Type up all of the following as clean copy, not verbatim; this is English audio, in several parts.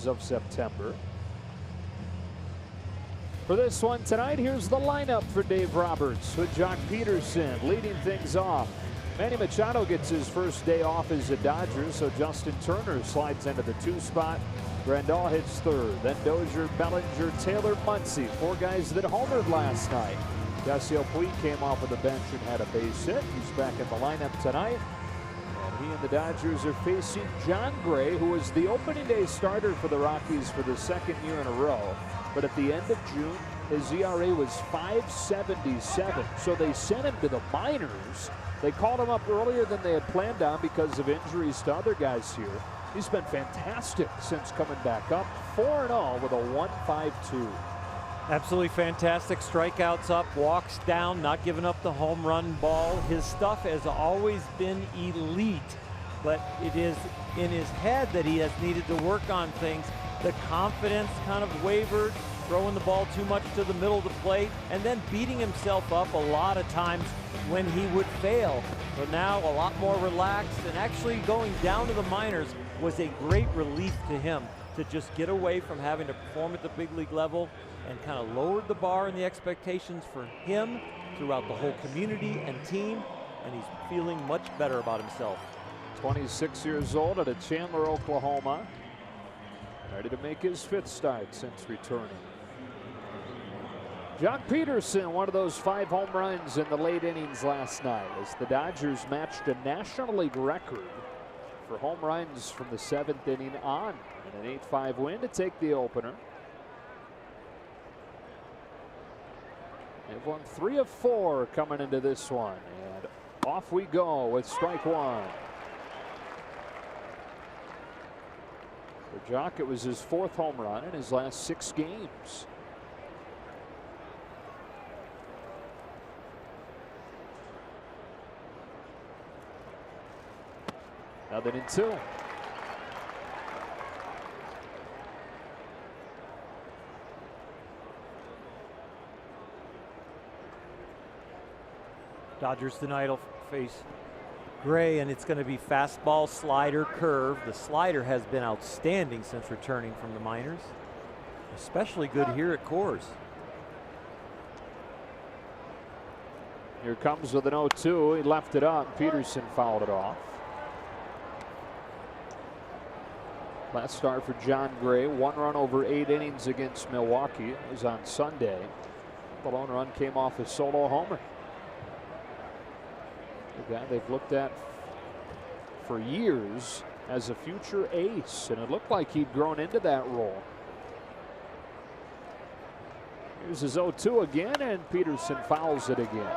as of September. For this one tonight, here's the lineup for Dave Roberts with Jock Peterson leading things off. Manny Machado gets his first day off as a Dodger, so Justin Turner slides into the 2 spot. Grandal hits 3rd, then Dozier, Bellinger, Taylor, Muncy, 4 guys that homered last night. Yasiel Puig came off of the bench and had a base hit. He's back in the lineup tonight. And he and the Dodgers are facing John Gray, who was the opening day starter for the Rockies for the 2nd year in a row. But at the end of June, his ERA was .577. So they sent him to the minors. They called him up earlier than they had planned on because of injuries to other guys here. He's been fantastic since coming back up. 4-0 with a 1.52. Absolutely fantastic. Strikeouts up, walks down, not giving up the home run ball. His stuff has always been elite, but it is in his head that he has needed to work on things. The confidence kind of wavered, throwing the ball too much to the middle of the plate, and then beating himself up a lot of times when he would fail. So now a lot more relaxed, and actually going down to the minors was a great relief to him to just get away from having to perform at the big league level, and kind of lowered the bar and the expectations for him throughout the whole community and team, and he's feeling much better about himself. 26 years old out of Chandler, Oklahoma. Ready to make his 5th start since returning. Jock Peterson, one of those 5 home runs in the late innings last night as the Dodgers matched a National League record for home runs from the 7th inning on in an 8-5 win to take the opener. They've won 3 of 4 coming into this one, and off we go with strike 1. For Jock, it was his 4th home run in his last 6 games. Nothing in 2. Dodgers tonight will face Gray, and it's going to be fastball, slider, curve. The slider has been outstanding since returning from the minors, especially good here at Coors. Here comes with an 0-2. He left it up. Peterson fouled it off. Last start for John Gray, 1 run over 8 innings against Milwaukee. It was on Sunday. The lone run came off a solo homer. The guy they've looked at for years as a future ace, and it looked like he'd grown into that role. Here's his 0-2 again, and Peterson fouls it again.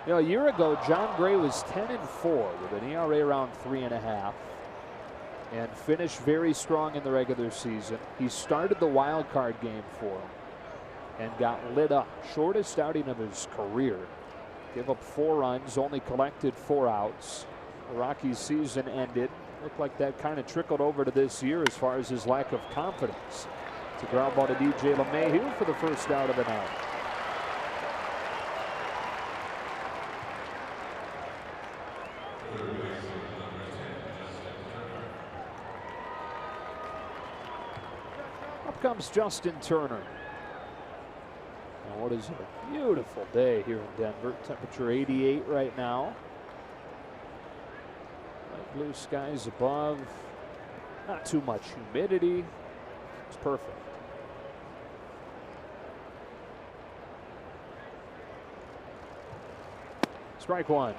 You know, a year ago, John Gray was 10-4 with an ERA around 3.5. and finished very strong in the regular season. He started the wild card game for him and got lit up. Shortest outing of his career. Gave up 4 runs, only collected 4 outs. The Rockies season ended. Looked like that kind of trickled over to this year as far as his lack of confidence. It's a ground ball to DJ LeMahieu for the first out of the night. Up comes Justin Turner. And what is a beautiful day here in Denver. Temperature 88 right now. Light blue skies above. Not too much humidity. It's perfect. Strike 1.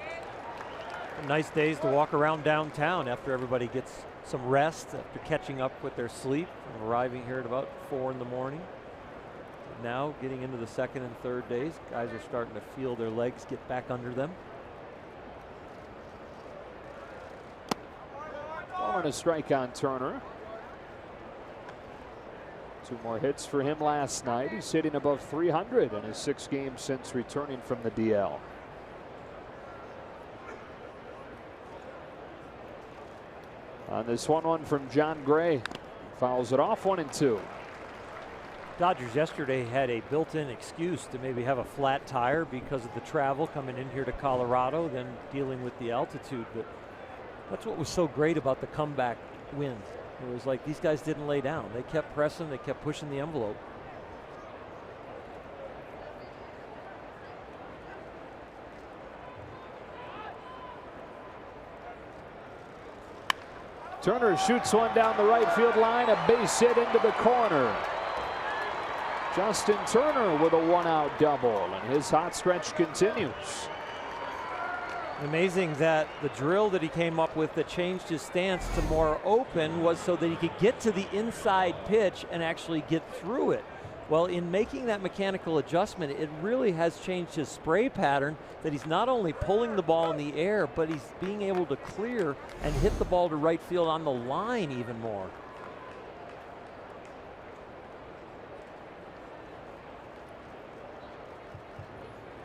Nice days to walk around downtown after everybody gets some rest after catching up with their sleep and arriving here at about 4 in the morning. Now getting into the 2nd and 3rd days, guys are starting to feel their legs get back under them. And a strike on Turner. 2 more hits for him last night. He's hitting above 300 in his 6 games since returning from the DL. On this 1-1 from John Gray. Fouls it off, 1-2. Dodgers yesterday had a built-in excuse to maybe have a flat tire because of the travel coming in here to Colorado, then dealing with the altitude. But that's what was so great about the comeback wins. It was like these guys didn't lay down. They kept pressing, they kept pushing the envelope. Turner shoots one down the right field line, a base hit into the corner. Justin Turner with a one-out double, and his hot stretch continues. Amazing that the drill that he came up with that changed his stance to more open was so that he could get to the inside pitch and actually get through it. Well, in making that mechanical adjustment, it really has changed his spray pattern, that he's not only pulling the ball in the air, but he's being able to clear and hit the ball to right field on the line even more.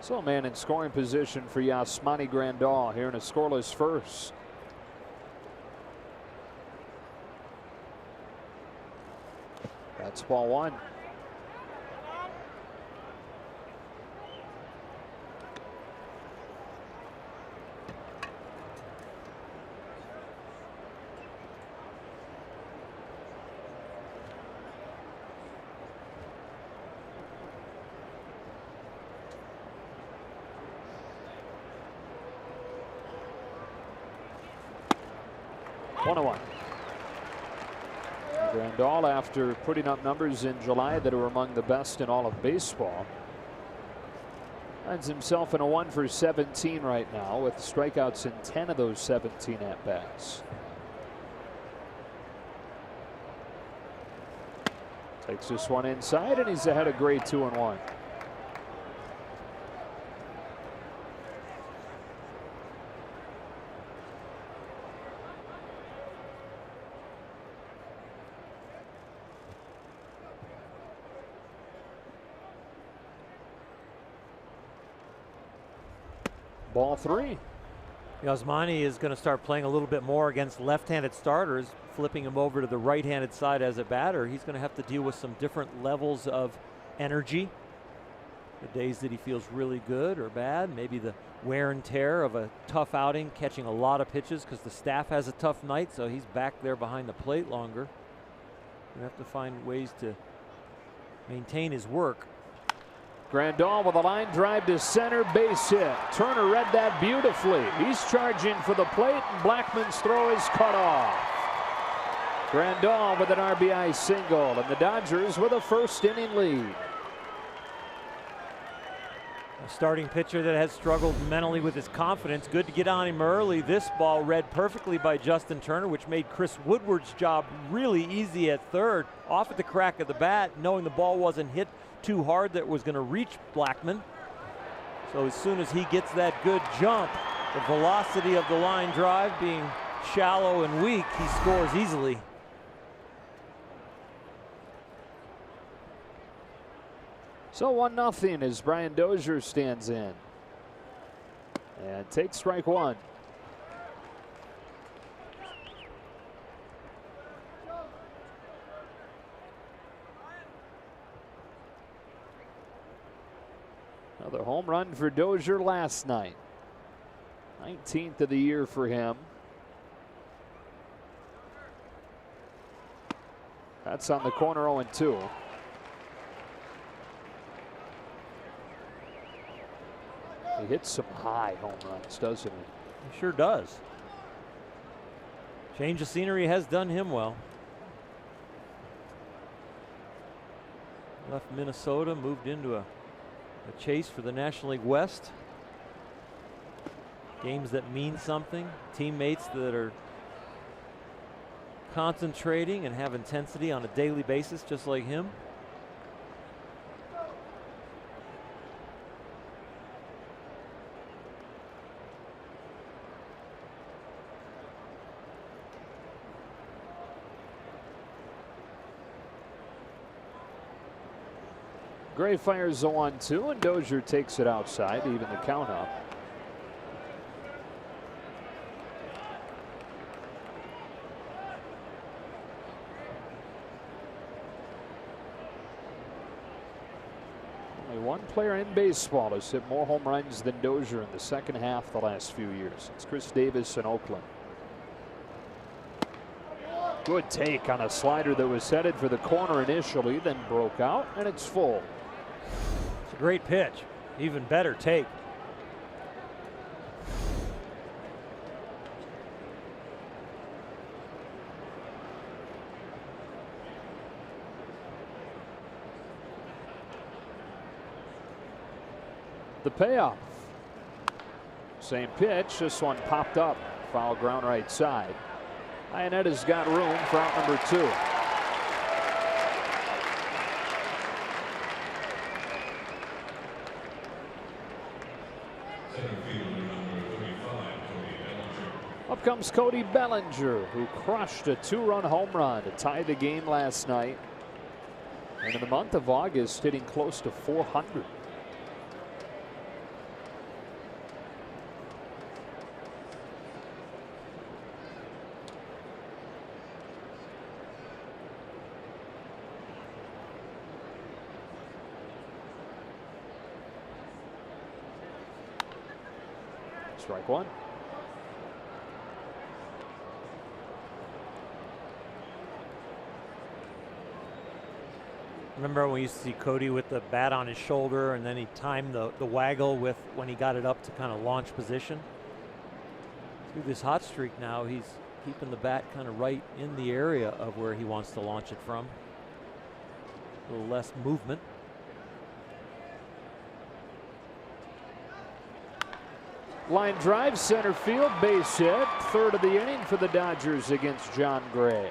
So a man in scoring position for Yasmani Grandal here in a scoreless first. That's ball one. One. Grandal, after putting up numbers in July that are among the best in all of baseball, finds himself in a 1 for 17 right now with strikeouts in 10 of those 17 at-bats. Takes this one inside, and he's ahead of Gray 2-1. Ball three. Yasmani is going to start playing a little bit more against left-handed starters, flipping him over to the right-handed side as a batter. He's going to have to deal with some different levels of energy. The days that he feels really good or bad, maybe the wear and tear of a tough outing, catching a lot of pitches because the staff has a tough night, so he's back there behind the plate longer. You have to find ways to maintain his work. Grandal with a line drive to center, base hit. Turner read that beautifully. He's charging for the plate, and Blackman's throw is cut off. Grandal with an RBI single, and the Dodgers with a first-inning lead. A starting pitcher that has struggled mentally with his confidence. Good to get on him early. This ball read perfectly by Justin Turner, which made Chris Woodward's job really easy at third. Off at the crack of the bat, knowing the ball wasn't hit too hard that was going to reach Blackman. So as soon as he gets that good jump, the velocity of the line drive being shallow and weak, he scores easily. So 1-0 as Brian Dozier stands in and takes strike one. Another home run for Dozier last night. 19th of the year for him. That's on the corner, 0-2. He hits some high home runs, doesn't he? He sure does. Change of scenery has done him well. Left Minnesota, moved into a chase for the National League West. Games that mean something. Teammates that are concentrating and have intensity on a daily basis, just like him. Gray fires the 1-2, and Dozier takes it outside to even the count up. Only one player in baseball has hit more home runs than Dozier in the second half the last few years. It's Chris Davis in Oakland. Good take on a slider that was headed for the corner initially, then broke out, and it's full. It's a great pitch. Even better take. The payoff. Same pitch, this one popped up. Foul ground right side. Ionetta's got room for out number 2. Up comes Cody Bellinger, who crushed a 2-run home run to tie the game last night. And in the month of August, hitting close to 400. Strike one. Remember when we used to see Cody with the bat on his shoulder and then he timed the waggle with when he got it up to kind of launch position? Through this hot streak now, he's keeping the bat kind of right in the area of where he wants to launch it from. A little less movement. Line drive, center field, base hit. Third of the inning for the Dodgers against John Gray.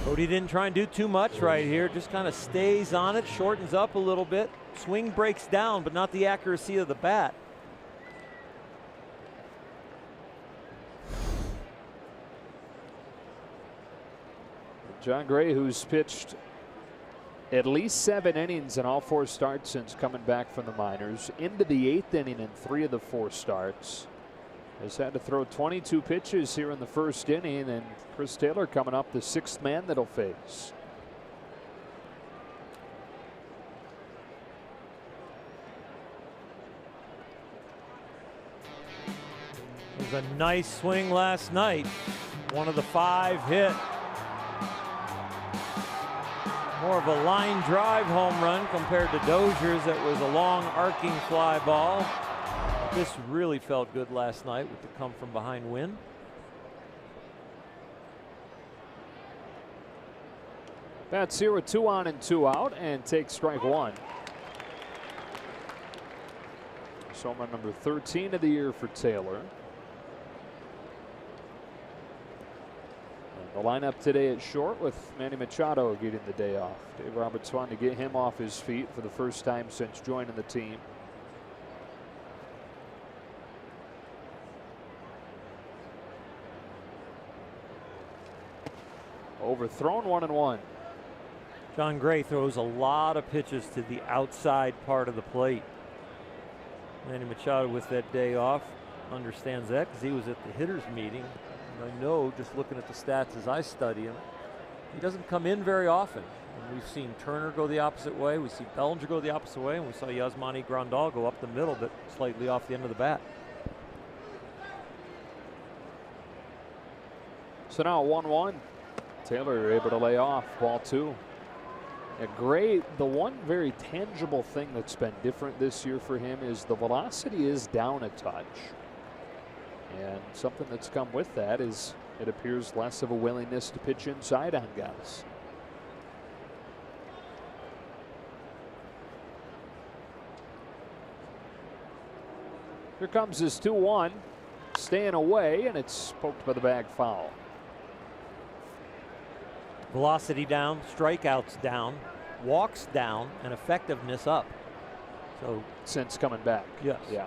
Cody didn't try and do too much right here. Just kind of stays on it, shortens up a little bit. Swing breaks down, but not the accuracy of the bat. John Gray, who's pitched at least 7 innings in all 4 starts since coming back from the minors, into the 8th inning in 3 of the 4 starts. Has had to throw 22 pitches here in the first inning, and Chris Taylor coming up the 6th man that'll face. It was a nice swing last night. One of the 5 hit. More of a line drive home run compared to Dozier's that was a long arcing fly ball. This really felt good last night with the come from behind win. Bats here with 2 on and 2 out, and takes strike 1. So home run number 13 of the year for Taylor. The lineup today at short with Manny Machado getting the day off. Dave Roberts wanted to get him off his feet for the first time since joining the team. Overthrown, 1-1. John Gray throws a lot of pitches to the outside part of the plate. Manny Machado with that day off understands that because he was at the hitters meeting. I know, just looking at the stats as I study him, he doesn't come in very often. And we've seen Turner go the opposite way. We see Bellinger go the opposite way. And we saw Yasmani Grandal go up the middle, but slightly off the end of the bat. So now 1-1. Taylor able to lay off ball 2. Gray, the one very tangible thing that's been different this year for him is the velocity is down a touch. And something that's come with that is it appears less of a willingness to pitch inside on guys. Here comes his 2-1, staying away, and it's poked by the bag foul. Velocity down, strikeouts down, walks down, and effectiveness up. So since coming back. Yes. Yeah.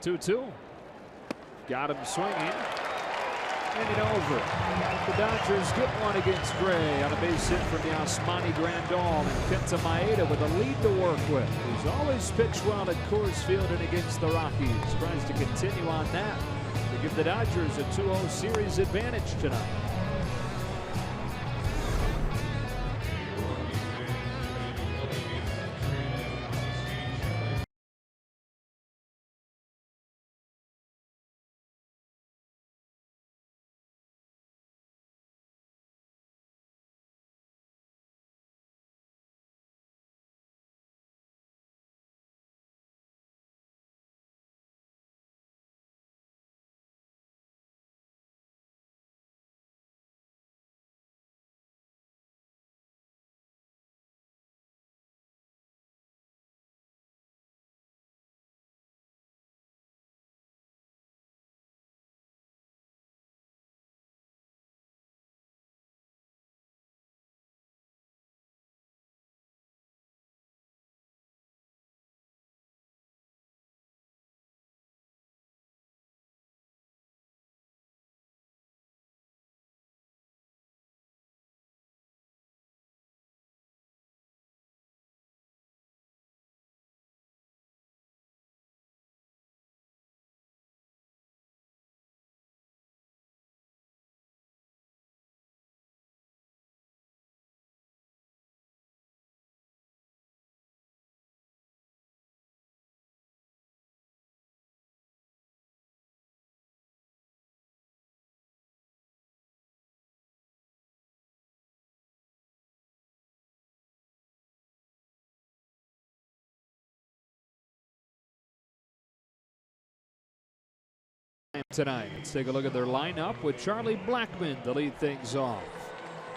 Two-two. Got him swinging. inning over. The Dodgers get one against Gray on a base hit from Yasmani Grandal, and Kenta Maeda with a lead to work with. He's always pitched well at Coors Field and against the Rockies. Tries to continue on that to give the Dodgers a 2-0 series advantage tonight. Tonight, let's take a look at their lineup with Charlie Blackmon to lead things off.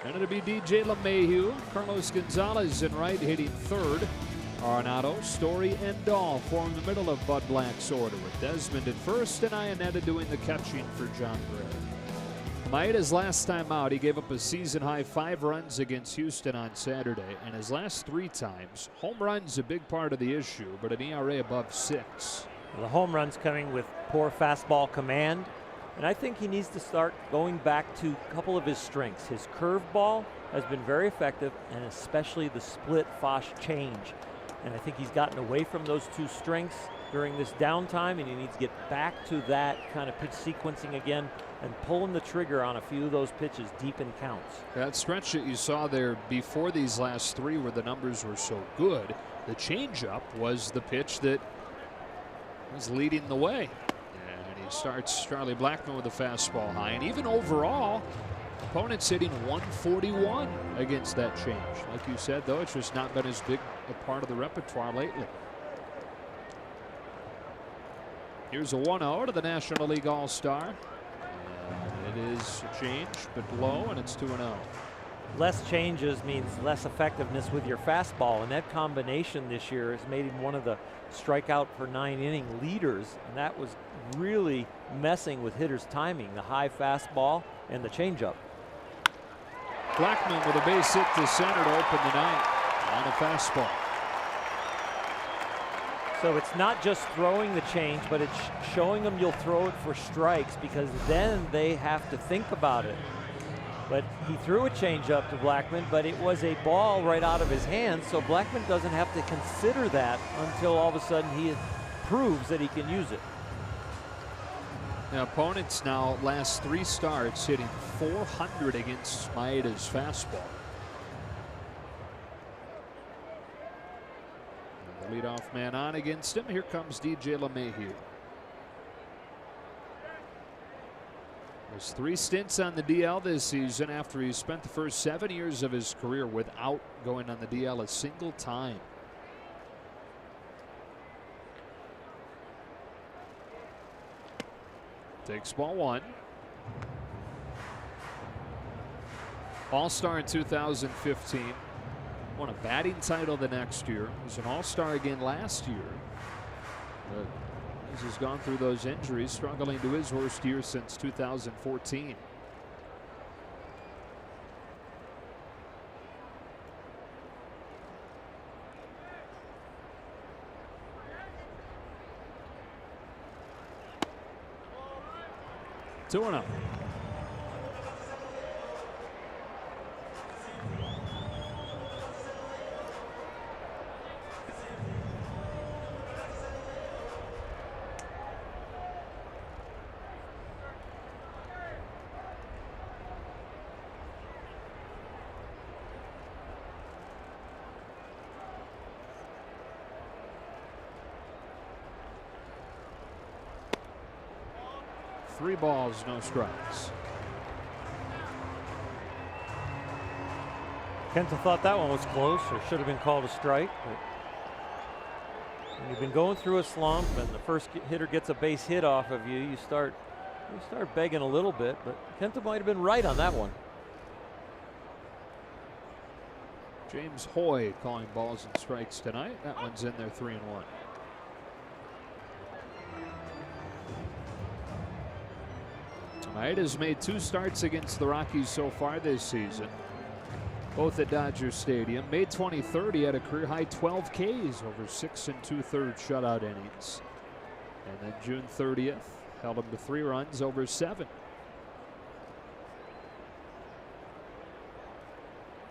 And it'll be DJ LeMahieu, Carlos Gonzalez in right, hitting third. Arenado, Story, and Dahl form the middle of Bud Black's order, with Desmond at first and Iannetta doing the catching for John Gray. Maeda's last time out, he gave up a season-high 5 runs against Houston on Saturday, and his last 3 times, home runs a big part of the issue, but an ERA above 6. The home run's coming with poor fastball command, and I think he needs to start going back to a couple of his strengths. His curveball has been very effective, and especially the split Fosh change. And I think he's gotten away from those 2 strengths during this downtime, and he needs to get back to that kind of pitch sequencing again and pulling the trigger on a few of those pitches deep in counts. That stretch that you saw there before these last 3 where the numbers were so good, the changeup was the pitch that was leading the way. And he starts Charlie Blackmon with a fastball high. And even overall, opponents hitting 141 against that change. Like you said, though, it's just not been as big a part of the repertoire lately. Here's a 1-0 to the National League All-Star. It is a change, but low, and it's 2-0. Less changes means less effectiveness with your fastball, and that combination this year has made him one of the strikeout per 9-inning leaders, and that was really messing with hitters' timing, the high fastball and the changeup. Blackmon with a base hit to center to open the night on a fastball. So it's not just throwing the change, but it's showing them you'll throw it for strikes, because then they have to think about it. But he threw a changeup to Blackmon, but it was a ball right out of his hands, so Blackmon doesn't have to consider that until all of a sudden he proves that he can use it. Now, opponents now last 3 starts hitting 400 against Maeda's fastball. And the leadoff man on against him. Here comes DJ LeMahieu. There's 3 stints on the DL this season after he spent the first 7 years of his career without going on the DL a single time. Takes ball 1. All-Star in 2015. Won a batting title the next year. Was an All-Star again last year. But he's gone through those injuries, struggling to his worst year since 2014. Two and up. 3 balls, no strikes. Kenta thought that one was close, or should have been called a strike. But when you've been going through a slump and the first hitter gets a base hit off of you, you start begging a little bit. But Kenta might have been right on that one. James Hoy calling balls and strikes tonight. That one's in there, 3-1. Maeda's made 2 starts against the Rockies so far this season, both at Dodger Stadium. May 23rd, he had a career high 12 Ks over 6 2/3 shutout innings. And then June 30th, held him to 3 runs over 7.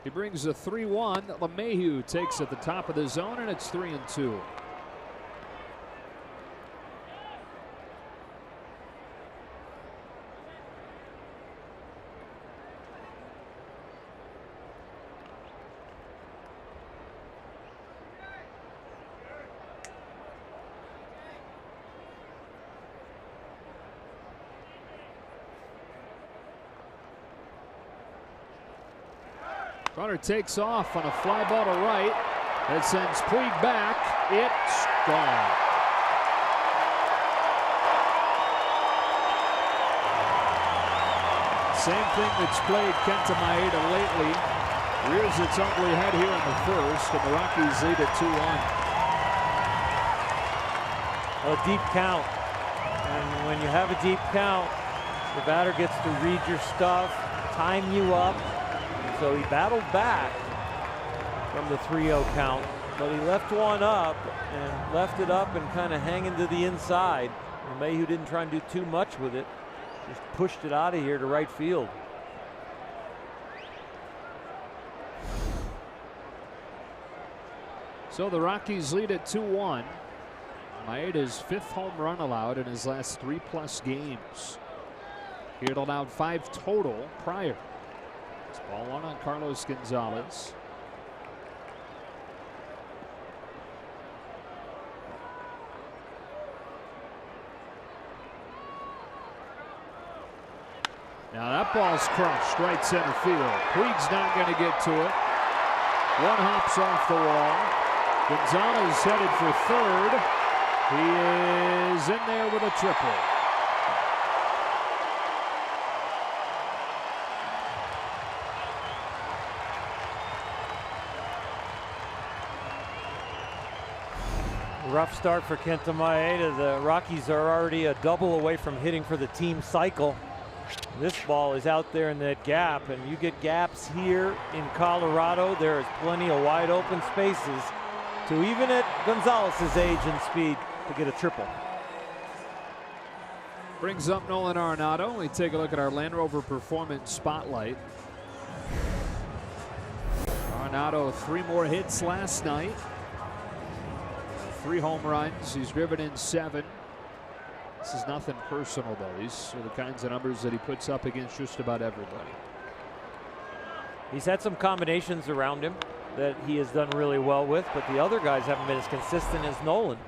He brings a 3-1. LeMahieu takes at the top of the zone, and it's 3-2. Runner takes off on a fly ball to right. That sends Puig back. It's gone. Same thing that's plagued Kenta Maeda lately. Rears its ugly head here in the first, and the Rockies lead at 2-1. A deep count. And when you have a deep count, the batter gets to read your stuff, time you up. So he battled back from the 3-0 count, but he left one up and left it up and kind of hanging to the inside. LeMahieu didn't try and do too much with it, just pushed it out of here to right field. So the Rockies lead at 2-1. Maeda's 5th home run allowed in his last 3+ games. He had allowed 5 total prior. Ball 1 on Carlos Gonzalez. Now that ball's crushed right center field. Puig's not going to get to it. One hops off the wall. Gonzalez headed for third. He is in there with a triple. Rough start for Kenta Maeda. The Rockies are already a double away from hitting for the team cycle. This ball is out there in that gap, and you get gaps here in Colorado. There is plenty of wide open spaces to, even at Gonzalez's age and speed, to get a triple. Brings up Nolan Arenado. We take a look at our Land Rover Performance Spotlight. Arenado, 3 more hits last night. 3 home runs. He's driven in 7. This is nothing personal, though. These are the kinds of numbers that he puts up against just about everybody. He's had some combinations around him that he has done really well with, but the other guys haven't been as consistent as Nolan.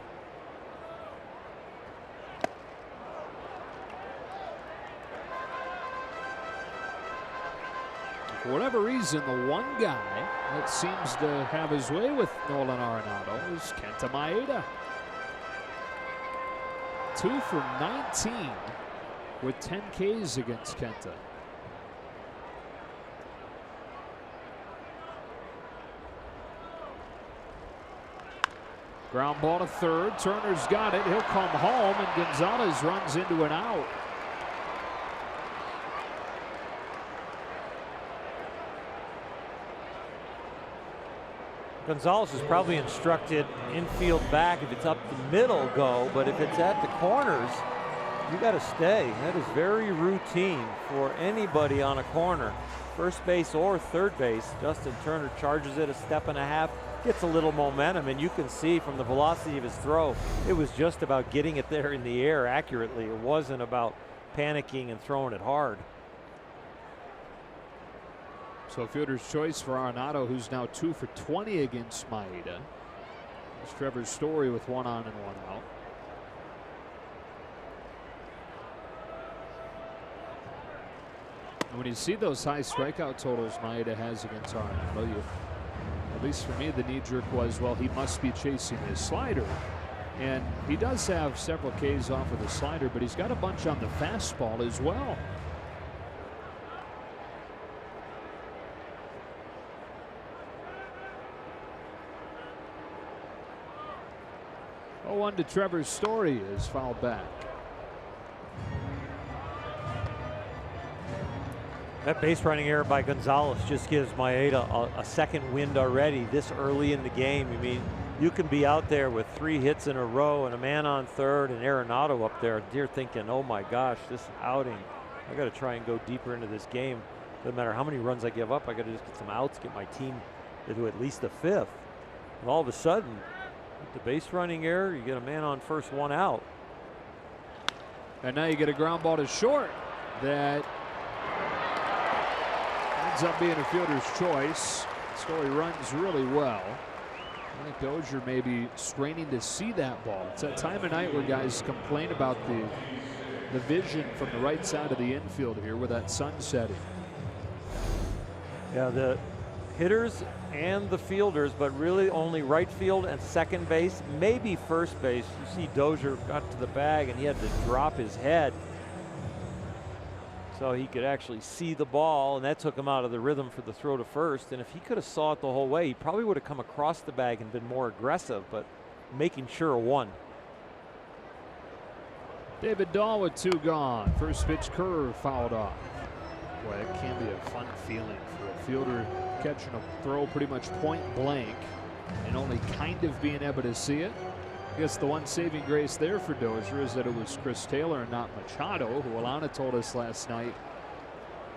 For whatever reason, the one guy that seems to have his way with Nolan Arenado is Kenta Maeda. 2 for 19 with 10 Ks against Kenta. Ground ball to third. Turner's got it. He'll come home, and Gonzalez runs into an out. Gonzalez is probably instructed infield back. If it's up the middle, go. But if it's at the corners, you got to stay. That is very routine for anybody on a corner. First base or third base. Justin Turner charges it 1.5 steps, gets a little momentum, and you can see from the velocity of his throw, it was just about getting it there in the air accurately. It wasn't about panicking and throwing it hard. So fielder's choice for Arenado, who's now 2 for 20 against Maeda. There's Trevor Story with 1 on and 1 out. When you see those high strikeout totals Maeda has against Arenado, at least for me, the knee-jerk was, well, he must be chasing his slider. And he does have several Ks off of the slider, but he's got a bunch on the fastball as well. 0-1 to Trevor Story is fouled back. That base running error by Gonzalez just gives Maeda a second wind already this early in the game. I mean, you can be out there with 3 hits in a row and a man on third and Arenado up there. You're thinking, oh my gosh, this outing, I got to try and go deeper into this game. Doesn't matter how many runs I give up, I got to just get some outs, get my team to at least the 5th. And all of a sudden, with the base running error, you get a man on first, 1 out. And now you get a ground ball to short that ends up being a fielder's choice. Story runs really well. I think Dozier may be straining to see that ball. It's that time of night where guys complain about the vision from the right side of the infield here with that sun setting. Yeah, the hitters and the fielders, but really only right field and second base, maybe first base. You see Dozier got to the bag and he had to drop his head so he could actually see the ball, and that took him out of the rhythm for the throw to first. And if he could have saw it the whole way, he probably would have come across the bag and been more aggressive, but making sure of 1. David Dahl with 2 gone. First pitch curve fouled off. Boy, that can be a fun feeling for a fielder catching a throw pretty much point blank and only kind of being able to see it. I guess the one saving grace there for Dozier is that it was Chris Taylor and not Machado, who Alana told us last night.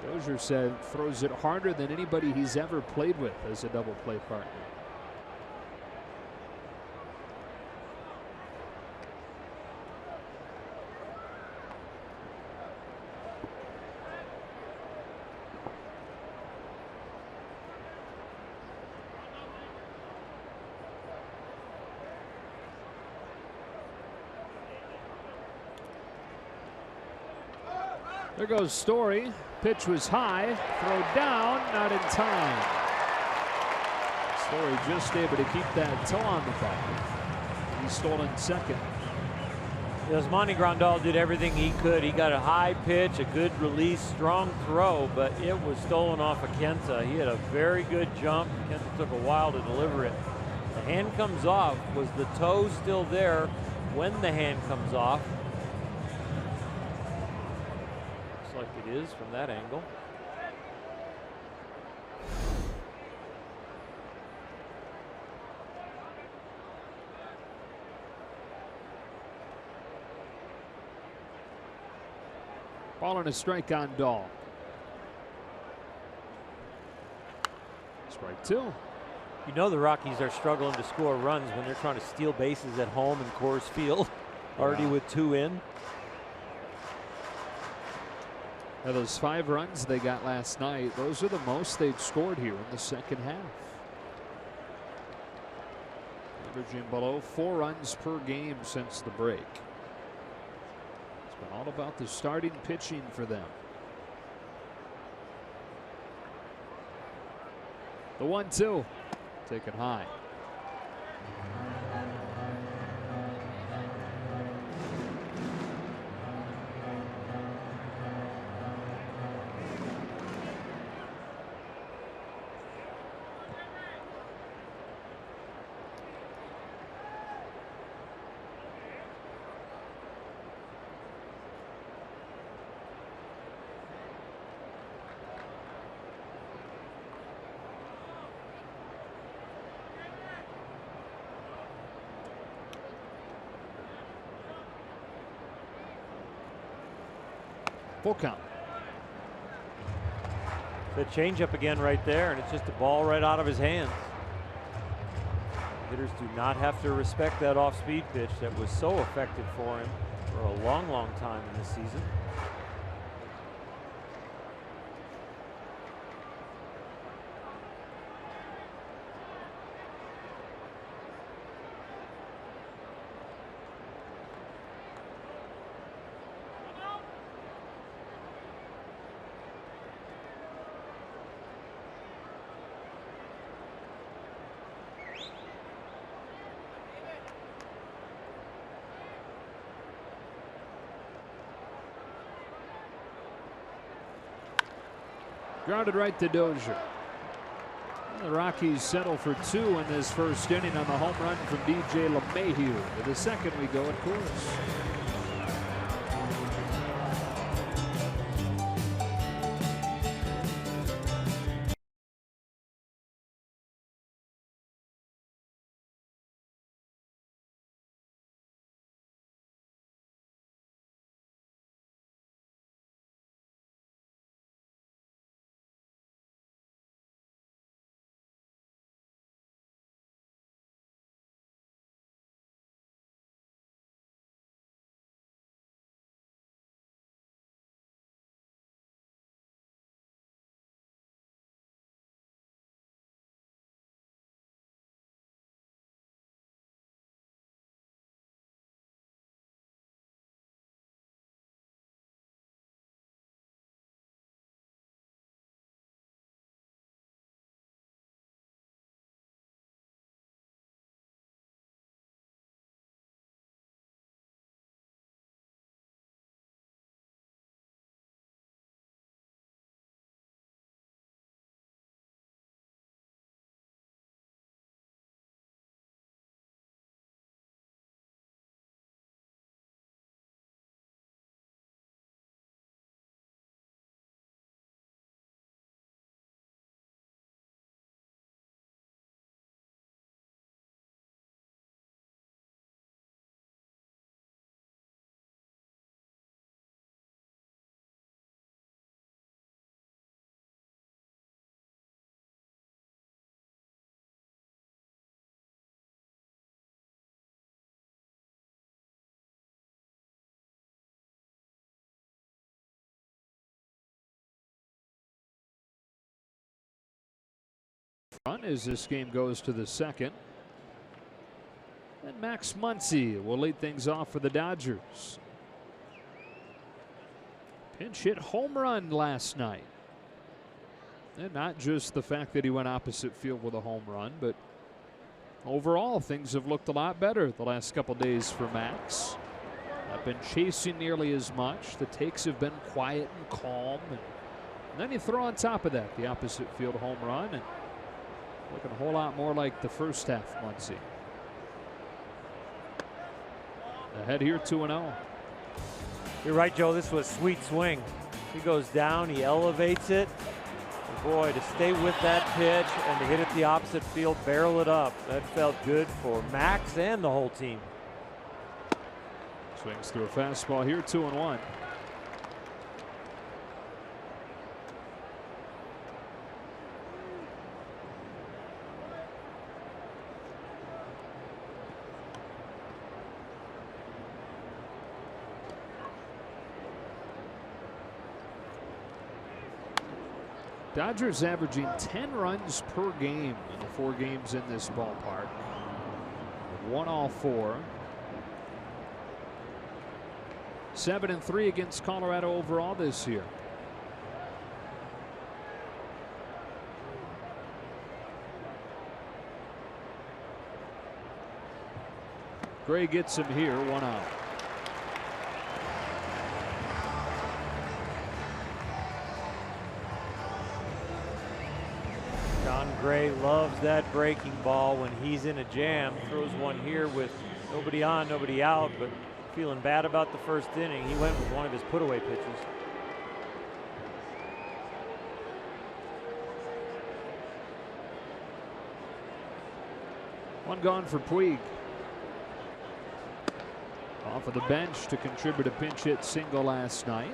Dozier said throws it harder than anybody he's ever played with as a double play partner. There goes Story. Pitch was high. Throw down, not in time. Story just able to keep that toe on the ball. He's stolen second. Yasmani Grandal did everything he could. He got a high pitch, a good release, strong throw, but it was stolen off of Kenta. He had a very good jump. Kenta took a while to deliver it. The hand comes off. Was the toe still there when the hand comes off? Like it is from that angle. Ball and a strike on Dahl. Strike 2. You know the Rockies are struggling to score runs when they're trying to steal bases at home in Coors Field, already with 2 in. Now those 5 runs they got last night, those are the most they've scored here in the second half. Averaging below 4 runs per game since the break. It's been all about the starting pitching for them. The 1-2 taken high. Full count. The changeup again right there, and it's just a ball right out of his hands. Hitters do not have to respect that off-speed pitch that was so effective for him for a long, long time in this season. Grounded right to Dozier. The Rockies settle for 2 in this first inning on the home run from DJ LeMahieu. To the second we go, of course. Front as this game goes to the second. And Max Muncy will lead things off for the Dodgers. Pinch hit home run last night. And not just the fact that he went opposite field with a home run, but overall things have looked a lot better the last couple days for Max. Not been chasing nearly as much. The takes have been quiet and calm. And then you throw on top of that the opposite field home run, and looking a whole lot more like the first half Muncy. Ahead here 2-0. You're right, Joe. This was a sweet swing. He goes down, he elevates it. And boy, to stay with that pitch and to hit it the opposite field, barrel it up. That felt good for Max and the whole team. Swings through a fastball here, 2-1. Dodgers averaging 10 runs per game in the 4 games in this ballpark. 1 all 4. 7-3 against Colorado overall this year. Gray gets him here, 1 out. Gray loves that breaking ball when he's in a jam. Throws one here with nobody on, nobody out, but feeling bad about the first inning. He went with one of his put-away pitches. One gone for Puig. Off of the bench to contribute a pinch hit single last night.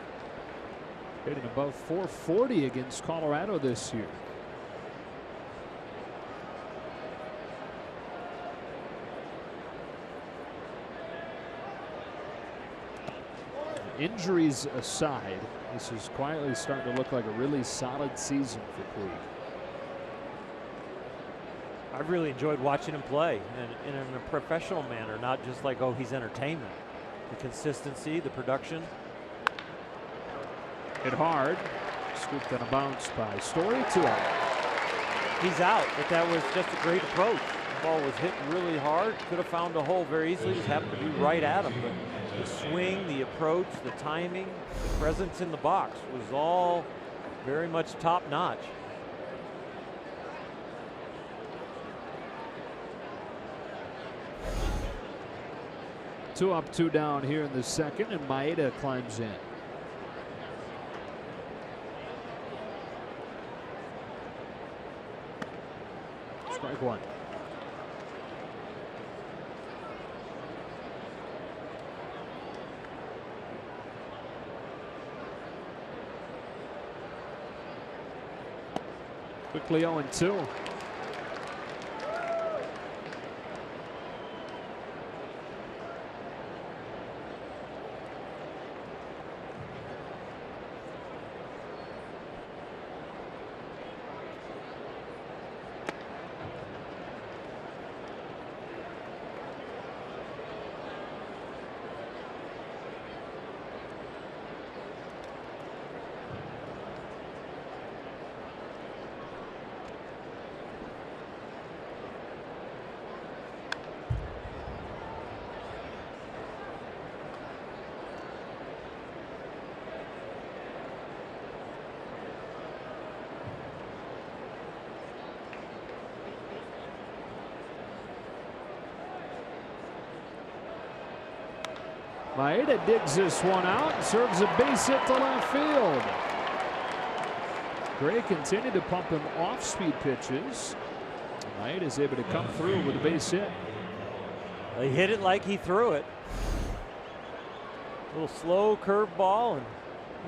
Hitting above 440 against Colorado this year. Injuries aside, this is quietly starting to look like a really solid season for Puig. I've really enjoyed watching him play in a professional manner, not just like, oh, he's entertainment. The consistency, the production. Hit hard. Scooped on a bounce by Story, 2 out. He's out, but that was just a great approach. The ball was hit really hard. Could have found a hole very easily. Just happened to be right at him. But the swing, the approach, the timing, the presence in the box was all very much top notch. Two up, two down here in the second, and Maeda climbs in. Strike one. Quickly 0-2. Maeda digs this one out and serves a base hit to left field. Gray continued to pump him off-speed pitches. Maeda is able to come through with a base hit. He hit it like he threw it. A little slow curve ball, and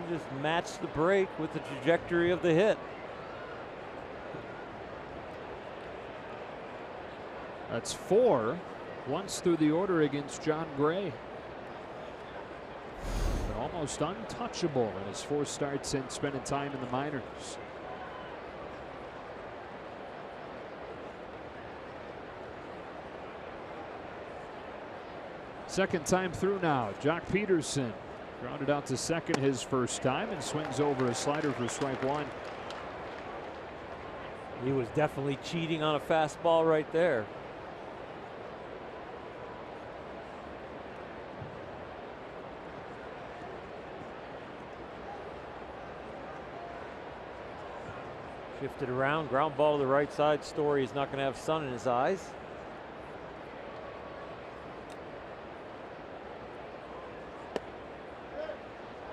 he just matched the break with the trajectory of the hit. That's 4 once through the order against John Gray. Almost untouchable in his 4 starts since spending time in the minors. Second time through now. Jock Peterson grounded out to second his first time and swings over a slider for strike one. He was definitely cheating on a fastball right there. Shifted around, ground ball to the right side. Story is not going to have sun in his eyes.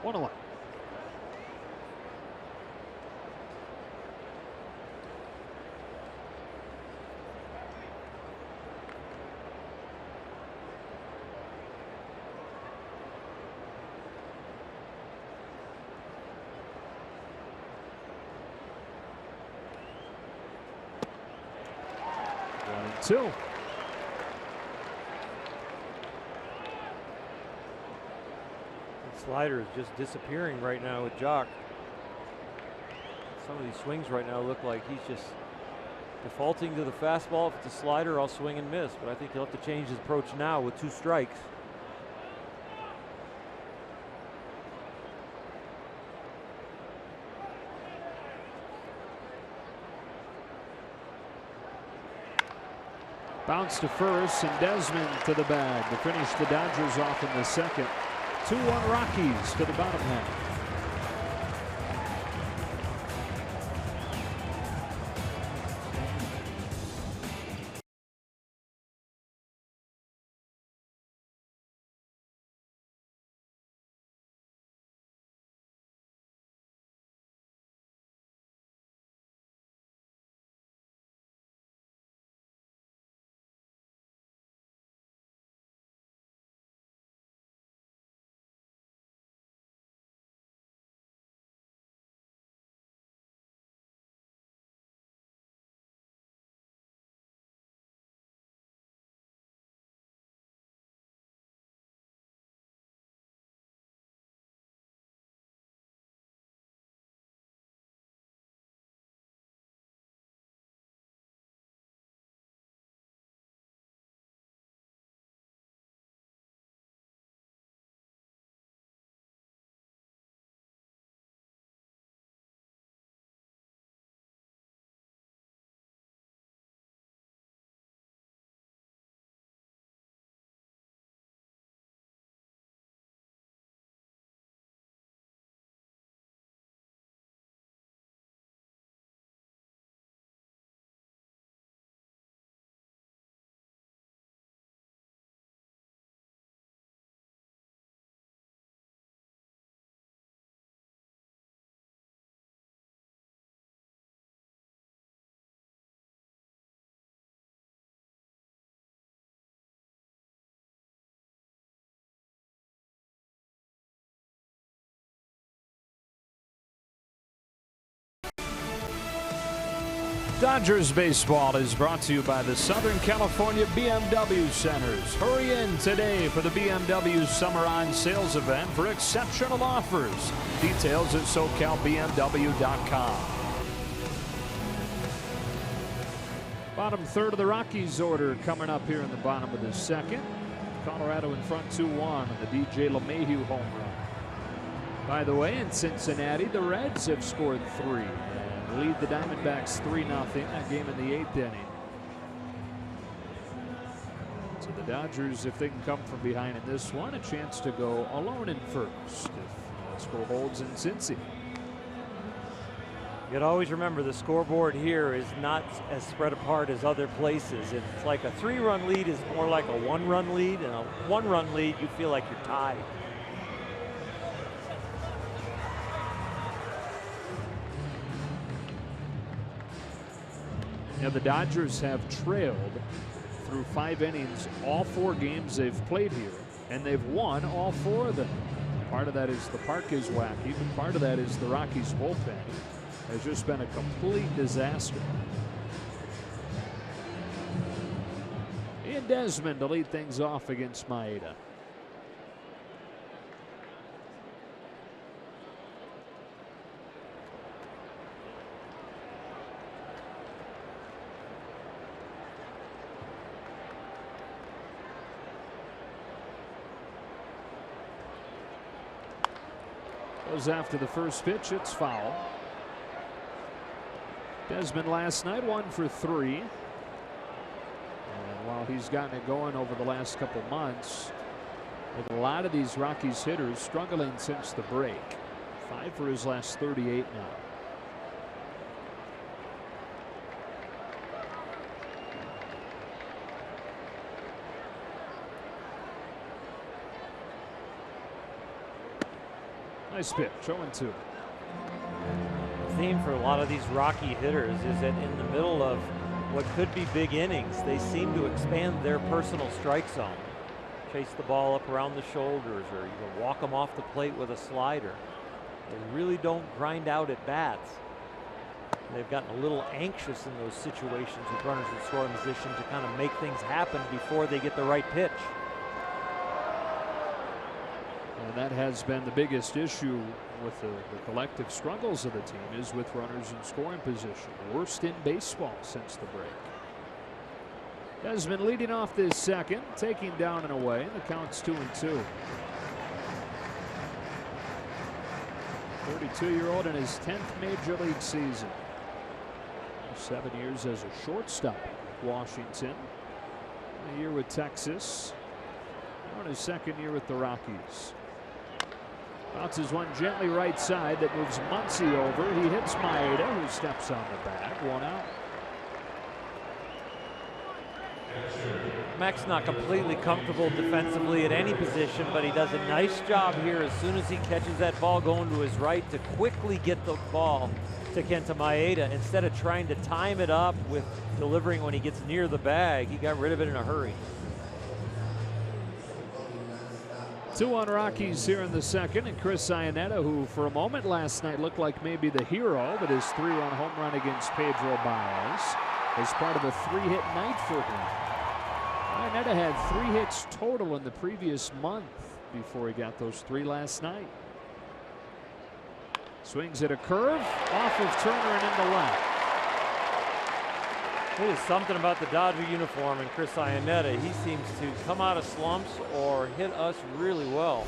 One away. Two. The slider is just disappearing right now with Jock. Some of these swings right now look like he's just defaulting to the fastball. If it's a slider, I'll swing and miss. But I think he'll have to change his approach now with 2 strikes. Bounce to first, and Desmond to the bag to finish the Dodgers off in the second. 2-1 Rockies to the bottom half. Dodgers baseball is brought to you by the Southern California BMW Centers. Hurry in today for the BMW Summer On Sales event for exceptional offers. Details at SoCalBMW.com. Bottom third of the Rockies order coming up here in the bottom of the second. Colorado in front 2-1 on the DJ LeMahieu home run. By the way, in Cincinnati, the Reds have scored 3 and lead the Diamondbacks 3-0. That game in the 8th inning. So the Dodgers, if they can come from behind in this one, a chance to go alone in first if score holds in Cincy. You gotta always remember the scoreboard here is not as spread apart as other places. It's like a 3-run lead is more like a 1-run lead, and a 1-run lead you feel like you're tied. Now the Dodgers have trailed through 5 innings all 4 games they've played here, and they've won all 4 of them. Part of that is the park is wacky, but part of that is the Rockies bullpen has just been a complete disaster. Ian Desmond to lead things off against Maeda. Goes after the first pitch, it's foul. Desmond last night 1 for 3. And while he's gotten it going over the last couple months, with a lot of these Rockies hitters struggling since the break. 5 for his last 38 now. Nice pitch, 0-2. The theme for a lot of these Rocky hitters is that in the middle of what could be big innings, they seem to expand their personal strike zone. Chase the ball up around the shoulders, or you walk them off the plate with a slider. They really don't grind out at bats. They've gotten a little anxious in those situations with runners in scoring position to kind of make things happen before they get the right pitch. And that has been the biggest issue with the collective struggles of the team, is with runners in scoring position. Worst in baseball since the break. Desmond leading off this second, taking down and away. The count's 2-2. 32-year-old in his 10th major league season. 7 years as a shortstop with Washington. A year with Texas. On his 2nd year with the Rockies. Bounces one gently right side that moves Muncy over. He hits Maeda, who steps on the bag. 1 out. Mac's not completely comfortable defensively at any position, but he does a nice job here as soon as he catches that ball going to his right to quickly get the ball to Kenta Maeda. Instead of trying to time it up with delivering when he gets near the bag, he got rid of it in a hurry. 2-1 Rockies here in the second, and Chris Iannetta, who for a moment last night looked like maybe the hero, but his 3-run home run against Pedro Baez is part of a 3-hit night for him. Iannetta had 3 hits total in the previous month before he got those 3 last night. Swings at a curve, off of Turner and into left. It is something about the Dodger uniform and Chris Iannetta. He seems to come out of slumps or hit us really well.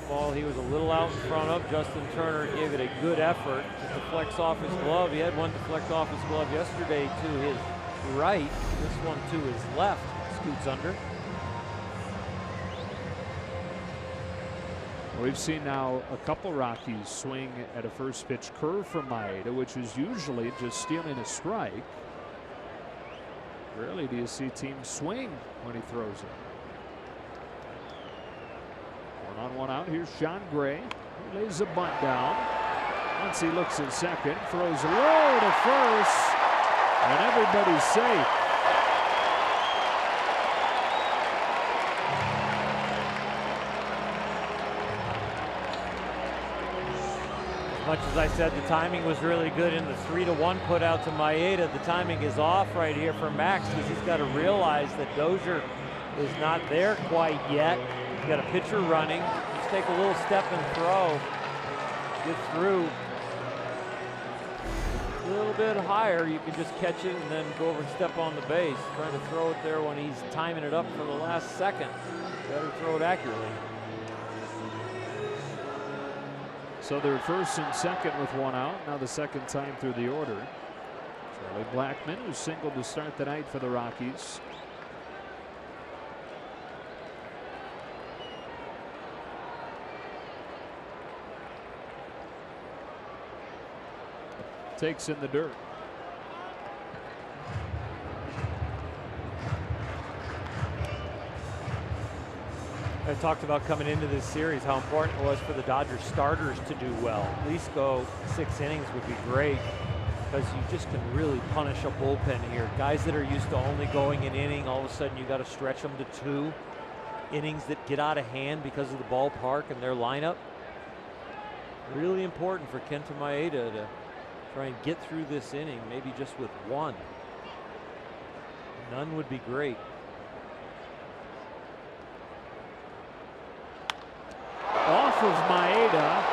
Ball he was a little out in front of. Justin Turner gave it a good effort. It deflects off his glove. He had one deflect off his glove yesterday to his right. This one to his left. Scoots under. We've seen now a couple Rockies swing at a first pitch curve from Maeda, which is usually just stealing a strike. Rarely do you see teams swing when he throws it. 1-on-1 out. Here's Sean Gray. He lays a bunt down. Once he looks at second, throws low to first, and everybody's safe. Much as I said the timing was really good in the 3-1 put out to Maeda, the timing is off right here for Max because he's got to realize that Dozier is not there quite yet. He's got a pitcher running. Just take a little step and throw. Get through. A little bit higher, you can just catch it and then go over and step on the base. Trying to throw it there when he's timing it up for the last second. Better throw it accurately. So they're first and second with one out. Now the second time through the order. Charlie Blackmon, who singled to start the night for the Rockies. Takes in the dirt. I talked about coming into this series how important it was for the Dodgers starters to do well. At least go 6 innings would be great because you just can really punish a bullpen here. Guys that are used to only going an inning, all of a sudden you got to stretch them to 2 innings that get out of hand because of the ballpark and their lineup. Really important for Kenta Maeda to try and get through this inning, maybe just with 1. None would be great. Off of Maeda,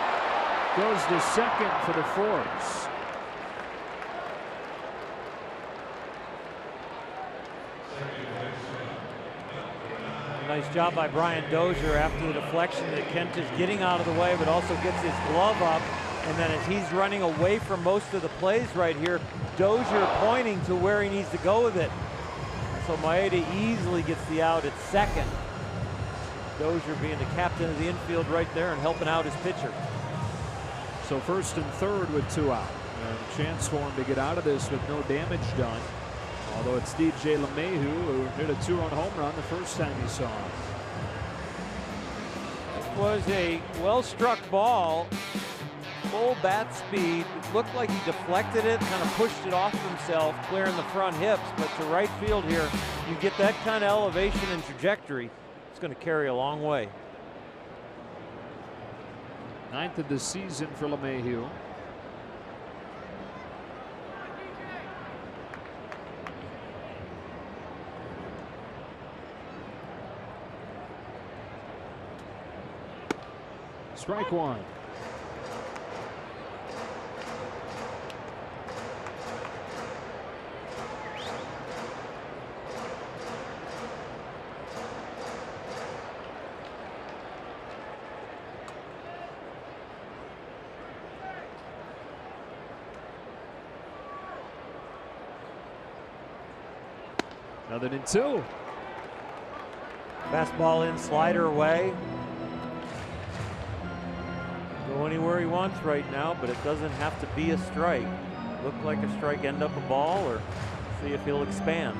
goes to second for the force. Nice job by Brian Dozier after the deflection that Kent is getting out of the way, but also gets his glove up. And then as he's running away from most of the plays right here, Dozier pointing to where he needs to go with it. So Maeda easily gets the out at second. Dozier being the captain of the infield right there and helping out his pitcher. So first and third with 2 out. And a chance for him to get out of this with no damage done. Although it's DJ LeMahieu who hit a 2-run home run the first time he saw him. This was a well-struck ball. Full bat speed. It looked like he deflected it, kind of pushed it off himself, clearing the front hips. But to right field here, you get that kind of elevation and trajectory. It's going to carry a long way. 9th of the season for LeMahieu. Strike 1. Another than 2. Fastball in, slider away. Go anywhere he wants right now, but it doesn't have to be a strike. Look like a strike, end up a ball, or see if he'll expand.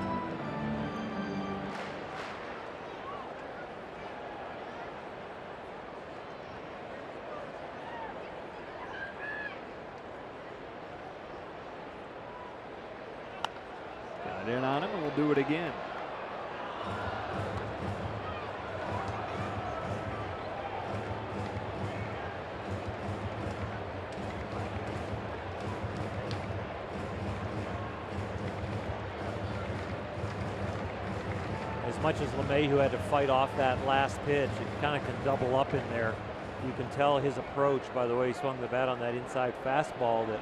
Got in on him, and we'll do it again. As much as LeMahieu had to fight off that last pitch, it kind of can double up in there. You can tell his approach by the way he swung the bat on that inside fastball that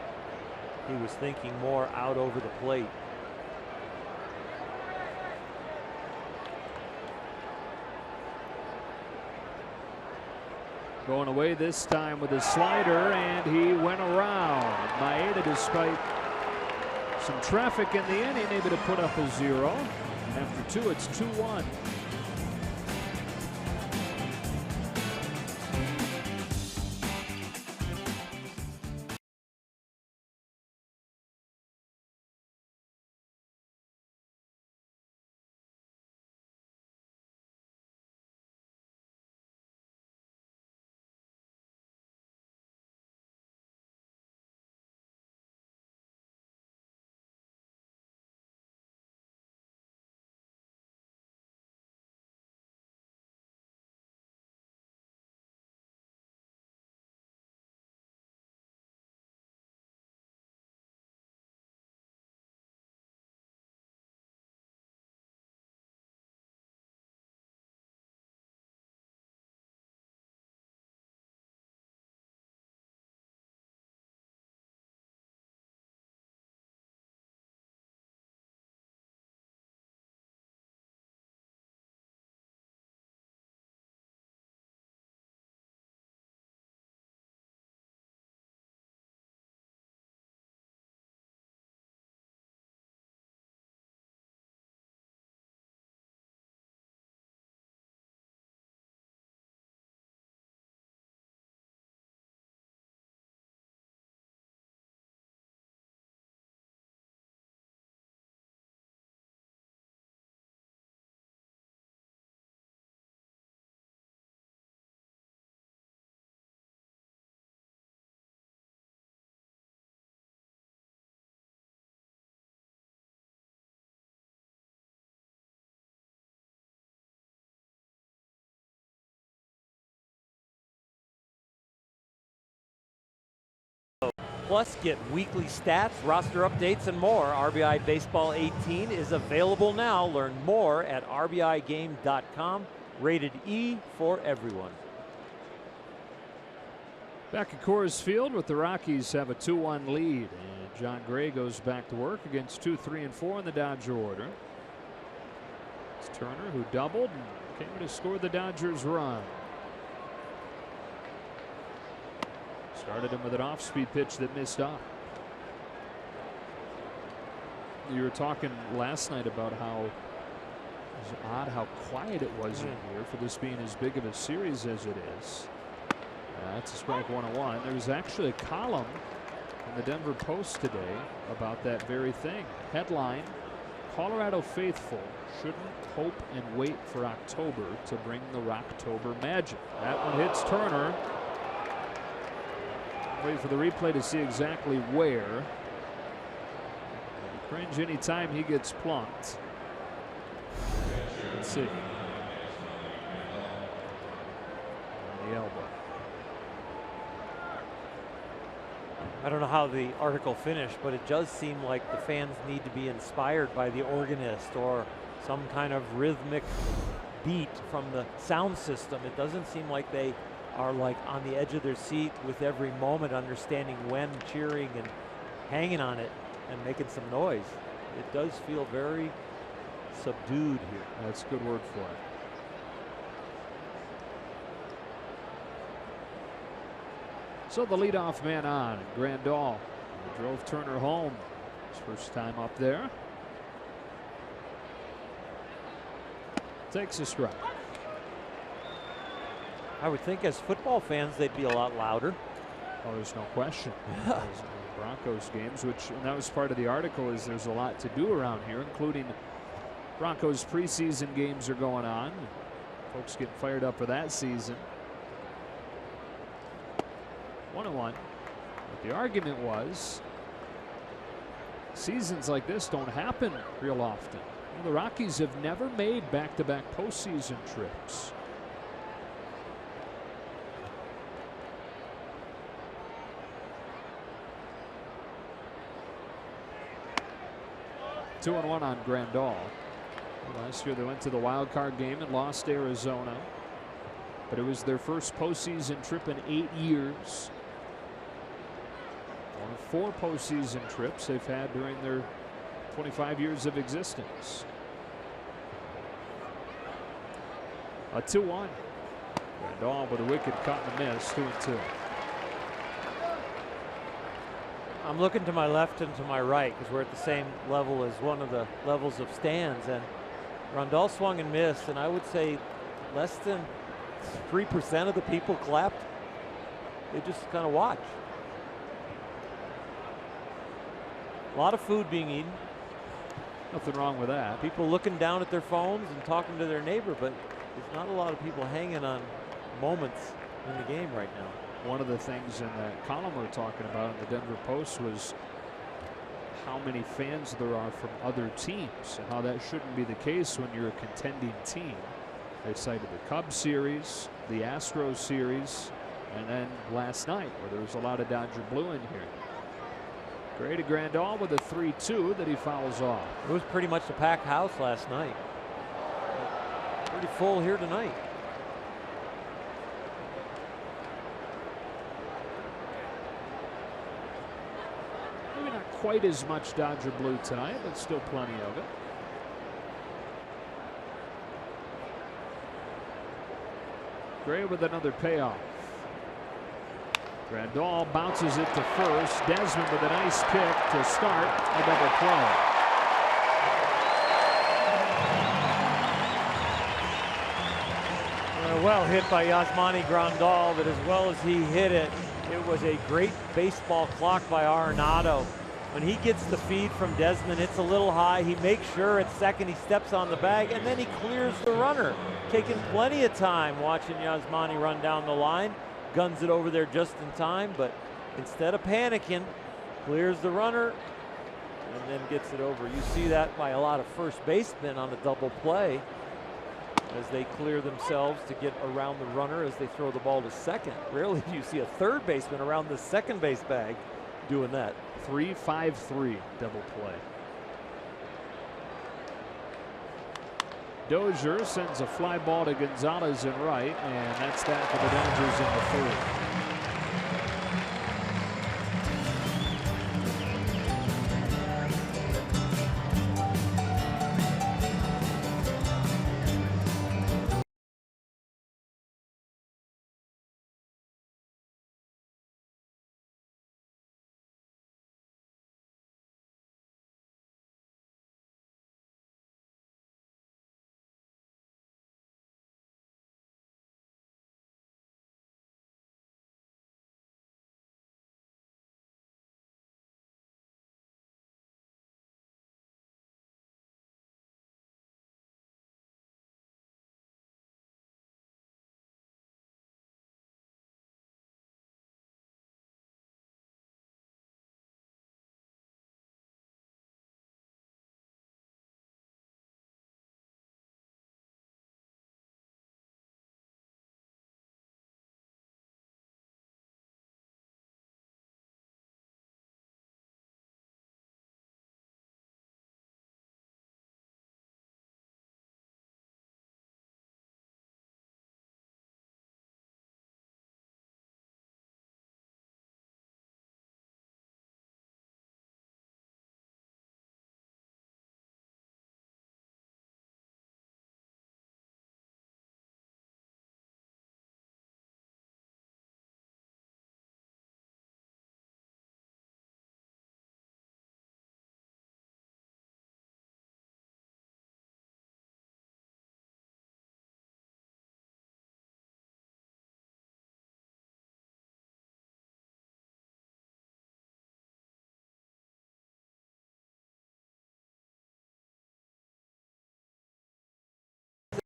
he was thinking more out over the plate. Going away this time with a slider, and he went around. Maeda, despite some traffic in the inning, able to put up a 0. After 2, it's 2-1. Plus, get weekly stats, roster updates, and more. RBI Baseball 18 is available now. Learn more at rbigame.com. Rated E for everyone. Back at Coors Field with the Rockies have a 2-1 lead. And John Gray goes back to work against 2, 3, and 4 in the Dodger order. It's Turner who doubled and came in to score the Dodgers run. Started him with an off-speed pitch that missed off. You were talking last night about how it was odd how quiet it was in here for this being as big of a series as it is. That's a strike 1-1. There was actually a column in the Denver Post today about that very thing. Headline: Colorado faithful shouldn't hope and wait for October to bring the Rocktober magic. That one hits Turner. Wait for the replay to see exactly where. Cringe anytime he gets plunked. Let's see. On the elbow. I don't know how the article finished, but it does seem like the fans need to be inspired by the organist or some kind of rhythmic beat from the sound system. It doesn't seem like they are like on the edge of their seat with every moment, understanding when, cheering and hanging on it and making some noise. It does feel very subdued here. That's a good word for it. So the leadoff man on, Grandal, drove Turner home. His first time up there. Takes a strike. I would think as football fans they'd be a lot louder. Oh, there's no question. Yeah. Broncos games, which, and that was part of the article, is there's a lot to do around here, including Broncos preseason games are going on. Folks getting fired up for that season. 1-1. But the argument was seasons like this don't happen real often. The Rockies have never made back-to-back postseason trips. Two and one on Grandal. Last year they went to the wild card game and lost to Arizona, but it was their first postseason trip in 8 years. One of 4 postseason trips they've had during their 25 years of existence. A 2-1. Grandal with a wicked cut and miss. 2-2. I'm looking to my left and to my right because we're at the same level as one of the levels of stands, and Grandal swung and missed, and I would say less than 3% of the people clapped. They just kind of watch. A lot of food being eaten. Nothing wrong with that. People looking down at their phones and talking to their neighbor, but there's not a lot of people hanging on moments in the game right now. One of the things in that column we're talking about in the Denver Post was how many fans there are from other teams and how that shouldn't be the case when you're a contending team. They cited the Cubs series, the Astros series, and then last night where there was a lot of Dodger blue in here. Gray to Grandal with a 3-2 that he fouls off. It was pretty much a packed house last night. Pretty full here tonight. Maybe not quite as much Dodger blue tonight, but still plenty of it. Gray with another payoff. Grandal bounces it to first. Desmond with a nice kick to start a double play. Well hit by Yasmani Grandal, but as well as he hit it, it was a great baseball clock by Arenado. When he gets the feed from Desmond, it's a little high. He makes sure at second he steps on the bag, and then he clears the runner. Taking plenty of time watching Yasmani run down the line. Guns it over there just in time, but instead of panicking, clears the runner and then gets it over. You see that by a lot of first basemen on a double play as they clear themselves to get around the runner as they throw the ball to second. Rarely do you see a third baseman around the second base bag doing that. 3-5-3 double play. Dozier sends a fly ball to Gonzalez in right, and that's that for the Dodgers in the third.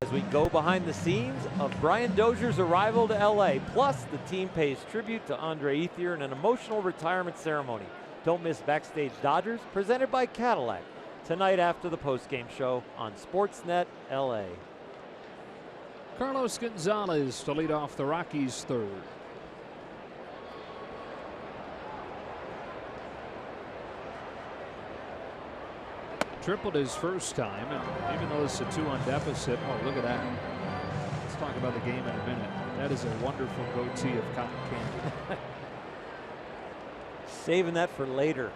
As we go behind the scenes of Brian Dozier's arrival to LA. Plus, the team pays tribute to Andre Ethier in an emotional retirement ceremony. Don't miss Backstage Dodgers, presented by Cadillac, tonight after the postgame show on Sportsnet LA. Carlos Gonzalez to lead off the Rockies' third. Tripled his first time, and even though it's a 2-1 deficit, oh, look at that. Let's talk about the game in a minute. That is a wonderful goatee of cotton candy. Saving that for later.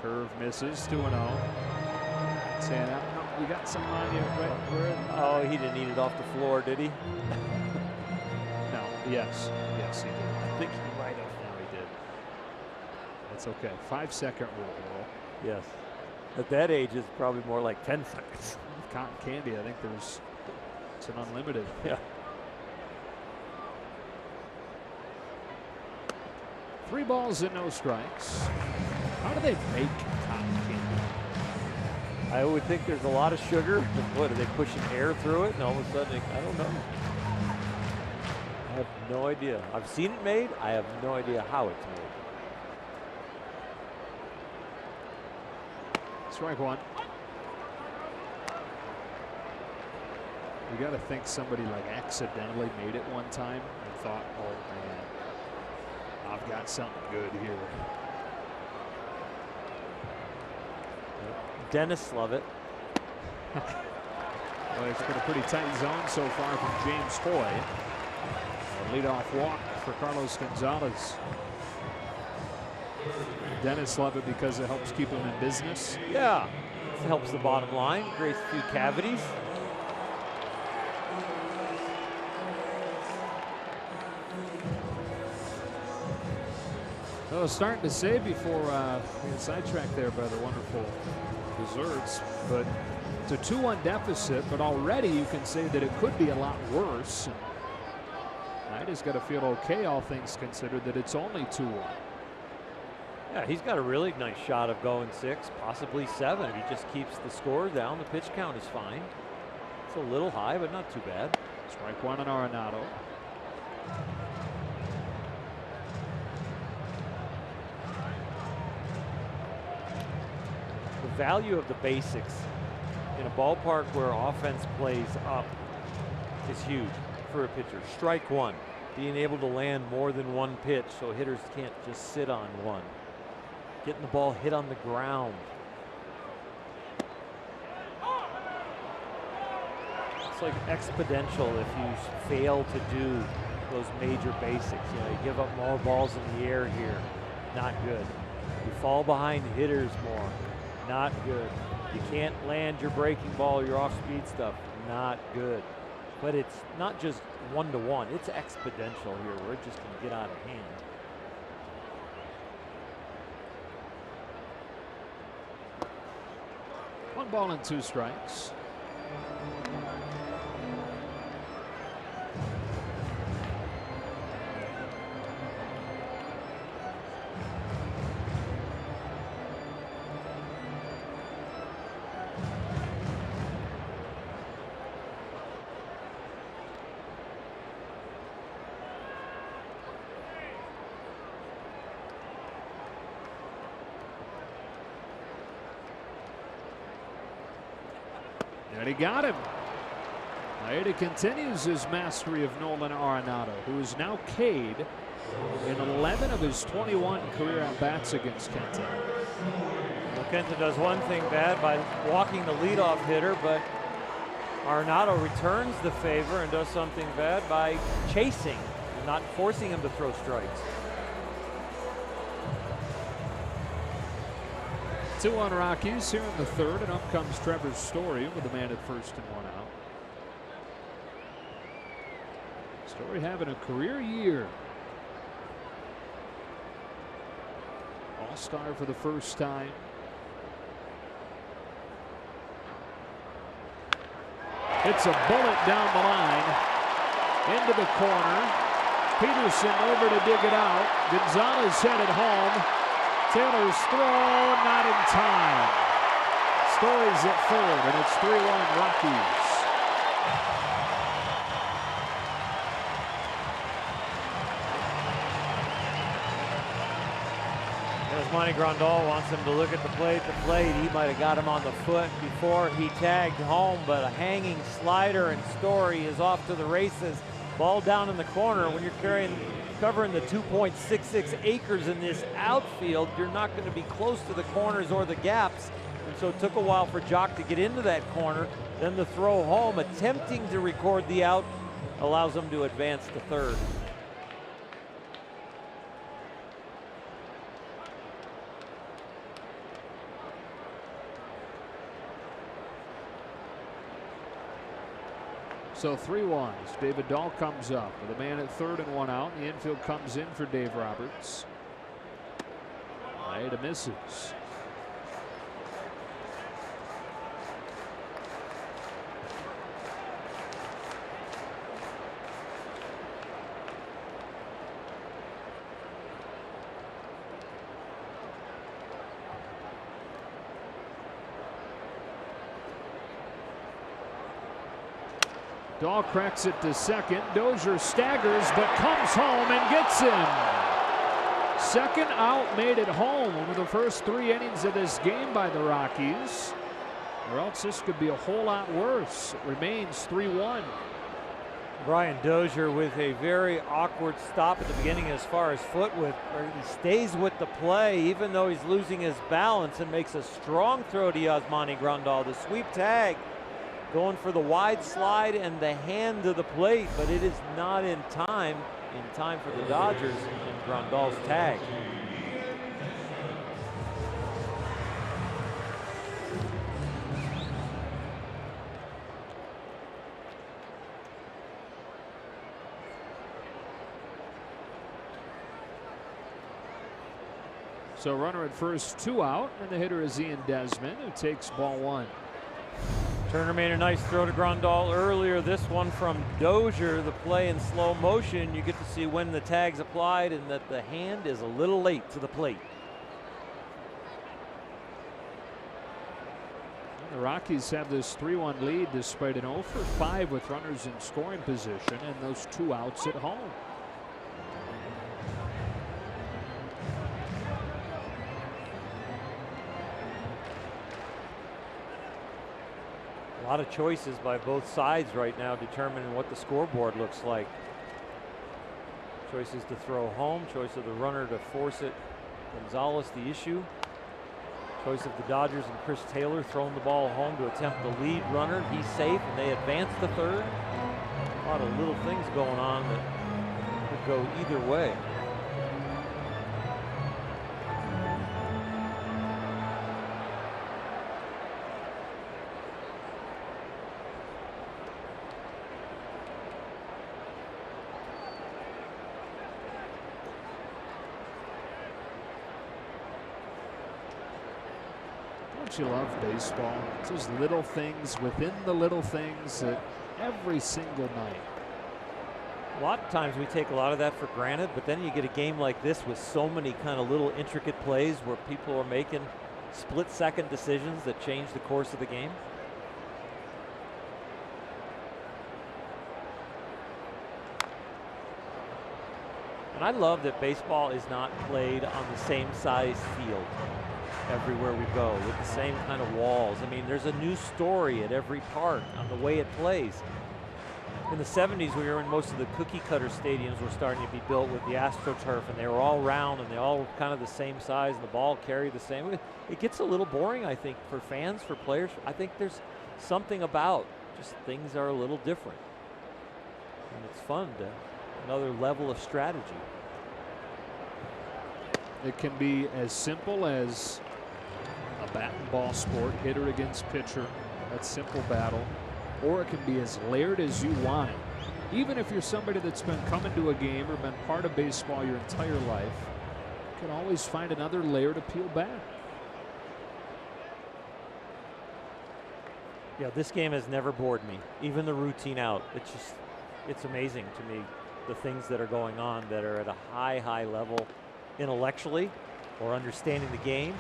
Curve misses, 2-0. Saying, you got some on you right where? Oh, he didn't eat it off the floor, did he? No, yes, he did. I think he might have. No, he did. That's okay. 5-second rule. Yes. At that age, it's probably more like 10 seconds. Cotton candy, I think it's an unlimited. Yeah. 3 balls and no strikes. How do they make cotton candy? I would think there's a lot of sugar. What, are they pushing air through it? And all of a sudden, I don't know. I have no idea. I've seen it made. I have no idea how it's made. Strike one. You got to think somebody like accidentally made it one time and thought, oh man, I've got something good here. Dennis Lovett. Well, it's been a pretty tight zone so far from James Hoy. A leadoff walk for Carlos Gonzalez. Dennis Lovett because it helps keep him in business. Yeah, it helps the bottom line, creates a few cavities. I was starting to say before we get sidetracked there by the wonderful desserts, but it's a 2-1 deficit, but already you can say that it could be a lot worse. I just got to feel okay, all things considered, that it's only 2-1. Yeah, he's got a really nice shot of going 6, possibly 7. If he just keeps the score down, the pitch count is fine. It's a little high, but not too bad. Strike one on Arenado. The value of the basics in a ballpark where offense plays up is huge for a pitcher. Strike one. being able to land more than one pitch so hitters can't just sit on one. Getting the ball hit on the ground. It's like exponential if you fail to do those major basics. You know, you give up more balls in the air here, not good. You fall behind hitters more, not good. You can't land your breaking ball, your off-speed stuff, not good. But it's not just one-to-one, it's exponential here where it just can get out of hand. One ball and 2 strikes. And he got him. Maeda continues his mastery of Nolan Arenado, who is now K'd in 11 of his 21 career at-bats against Kenta. Well, Kenta does one thing bad by walking the leadoff hitter, but Arenado returns the favor and does something bad by chasing, not forcing him to throw strikes. 2-1 Rockies here in the third, and up comes Trevor Story with a man at first and 1 out. Story having a career year. All-star for the first time. Hits a bullet down the line into the corner. Peterson over to dig it out. Gonzalez headed home. Taylor's throw, not in time. Story's at third, and it's 3-1 Rockies. As Monty Grandal wants him to look at the plate, he might have got him on the foot before he tagged home, but a hanging slider and Story is off to the races. Ball down in the corner. When you're covering the 2.66 acres in this outfield, you're not going to be close to the corners or the gaps. And so it took a while for Jock to get into that corner. Then the throw home, attempting to record the out, allows him to advance to third. So 3-1. David Dahl comes up with a man at third and 1 out. The infield comes in for Dave Roberts. Maeda misses. Dahl cracks it to second. Dozier staggers but comes home and gets him. Second out made it home over the first 3 innings of this game by the Rockies. Or else this could be a whole lot worse. It remains 3-1. Brian Dozier with a very awkward stop at the beginning as far as footwork. He stays with the play even though he's losing his balance and makes a strong throw to Yasmani Grandal. The sweep tag. Going for the wide slide and the hand to the plate, but it is not in time for the Dodgers and Grandal's tag. So runner at first, 2 out, and the hitter is Ian Desmond, who takes ball 1. Turner made a nice throw to Grandal earlier. This one from Dozier, the play in slow motion. You get to see when the tag's applied and that the hand is a little late to the plate. The Rockies have this 3-1 lead despite an 0 for 5 with runners in scoring position and those 2 outs at home. A lot of choices by both sides right now determining what the scoreboard looks like. Choices to throw home, choice of the runner to force it. Gonzalez the issue. Choice of the Dodgers and Chris Taylor throwing the ball home to attempt the lead runner. He's safe and they advance to third. A lot of little things going on that could go either way. Don't you love baseball? It's those little things within the little things that every single night. A lot of times we take a lot of that for granted, but then you get a game like this with so many kind of little intricate plays where people are making split-second decisions that change the course of the game. And I love that baseball is not played on the same size field everywhere we go with the same kind of walls. I mean, there's a new story at every park on the way it plays. In the 70s, we were in most of the cookie cutter stadiums were starting to be built with the AstroTurf, and they were all round and they all kind of the same size and the ball carried the same. It gets a little boring, I think, for fans, for players. I think there's something about just things are a little different. And it's fun to another level of strategy. It can be as simple as a bat and ball sport, hitter against pitcher, that simple battle, or it can be as layered as you want it. Even if you're somebody that's been coming to a game or been part of baseball your entire life, you can always find another layer to peel back. Yeah, this game has never bored me. Even the routine out, it's amazing to me, the things that are going on that are at a high level intellectually or understanding the game.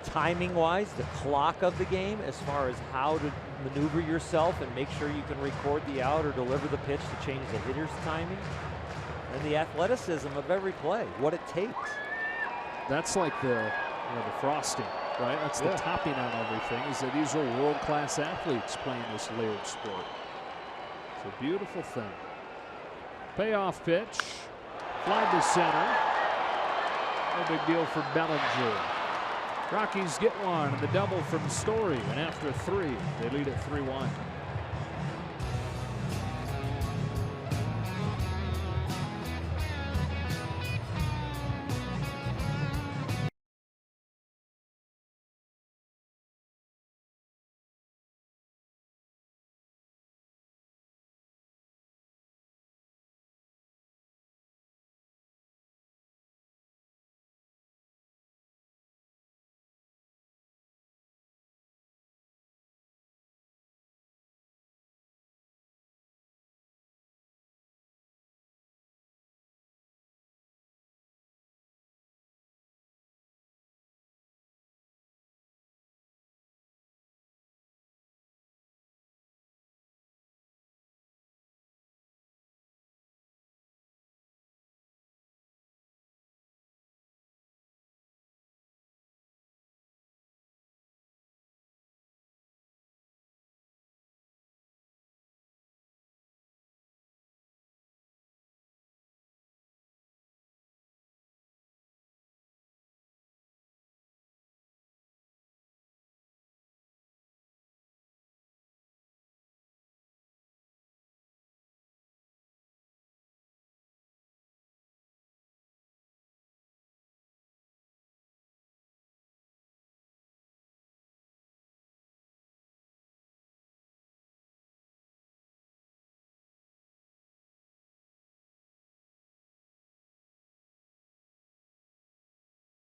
Timing wise, the clock of the game as far as how to maneuver yourself and make sure you can record the out or deliver the pitch to change the hitter's timing, and the athleticism of every play, what it takes. That's like the frosting, right? That's the topping on everything, is that these are world-class athletes playing this layered sport. It's a beautiful thing. Payoff pitch, fly to center. No big deal for Bellinger. Rockies get one, and the double from Story, and after 3, they lead at 3-1.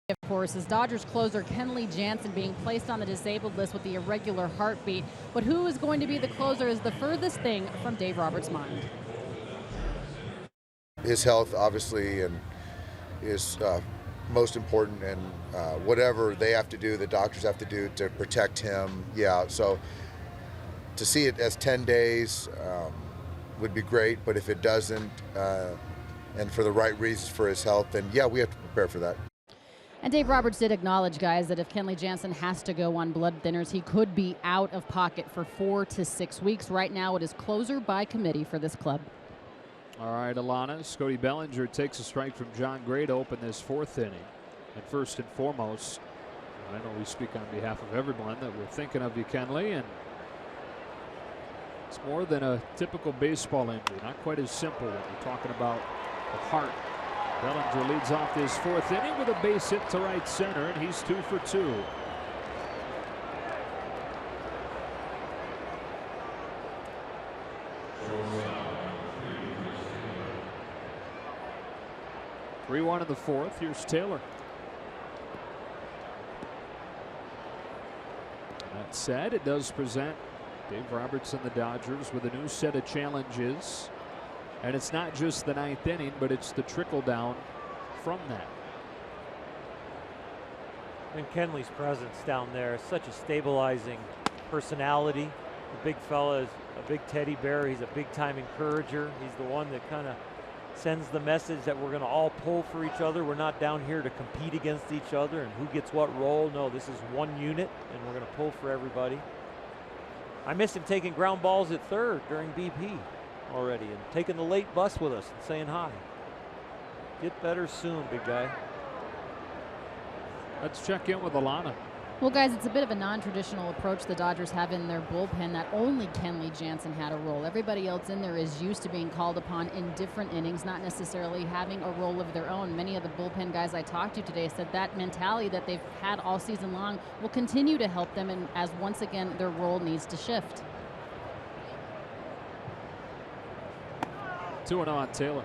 Of course, is Dodgers closer Kenley Jansen being placed on the disabled list with the irregular heartbeat. But who is going to be the closer is the furthest thing from Dave Roberts' mind. His health, obviously, and is most important, and whatever they have to do, the doctors have to do to protect him. Yeah, so to see it as 10 days would be great, but if it doesn't, and for the right reasons for his health, then yeah, we have to prepare for that. And Dave Roberts did acknowledge, guys, that if Kenley Jansen has to go on blood thinners, he could be out of pocket for 4 to 6 weeks. Right now, it is closer by committee for this club. All right, Alana. Cody Bellinger takes a strike from John Gray to open this 4th inning. And first and foremost, I know we speak on behalf of everyone that we're thinking of you, Kenley, and it's more than a typical baseball injury. Not quite as simple when you're talking about the heart. Bellinger leads off this 4th inning with a base hit to right center, and he's 2 for 2. Three-1 in the 4th. Here's Taylor. That said, it does present Dave Roberts and the Dodgers with a new set of challenges. And it's not just the 9th inning, but it's the trickle down from that. And Kenley's presence down there is such a stabilizing personality. The big fella is a big teddy bear. He's a big time encourager. He's the one that kind of sends the message that we're going to all pull for each other. We're not down here to compete against each other and who gets what role. No, this is one unit and we're going to pull for everybody. I miss him taking ground balls at 3rd during BP already and taking the late bus with us and saying hi. Get better soon, big guy. Let's check in with Alana. Well, guys, it's a bit of a non-traditional approach the Dodgers have in their bullpen that only Kenley Jansen had a role. Everybody else in there is used to being called upon in different innings, not necessarily having a role of their own. Many of the bullpen guys I talked to today said that mentality that they've had all season long will continue to help them, and as once again their role needs to shift. 2-0 on Taylor.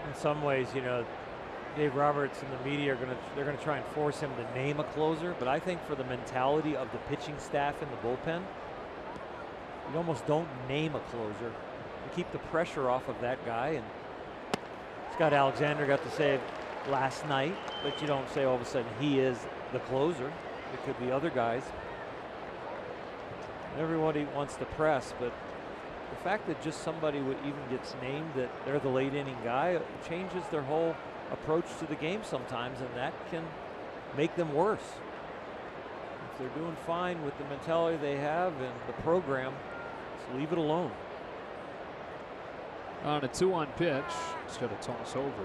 In some ways, you know, Dave Roberts and the media they're gonna try and force him to name a closer, but I think for the mentality of the pitching staff in the bullpen, you almost don't name a closer. You keep the pressure off of that guy, and Scott Alexander got the save last night, but you don't say all of a sudden he is the closer. It could be other guys. Everybody wants to press, but the fact that just somebody even gets named that they're the late inning guy changes their whole approach to the game sometimes, and that can make them worse. If they're doing fine with the mentality they have and the program, just leave it alone. On a 2-1 pitch, it's got to toss over.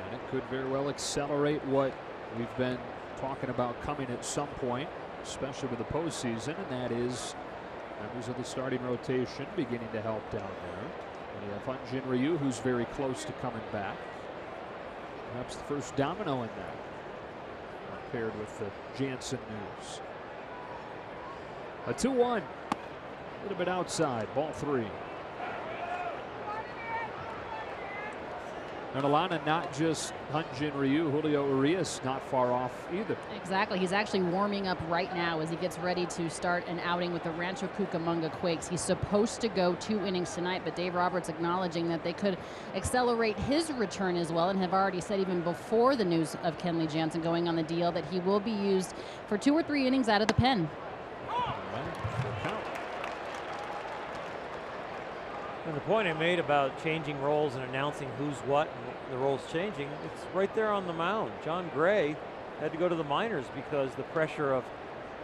And it could very well accelerate what we've been talking about coming at some point, especially with the postseason, and that is members of the starting rotation beginning to help down there. And you have Hyun-Jin Ryu, who's very close to coming back. Perhaps the first domino in that, paired with the Jansen news. A 2-1, a little bit outside, ball 3. And Alana, not just Hyun-Jin Ryu, Julio Urias not far off either. Exactly. He's actually warming up right now as he gets ready to start an outing with the Rancho Cucamonga Quakes. He's supposed to go 2 innings tonight, but Dave Roberts acknowledging that they could accelerate his return as well, and have already said even before the news of Kenley Jansen going on the DL that he will be used for 2 or 3 innings out of the pen. And the point I made about changing roles and announcing who's what and the roles changing, it's right there on the mound. John Gray had to go to the minors because the pressure of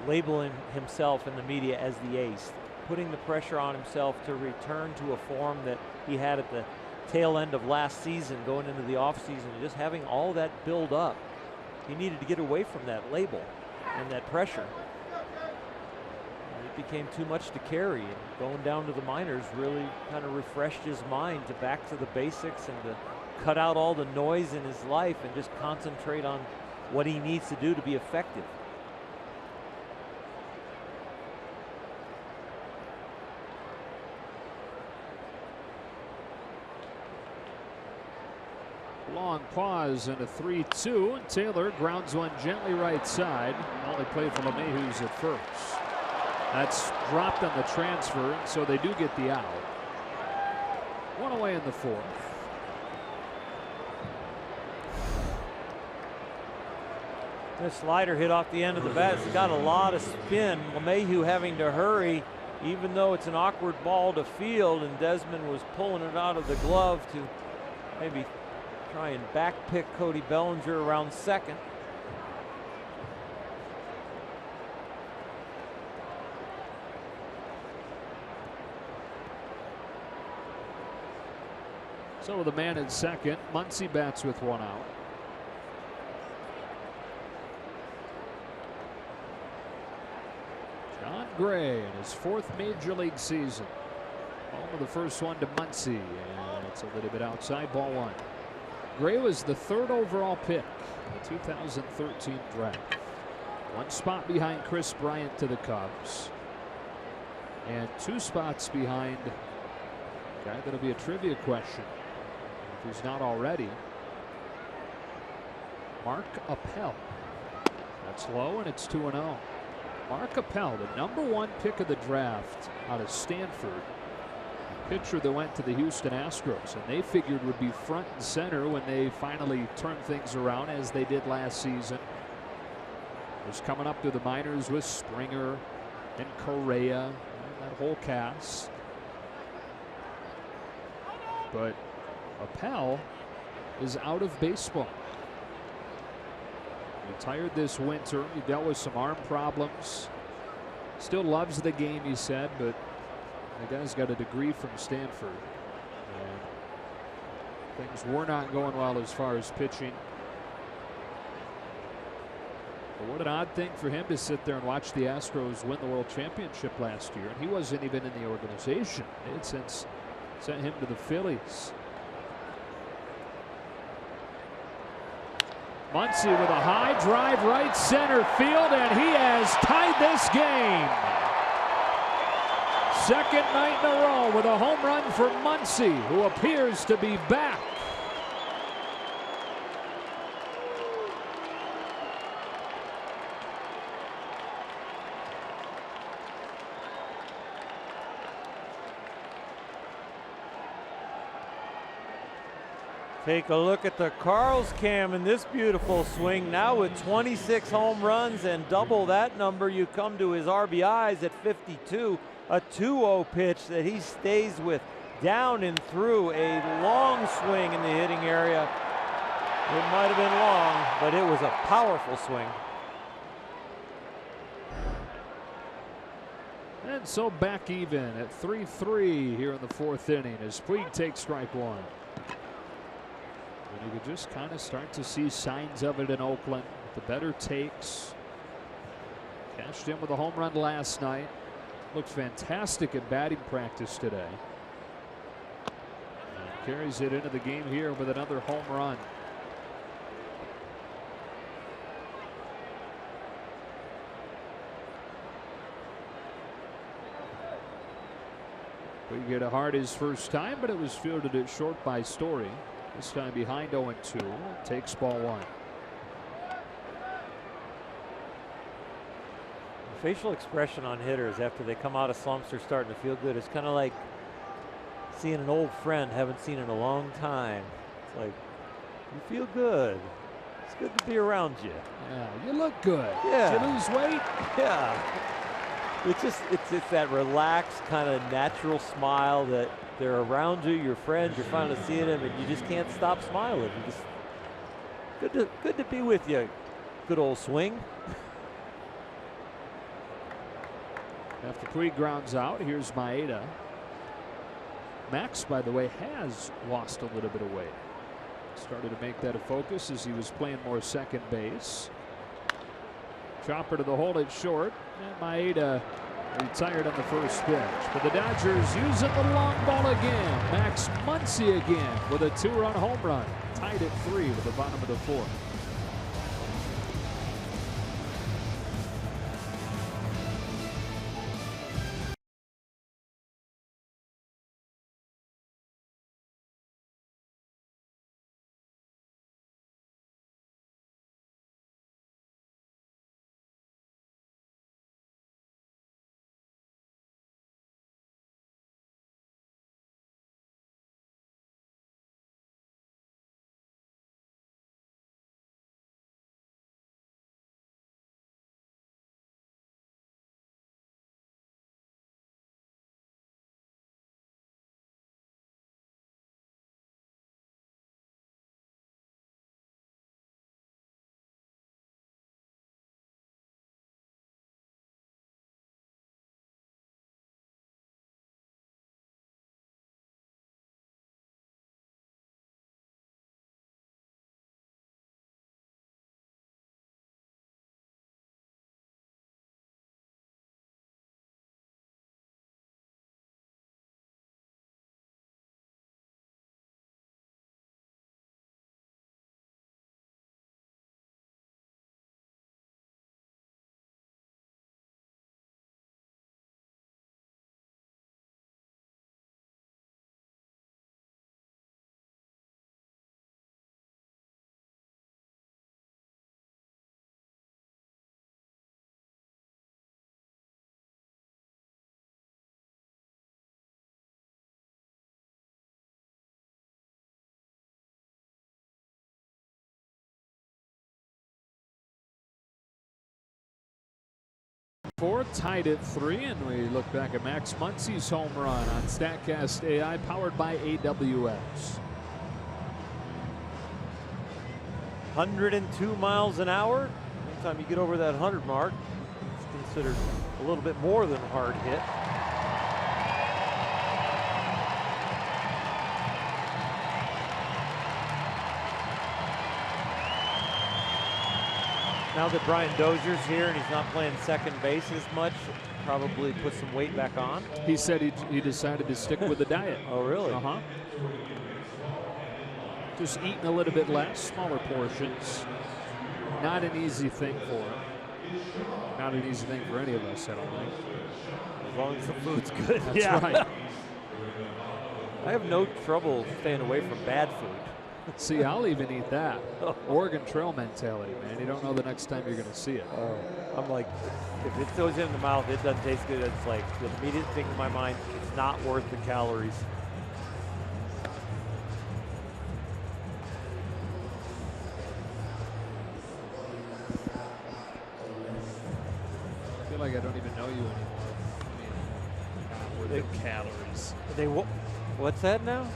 labeling himself in the media as the ace, putting the pressure on himself to return to a form that he had at the tail end of last season, going into the offseason, and just having all that build up. He needed to get away from that label and that pressure. It became too much to carry, and going down to the minors really kind of refreshed his mind to back to the basics and to cut out all the noise in his life and just concentrate on what he needs to do to be effective. Long pause and a 3-2, and Taylor grounds one gently right side. Only play for LeMahieu's at first. That's dropped on the transfer, and so they do get the out. 1 away in the 4th. This slider hit off the end of the bat. It's got a lot of spin. LeMahieu having to hurry, even though it's an awkward ball to field, and Desmond was pulling it out of the glove to maybe try and back pick Cody Bellinger around second. So the man at second, Muncy bats with one out. John Gray in his 4th major league season. Home of the first one to Muncy, and it's a little bit outside, ball 1. Gray was the 3rd overall pick in the 2013 draft. 1 spot behind Chris Bryant to the Cubs, and 2 spots behind a guy that'll be a trivia question if he's not already, Mark Appel. That's low, and it's 2-0. Mark Appel, the #1 pick of the draft out of Stanford, pitcher that went to the Houston Astros, and they figured would be front and center when they finally turned things around, as they did last season. Was coming up through the minors with Springer and Correa and that whole cast. But Appel is out of baseball. Retired this winter. He dealt with some arm problems. Still loves the game, he said, but the guy's got a degree from Stanford. And things were not going well as far as pitching. But what an odd thing for him to sit there and watch the Astros win the World Championship last year. And he wasn't even in the organization. They had since sent him to the Phillies. Muncy with a high drive right center field, and he has tied this game. 2nd night in a row with a home run for Muncy, who appears to be back. Take a look at the Carl's cam in this beautiful swing. Now with 26 home runs and double that number, you come to his RBIs at 52. A 2-0 pitch that he stays with down and through. A long swing in the hitting area. It might have been long, but it was a powerful swing. And so back even at 3-3 here in the 4th inning as Puig takes strike 1. And you could just kind of start to see signs of it in Oakland. The better takes. Cashed in with a home run last night. Looked fantastic at batting practice today. And carries it into the game here with another home run. We get a hard his first time, but it was fielded it short by Story. This time behind 0-2. Takes ball 1. The facial expression on hitters after they come out of slumps or starting to feel good, it's kind of like seeing an old friend haven't seen in a long time. It's like, you feel good. It's good to be around you. Yeah, you look good. Yeah. Did you lose weight? Yeah. It's that relaxed kind of natural smile that they're around you, your friends, you're finally seeing them, and you just can't stop smiling. You just good to be with you. Good old swing. After Puig grounds out, here's Maeda. Max, by the way, has lost a little bit of weight. Started to make that a focus as he was playing more second base. Chopper to the hole at short, and Maeda retired on the first pitch. But the Dodgers using the long ball again. Max Muncy again with a 2-run home run. Tied at 3 with the bottom of the 4th. 4, tied at 3, and we look back at Max Muncy's home run on StatCast AI, powered by AWS. 102 miles an hour. Anytime you get over that 100 mark, it's considered a little bit more than a hard hit. Now that Brian Dozier's here and he's not playing second base as much, probably put some weight back on. He said he decided to stick with the diet. Oh, really? Uh-huh. Just eating a little bit less, smaller portions. Not an easy thing for him. Not an easy thing for any of us, I don't think. As long as the food's good. That's right. I have no trouble staying away from bad food. See, I'll even eat that. Oregon Trail mentality, man. You don't know the next time you're going to see it. I'm like, if it goes in the mouth, it doesn't taste good. It's like the immediate thing in my mind, it's not worth the calories. I feel like I don't even know you anymore. I mean, not worth the calories. What's that now?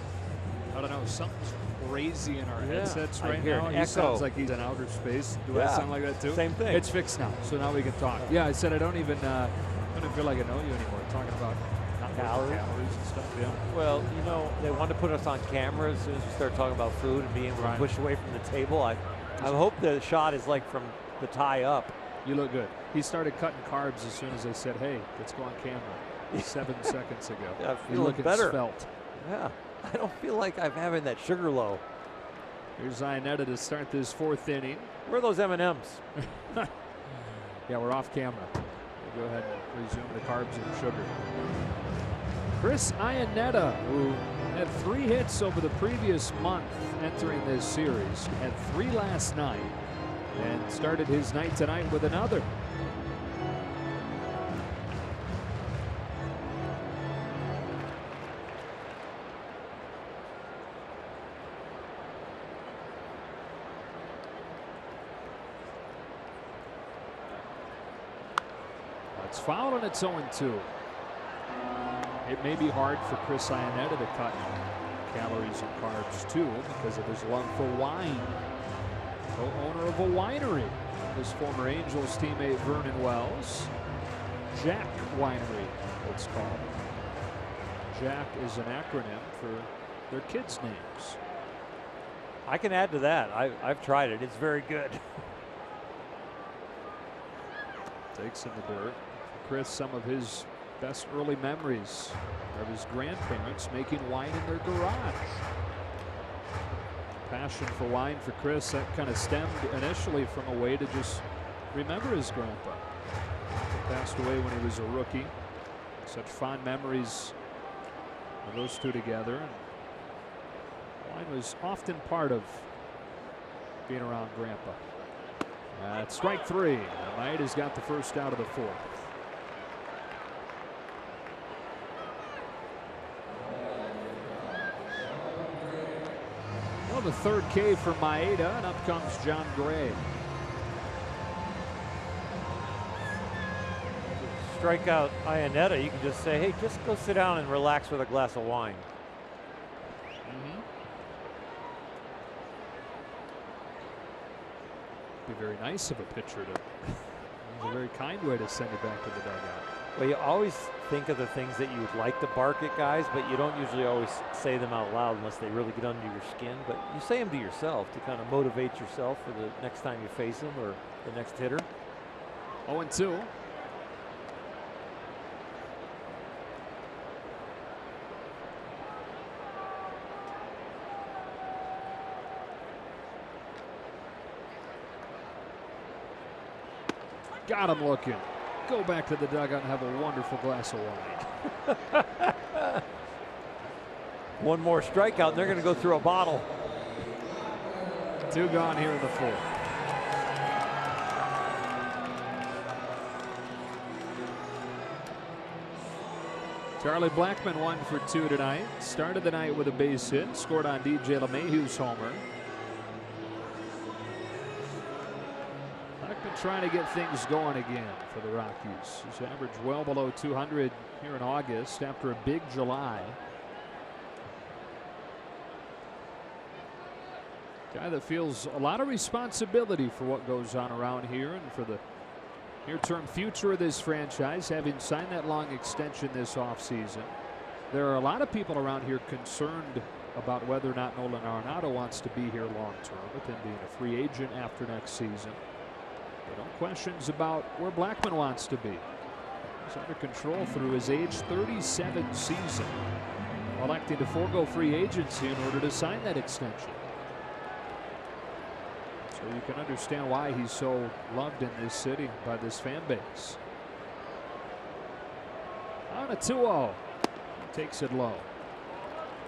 I don't know. Something's crazy in our headsets I right hear now. an He echo. sounds like he's in outer space. Do I sound like that too? Same thing. It's fixed now, so now we can talk. Yeah, I said I don't even feel like I know you anymore. Talking about not Calories? calories and stuff. Yeah. Well, you know, they want to put us on camera as soon as we start talking about food and being able to push away from the table. I hope the shot is like from the tie up. You look good. He started cutting carbs as soon as I said, "Hey, let's go on camera." 7 seconds ago. Yeah, You're feeling looking better. svelte. Yeah, I don't feel like I'm having that sugar low. Here's Iannetta to start this 4th inning. Where are those M&Ms? Yeah, we're off camera. We'll go ahead and resume the carbs and sugar. Chris Iannetta, who had 3 hits over the previous month entering this series, had 3 last night, and started his night tonight with another. It's fouled and it's 0-2. It may be hard for Chris Iannetta to cut calories and carbs too because of his love for wine. Co-owner of a winery, his former Angels teammate Vernon Wells. Jack Winery, it's called. Jack is an acronym for their kids' names. I can add to that. I've tried it. It's very good. Takes in the dirt. Chris, some of his best early memories of his grandparents making wine in their garage. Passion for wine for Chris, that kind of stemmed initially from a way to just remember his grandpa. He passed away when he was a rookie. Such fond memories of those two together. And wine was often part of being around grandpa. That's strike 3. Knight has got the first out of the 4th. Well, the 3rd K for Maeda, and up comes John Gray. Strike out Iannetta, you can just say, hey, just go sit down and relax with a glass of wine. Be very nice of a pitcher to. It's a very kind way to send you back to the dugout. Well, you always think of the things that you would like to bark at guys, but you don't usually always say them out loud unless they really get under your skin. But you say them to yourself to kind of motivate yourself for the next time you face them or the next hitter. 0-2. Got him looking. Go back to the dugout and have a wonderful glass of wine. One more strikeout, and they're going to go through a bottle. 2 gone here in the 4th. Charlie Blackmon 1 for 2 tonight. Started the night with a base hit. Scored on DJ LeMahieu's homer. Beckman trying to get things going again for the Rockies. He's averaged well below 200 here in August after a big July. Guy that feels a lot of responsibility for what goes on around here and for the near-term future of this franchise, having signed that long extension this offseason. There are a lot of people around here concerned about whether or not Nolan Arenado wants to be here long-term, with him being a free agent after next season. But no questions about where Blackmon wants to be. He's under control through his age 37 season, electing to forego free agency in order to sign that extension. So you can understand why he's so loved in this city by this fan base. On a 2-0. Takes it low.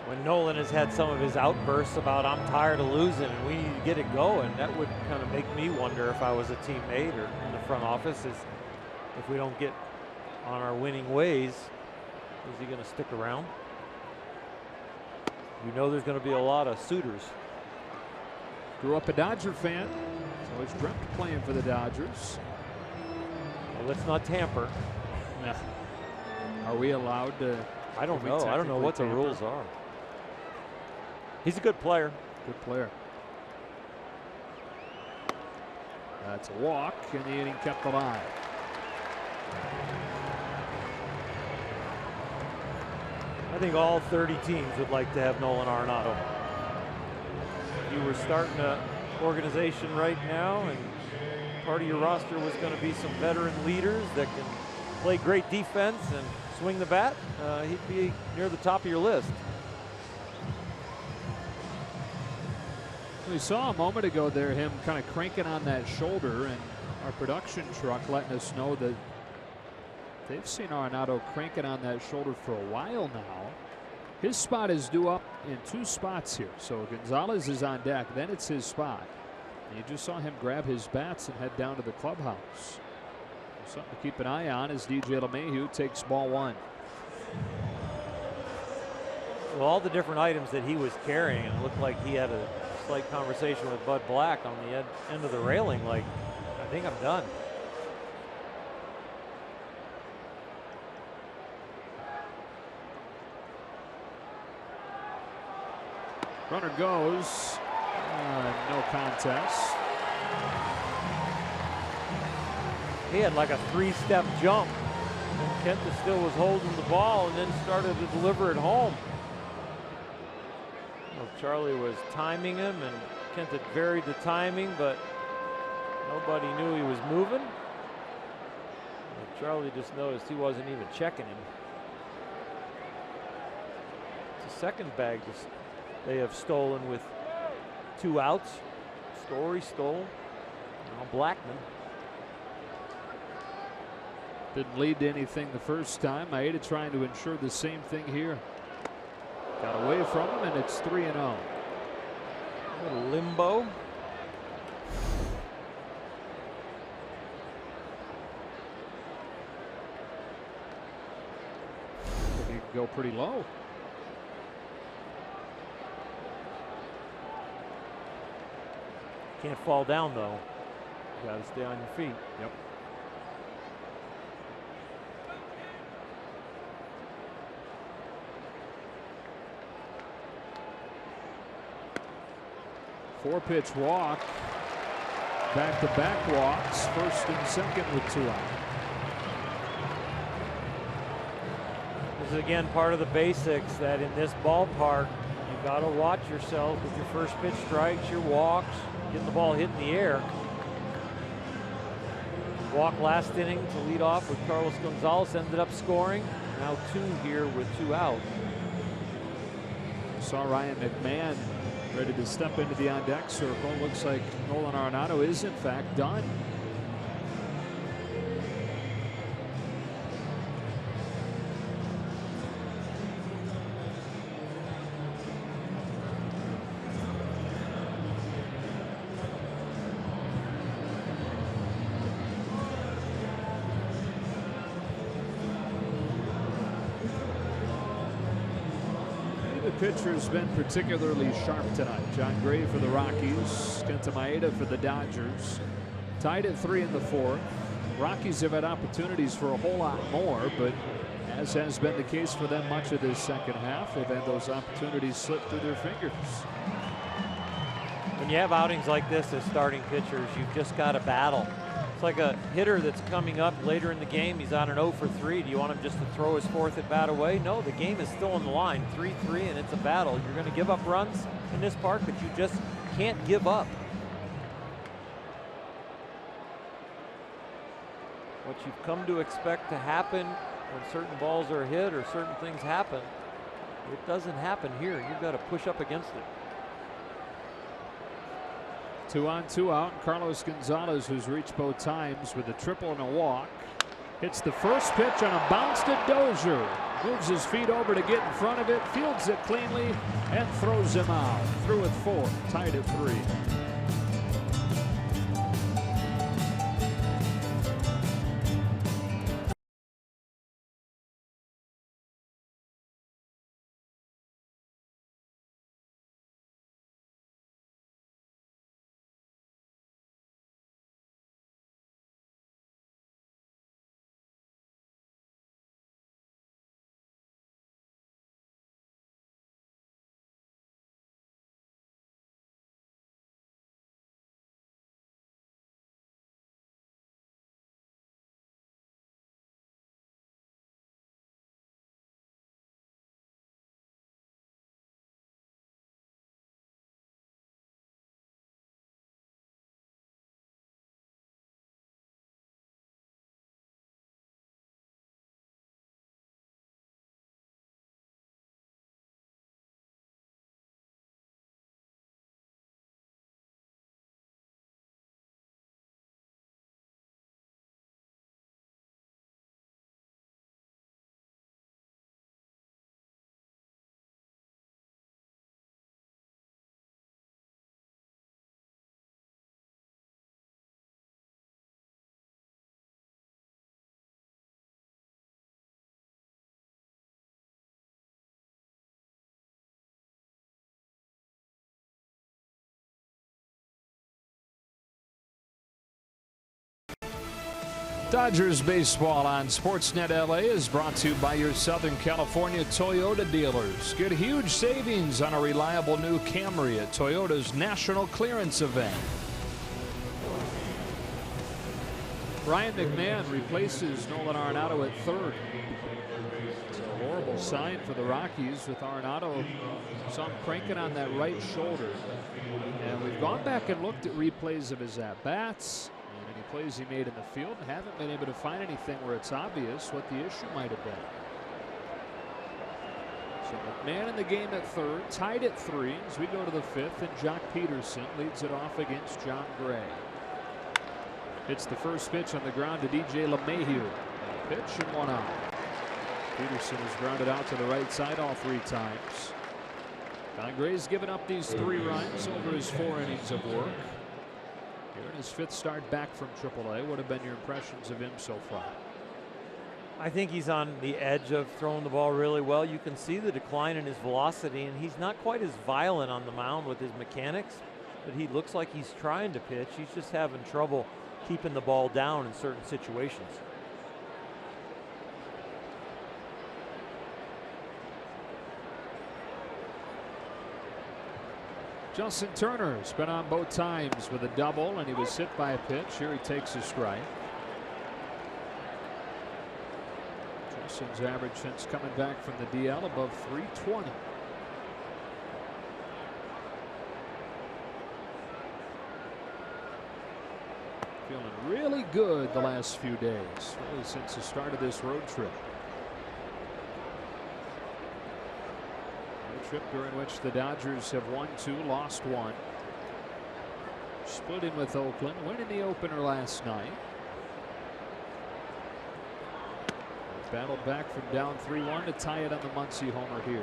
When Nolan has had some of his outbursts about I'm tired of losing and we need to get it going, that would kind of make me wonder if I was a teammate or in the front office, is if we don't get on our winning ways, is he going to stick around? You know there's going to be a lot of suitors. Grew up a Dodger fan, so he's dreamt of playing for the Dodgers. Well, let's not tamper. No. Are we allowed to? I don't know. I don't know what the rules are. He's a good player. Good player. That's a walk, and the inning kept alive. I think all 30 teams would like to have Nolan Arenado. You were starting an organization right now, and part of your roster was going to be some veteran leaders that can play great defense and swing the bat. He'd be near the top of your list. We saw a moment ago there him kind of cranking on that shoulder, and our production truck letting us know that they've seen Arenado cranking on that shoulder for a while now. His spot is due up in 2 spots here. So Gonzalez is on deck, then it's his spot. And you just saw him grab his bats and head down to the clubhouse. Something to keep an eye on as DJ LeMahieu takes ball 1. Well, all the different items that he was carrying, and it looked like he had a slight conversation with Bud Black on the end of the railing, like, I think I'm done. Runner goes. No contest. He had like a 3-step jump, and Kenta still was holding the ball and then started to deliver it home. Well, Charlie was timing him, and Kenta varied the timing, but nobody knew he was moving. And Charlie just noticed he wasn't even checking him. It's the second bag they have stolen with 2 outs. Story stole. Now Blackmon. Didn't lead to anything the first time. Maeda trying to ensure the same thing here. Got away from him, and it's 3-0. A little limbo. He could go pretty low. Can't fall down though. You got to stay on your feet. Yep. Four-pitch walk. Back-to-back walks. First and second with 2 out. This is again part of the basics that in this ballpark you got to watch yourself with your first pitch strikes, your walks, getting the ball hit in the air. Walk last inning to lead off with Carlos Gonzalez, ended up scoring. Now 2 here with 2 out. Saw Ryan McMahon ready to step into the on-deck circle. Looks like Nolan Arenado is in fact done. Pitcher's been particularly sharp tonight. John Gray for the Rockies, Kenta Maeda for the Dodgers. Tied at 3 in the 4th. Rockies have had opportunities for a whole lot more, but as has been the case for them much of this second half, they've had those opportunities slip through their fingers. When you have outings like this as starting pitchers, you've just got to battle. It's like a hitter that's coming up later in the game. He's on an 0 for 3. Do you want him just to throw his 4th at bat away? No, the game is still on the line. 3-3, and it's a battle. You're going to give up runs in this park, but you just can't give up. What you've come to expect to happen when certain balls are hit or certain things happen, it doesn't happen here. You've got to push up against it. 2 on, 2 out. Carlos Gonzalez, who's reached both times with a triple and a walk, hits the first pitch on a bounce to Dozier. Moves his feet over to get in front of it, fields it cleanly, and throws him out. Through with 4, tied at 3. Dodgers baseball on Sportsnet LA is brought to you by your Southern California Toyota dealers. Get huge savings on a reliable new Camry at Toyota's National Clearance Event. Ryan McMahon replaces Nolan Arenado at 3rd. It's a horrible sign for the Rockies with Arenado. Saw him cranking on that right shoulder. And we've gone back and looked at replays of his at-bats and any plays he made in the field and haven't been able to find anything where it's obvious what the issue might have been. So McMahon in the game at 3rd, tied at 3 as we go to the 5th, and Jock Peterson leads it off against John Gray. Hits the first pitch on the ground to DJ LeMahieu. Pitch and 1 out. Peterson has grounded out to the right side all 3 times. John Gray's given up these 3 runs over his 4 innings of work. Here in his 5th start back from AAA. What have been your impressions of him so far? I think he's on the edge of throwing the ball really well. You can see the decline in his velocity, and he's not quite as violent on the mound with his mechanics, but he looks like he's trying to pitch. He's just having trouble keeping the ball down in certain situations. Justin Turner's been on both times with a double, and he was hit by a pitch. Here he takes a strike. Justin's average since coming back from the DL above 320. Feeling really good the last few days, really since the start of this road trip. A trip during which the Dodgers have won 2, lost 1. Split in with Oakland, winning the opener last night. Battled back from down 3-1 to tie it on the Muncy homer here.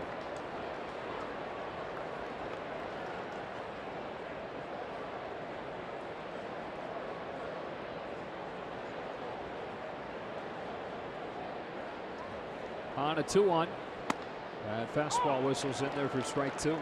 On a 2-1. Fastball whistles in there for strike 2.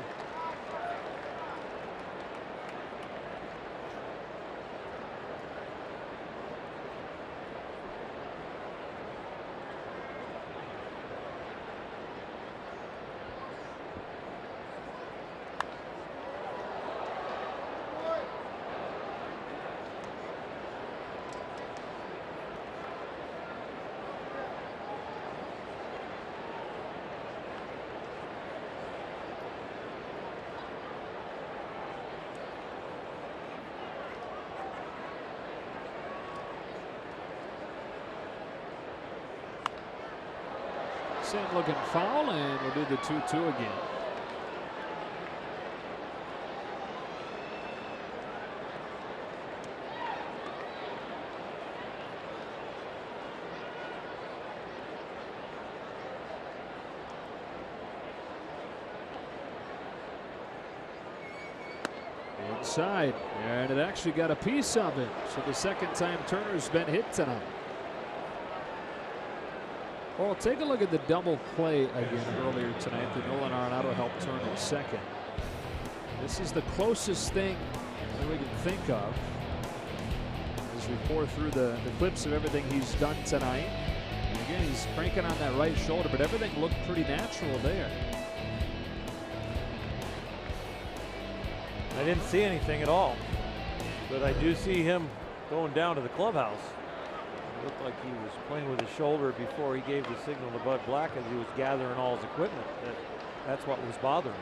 Same looking foul, and we'll do the 2-2 again. Inside, and it actually got a piece of it. So the second time Turner's been hit tonight. Well, take a look at the double play again earlier tonight that Nolan Arenado helped turn at second. This is the closest thing that we can think of as we pour through the clips of everything he's done tonight. And again, he's cranking on that right shoulder, but everything looked pretty natural there. I didn't see anything at all, but I do see him going down to the clubhouse. It looked like he was playing with his shoulder before he gave the signal to Bud Black as he was gathering all his equipment. That's what was bothering him.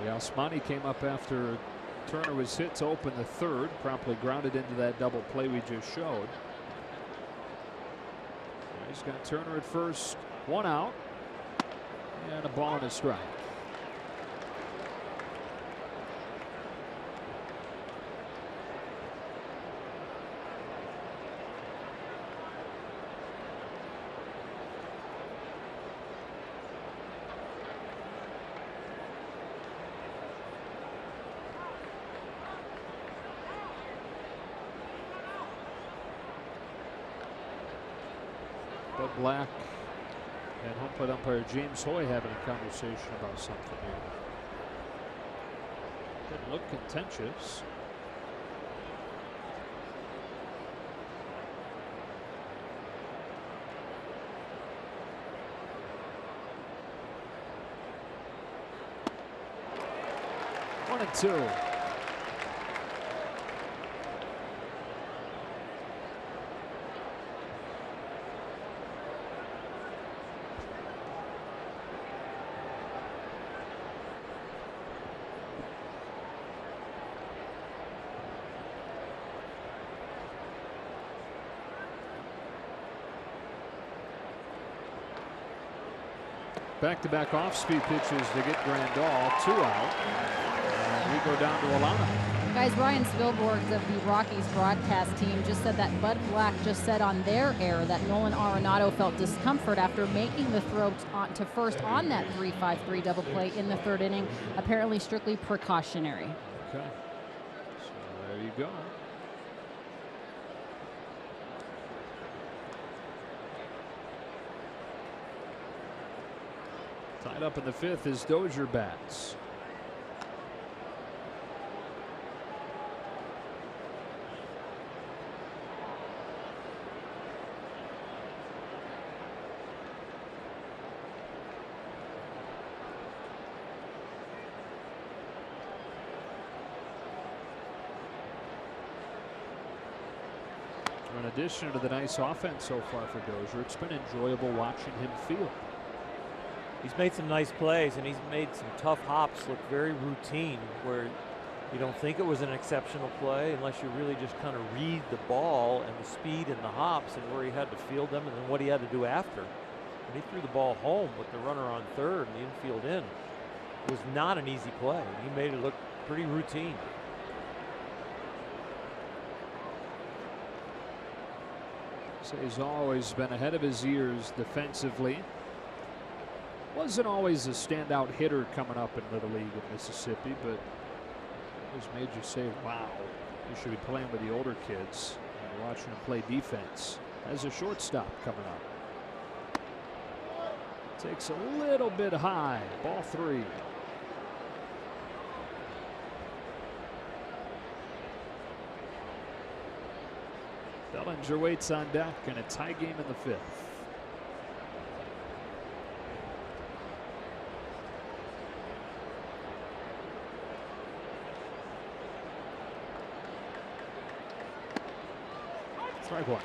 Yasmani came up after Turner was hit to open the third, promptly grounded into that double play we just showed. He's got Turner at first, one out, and a ball and a strike. Bud Black and home plate umpire James Hoy having a conversation about something here. Didn't look contentious. One and two. Back-to-back off-speed pitches to get Grandal, 2 out. And we go down to Alana. Guys, Ryan Spilborg of the Rockies broadcast team just said that Bud Black just said on their air that Nolan Arenado felt discomfort after making the throw to first on that 3-5-3 double play in the third inning, apparently strictly precautionary. Okay, so there you go. Tied up in the fifth is Dozier bats. In addition to the nice offense so far for Dozier, it's been enjoyable watching him field. He's made some nice plays, and he's made some tough hops look very routine, where you don't think it was an exceptional play unless you really just kind of read the ball and the speed and the hops and where he had to field them and then what he had to do after. And he threw the ball home with the runner on third and the infield in. It was not an easy play. He made it look pretty routine. So he's always been ahead of his years defensively. Wasn't always a standout hitter coming up in Little League in Mississippi, but always made you say, wow, you should be playing with the older kids and watching him play defense as a shortstop coming up. Takes a little bit high, ball 3. Bellinger waits on deck and a tie game in the 5th. Strike 1.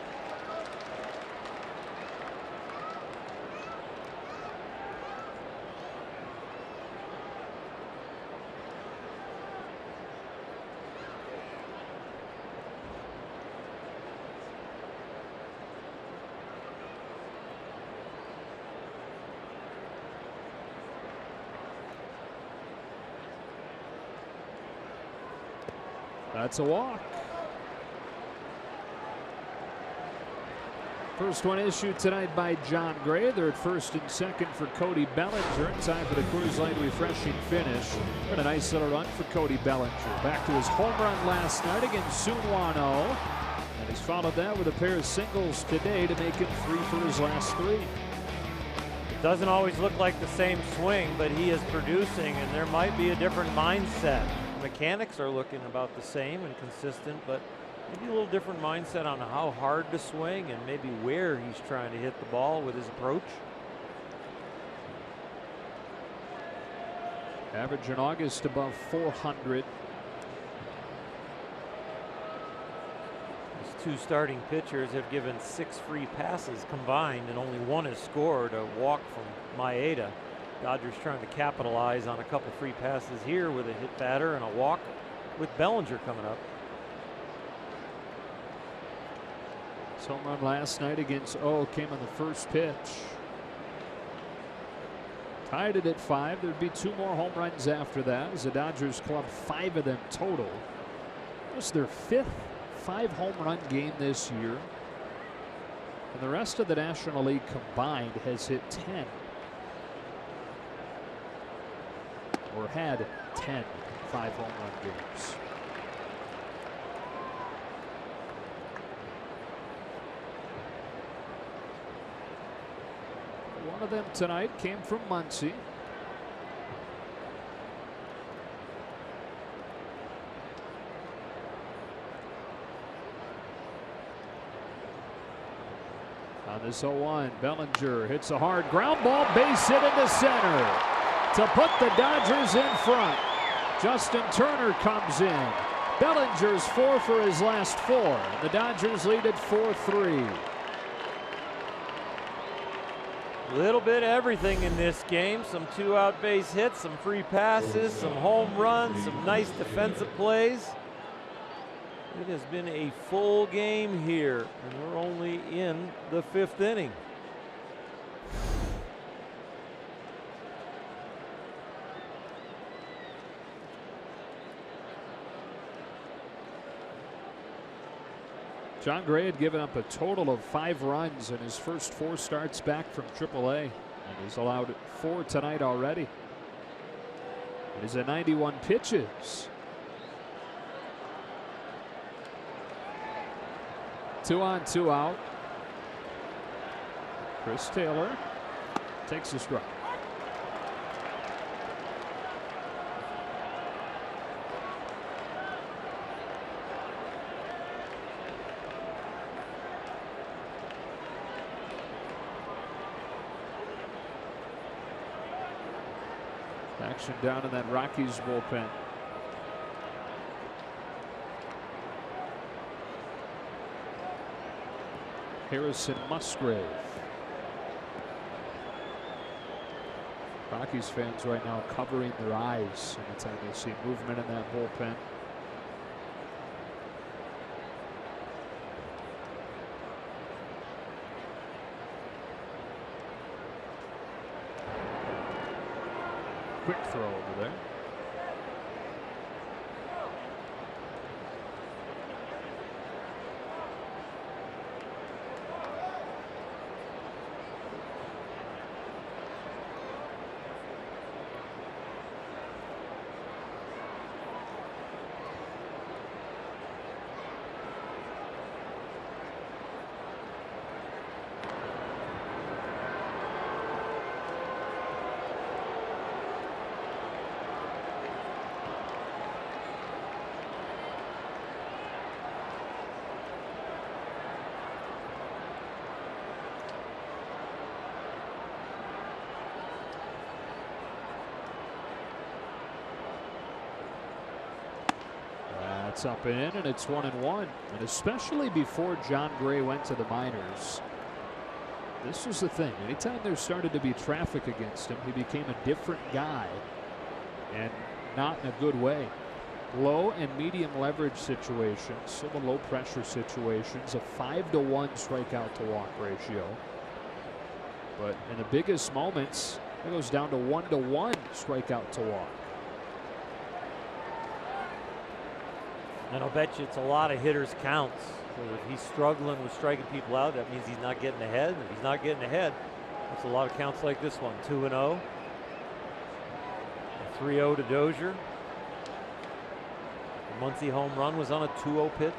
That's a walk. First one issued tonight by John Gray. They're at first and second for Cody Bellinger. In time for the Coors Light refreshing finish. And a nice little run for Cody Bellinger. Back to his home run last night against Sunwano. And he's followed that with a pair of singles today to make it 3 for his last 3. It doesn't always look like the same swing, but he is producing, and there might be a different mindset. The mechanics are looking about the same and consistent, but maybe a little different mindset on how hard to swing and maybe where he's trying to hit the ball with his approach. Average in August above 400. His 2 starting pitchers have given 6 free passes combined, and only 1 has scored, a walk from Maeda. Dodgers trying to capitalize on a couple free passes here with a hit batter and a walk with Bellinger coming up. His home run last night against came on the first pitch. Tied it at 5. There'd be 2 more home runs after that as the Dodgers club 5 of them total. It was their 5th 5-home run game this year. And the rest of the National League combined has hit 10. Or had 10 5-home run games. One of them tonight came from Muncie. On this 0-1, Bellinger hits a hard ground ball, base hit into center to put the Dodgers in front. Justin Turner comes in. Bellinger's 4 for his last 4. The Dodgers lead at 4-3. Little bit of everything in this game. Some 2-out base hits, some free passes, some home runs, some nice defensive plays. It has been a full game here, and we're only in the 5th inning. John Gray had given up a total of 5 runs in his first 4 starts back from AAA, and he's allowed 4 tonight already. It is at 91 pitches. 2 on, 2 out. Chris Taylor takes a strike. Action down in that Rockies bullpen. Harrison Musgrave. Rockies fans right now covering their eyes anytime they see movement in that bullpen. Quick throw over there. That's up and in, and it's 1-1. And especially before John Gray went to the minors, this was the thing. Anytime there started to be traffic against him, he became a different guy, and not in a good way. Low and medium leverage situations, so the low pressure situations, a 5-to-1 strikeout to walk ratio. But in the biggest moments, it goes down to 1-to-1 strikeout to walk. And I'll bet you it's a lot of hitters counts. So if he's struggling with striking people out, that means he's not getting ahead. If he's not getting ahead, that's a lot of counts like this one. 2-0. 3-0 to Dozier. The Muncy home run was on a 2-0 pitch.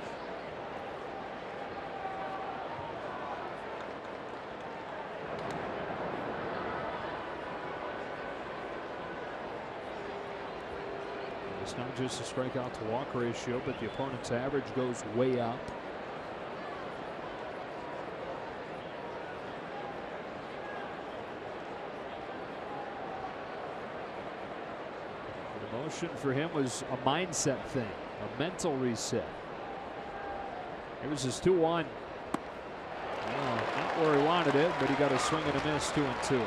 It's not just a strikeout to walk ratio, but the opponent's average goes way up. The motion for him was a mindset thing, a mental reset. Here's his 2-1. Not where he wanted it, but he got a swing and a miss, 2-2.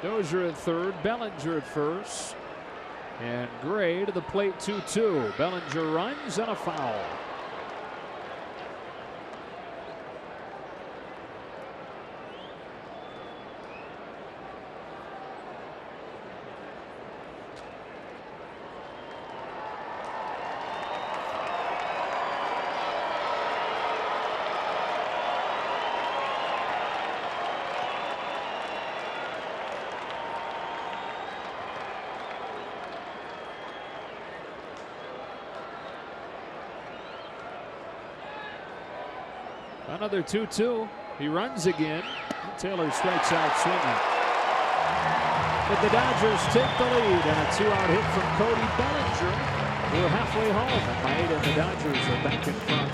Dozier at third, Bellinger at first, and Gray to the plate. 2-2. Bellinger runs and a foul. Another 2-2. He runs again. Taylor strikes out swinging. But the Dodgers take the lead, and a 2-out hit from Cody Bellinger. We're halfway home, and Miami and the Dodgers are back in front.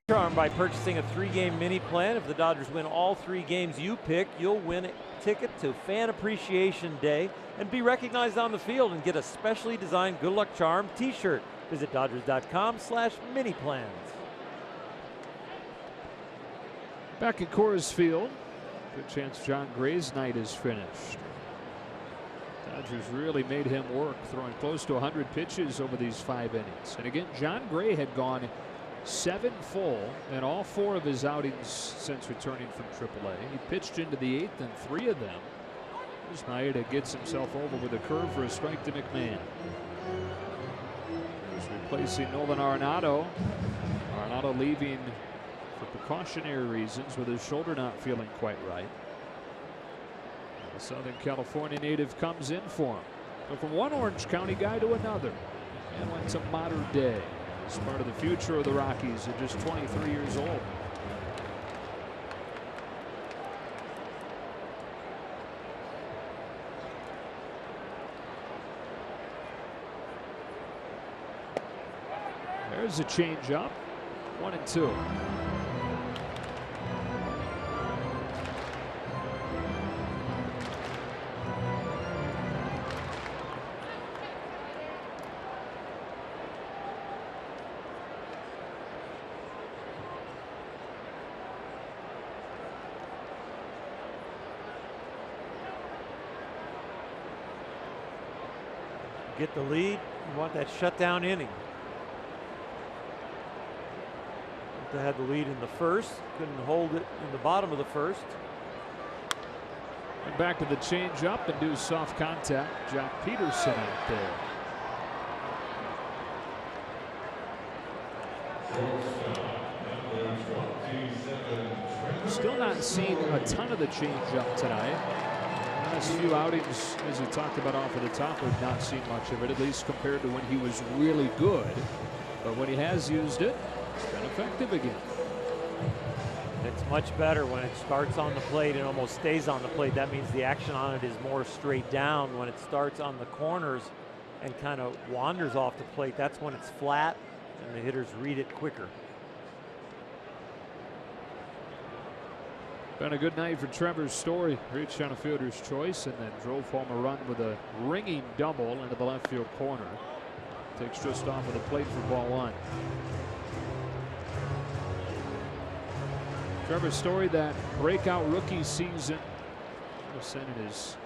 Charm by purchasing a 3-game mini plan. If the Dodgers win all 3 games you pick, you'll win a ticket to Fan Appreciation Day and be recognized on the field and get a specially designed Good Luck Charm t-shirt. Visit Dodgers.com/mini-plans. Back at Coors Field, good chance John Gray's night is finished. Dodgers really made him work, throwing close to 100 pitches over these 5 innings. And again, John Gray had gone 7 full in all 4 of his outings since returning from AAA. He pitched into the 8th in 3 of them. Here's Maeda gets himself over with a curve for a strike to McMahon. He's replacing Nolan Arenado. Arenado leaving for precautionary reasons with his shoulder not feeling quite right. The Southern California native comes in for him. So from one Orange County guy to another, and went to modern day. As part of the future of the Rockies at just 23 years old. There's a change up. 1-2. Get the lead. You want that shutdown inning. They had the lead in the first, couldn't hold it in the bottom of the first. And back to the change up and do soft contact. Jock Peterson out there. Still not seeing a ton of the change up tonight. Last few outings, as he talked about off of the top, we've not seen much of it, at least compared to when he was really good. But when he has used it, it's been effective again. It's much better when it starts on the plate and almost stays on the plate. That means the action on it is more straight down. When it starts on the corners and kind of wanders off the plate, that's when it's flat and the hitters read it quicker. Been a good night for Trevor Story. Reached on a fielder's choice and then drove home a run with a ringing double into the left field corner. Takes just off of the plate for ball one. Trevor Story, that breakout rookie season, sending his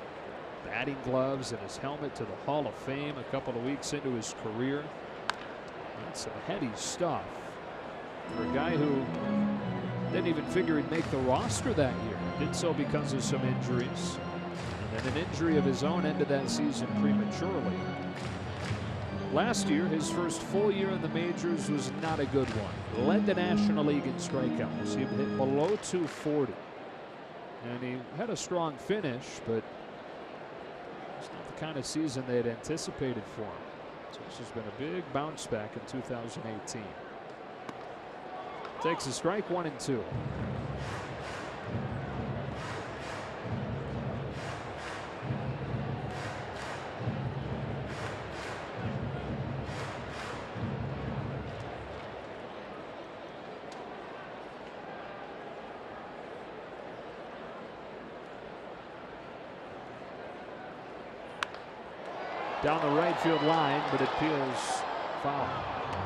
batting gloves and his helmet to the Hall of Fame a couple of weeks into his career. That's some heady stuff for a guy who didn't even figure he'd make the roster that year. Did so because of some injuries. And then an injury of his own ended that season prematurely. Last year, his first full year in the majors was not a good one. Led the National League in strikeouts. He hit below 240. And he had a strong finish, but it's not the kind of season they had anticipated for him. So this has been a big bounce back in 2018. Takes a strike, 1-2. Down the right field line, but it peels foul.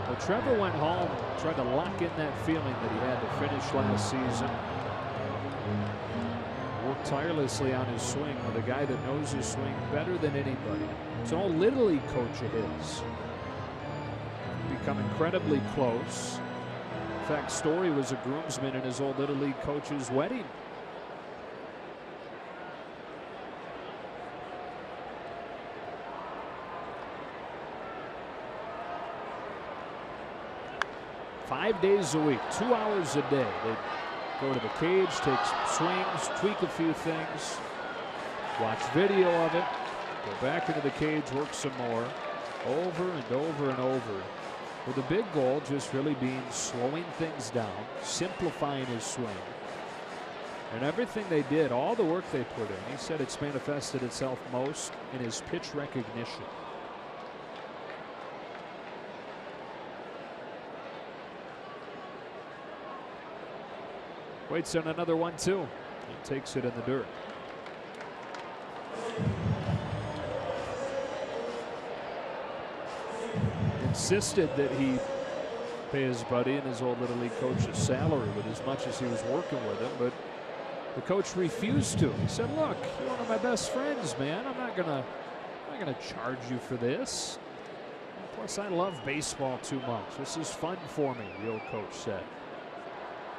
Well, Trevor went home, tried to lock in that feeling that he had to finish last season. Worked tirelessly on his swing with a guy that knows his swing better than anybody. It's an old Little League coach of his. Become incredibly close. In fact, Story was a groomsman in his old Little League coach's wedding. Five days a week, 2 hours a day. They go to the cage, take swings, tweak a few things, watch video of it, go back into the cage, work some more, over and over and over. With the big goal just really being slowing things down, simplifying his swing. And everything they did, all the work they put in, he said it's manifested itself most in his pitch recognition. Waits on another 1-2. And takes it in the dirt. Insisted that he pay his buddy and his old Little League coach's salary with as much as he was working with him, but the coach refused to. He said, "Look, you're one of my best friends, man. I'm not gonna charge you for this. And plus, I love baseball too much. This is fun for me," the old coach said.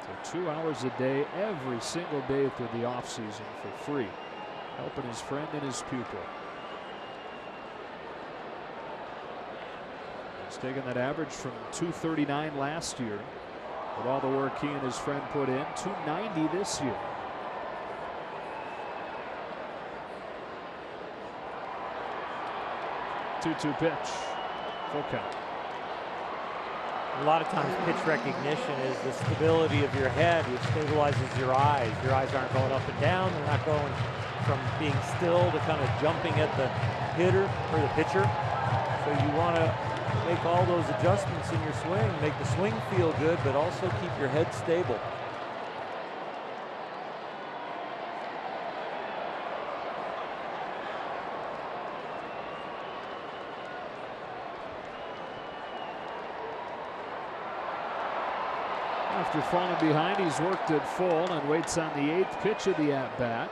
So 2 hours a day, every single day through the offseason for free, helping his friend and his pupil. He's taken that average from 239 last year with all the work he and his friend put in, 290 this year. Two-two pitch, full count. A lot of times pitch recognition is the stability of your head, which stabilizes your eyes. Your eyes aren't going up and down. They're not going from being still to kind of jumping at the hitter or the pitcher. So you want to make all those adjustments in your swing, make the swing feel good, but also keep your head stable. After falling behind, he's worked it full and waits on the 8th pitch of the at-bat.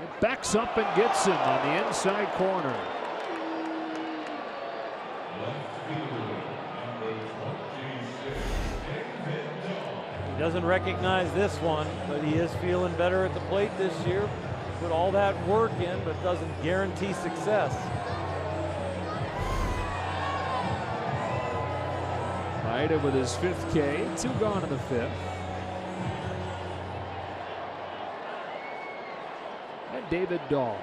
It backs up and gets him on the inside corner. He doesn't recognize this one, but he is feeling better at the plate this year. Put all that work in, but doesn't guarantee success. Maeda with his 5th K, 2 gone in the 5th. And David Dahl.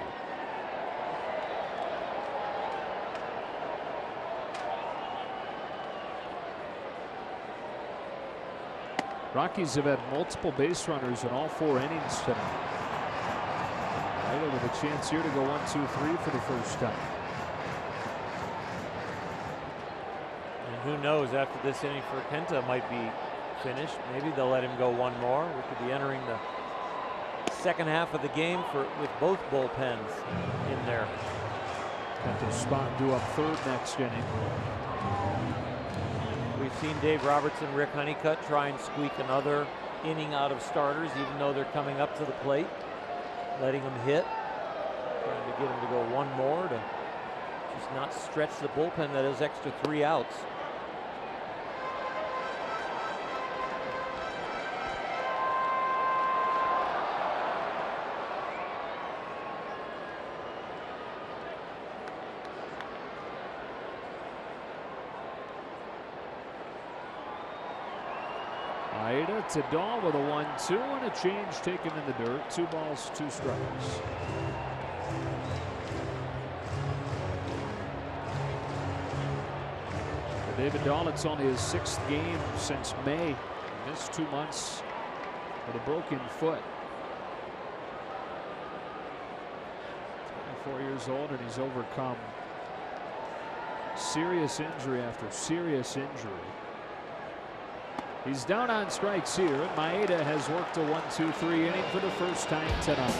Rockies have had multiple base runners in all 4 innings tonight. Maeda with a chance here to go 1-2-3 for the first time. Who knows, after this inning for Kenta might be finished. Maybe they'll let him go one more. We could be entering the second half of the game with both bullpens in there. Kenta's spot due up 3rd next inning. We've seen Dave Robertson, Rick Honeycutt try and squeak another inning out of starters, even though they're coming up to the plate, letting them hit, trying to get them to go one more to just not stretch the bullpen that has extra 3 outs. Maeda to Dahl with a 1-2 and a change taken in the dirt. 2 balls, 2 strikes. For David Dahl, it's only his 6th game since May. He missed 2 months with a broken foot. 24 years old, and he's overcome serious injury after serious injury. He's down on strikes here, and Maeda has worked a 1-2-3 inning for the first time tonight.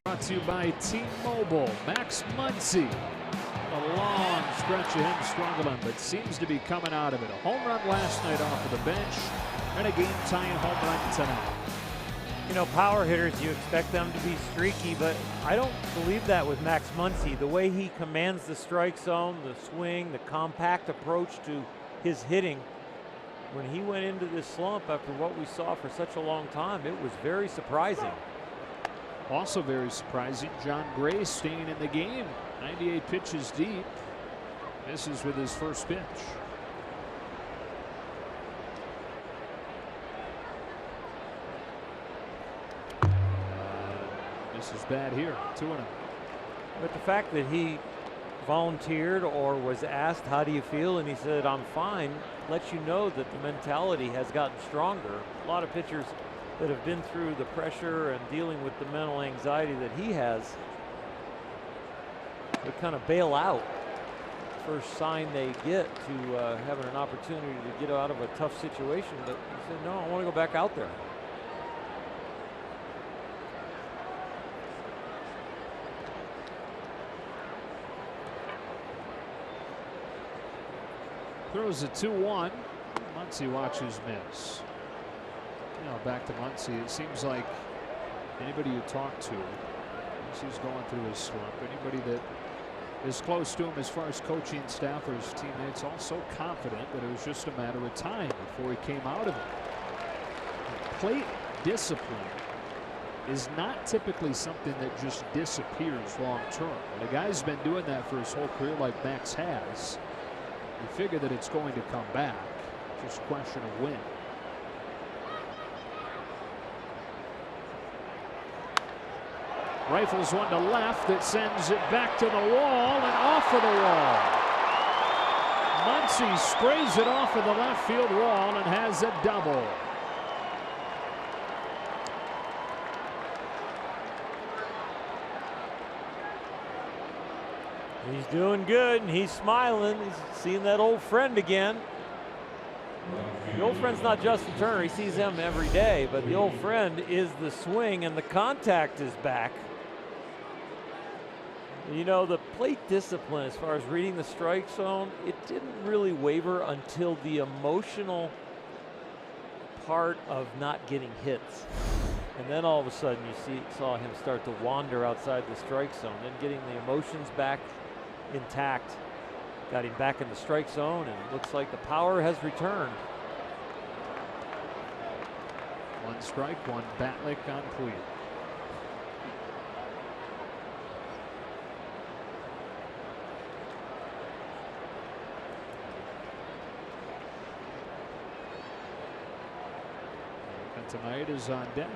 Brought to you by T-Mobile. Max Muncy. A long stretch of him struggling, but seems to be coming out of it. A home run last night off of the bench, and a game-tying home run tonight. You know, power hitters, you expect them to be streaky, but I don't believe that with Max Muncy. The way he commands the strike zone, the swing, the compact approach to his hitting, when he went into this slump after what we saw for such a long time, it was very surprising. Also very surprising, John Gray staying in the game. 98 pitches deep. Misses with his first pitch. This is bad here. 2-0. But the fact that he volunteered or was asked, how do you feel? And he said, I'm fine, lets you know that the mentality has gotten stronger. A lot of pitchers that have been through the pressure and dealing with the mental anxiety that he has would kind of bail out. First sign they get to having an opportunity to get out of a tough situation. But he said, no, I want to go back out there. Throws a 2-1. Muncy watches miss. Now back to Muncy. It seems like anybody you talk to, as he's going through his slump, anybody that is close to him as far as coaching staff or his teammates, all so confident that it was just a matter of time before he came out of it. Plate discipline is not typically something that just disappears long term. And the guy's been doing that for his whole career like Max has. You figure that it's going to come back. Just a question of when. Rifles one to left that sends it back to the wall and off of the wall. Muncy sprays it off of the left field wall and has a double. He's doing good and he's smiling. He's seeing that old friend again. The old friend's not Justin Turner. He sees him every day, but the old friend is the swing and the contact is back. You know, the plate discipline as far as reading the strike zone, it didn't really waver until the emotional part of not getting hits. And then all of a sudden you saw him start to wander outside the strike zone. Then getting the emotions back intact got him back in the strike zone, and it looks like the power has returned. One strike, one Batlick on Puig. And tonight is on deck.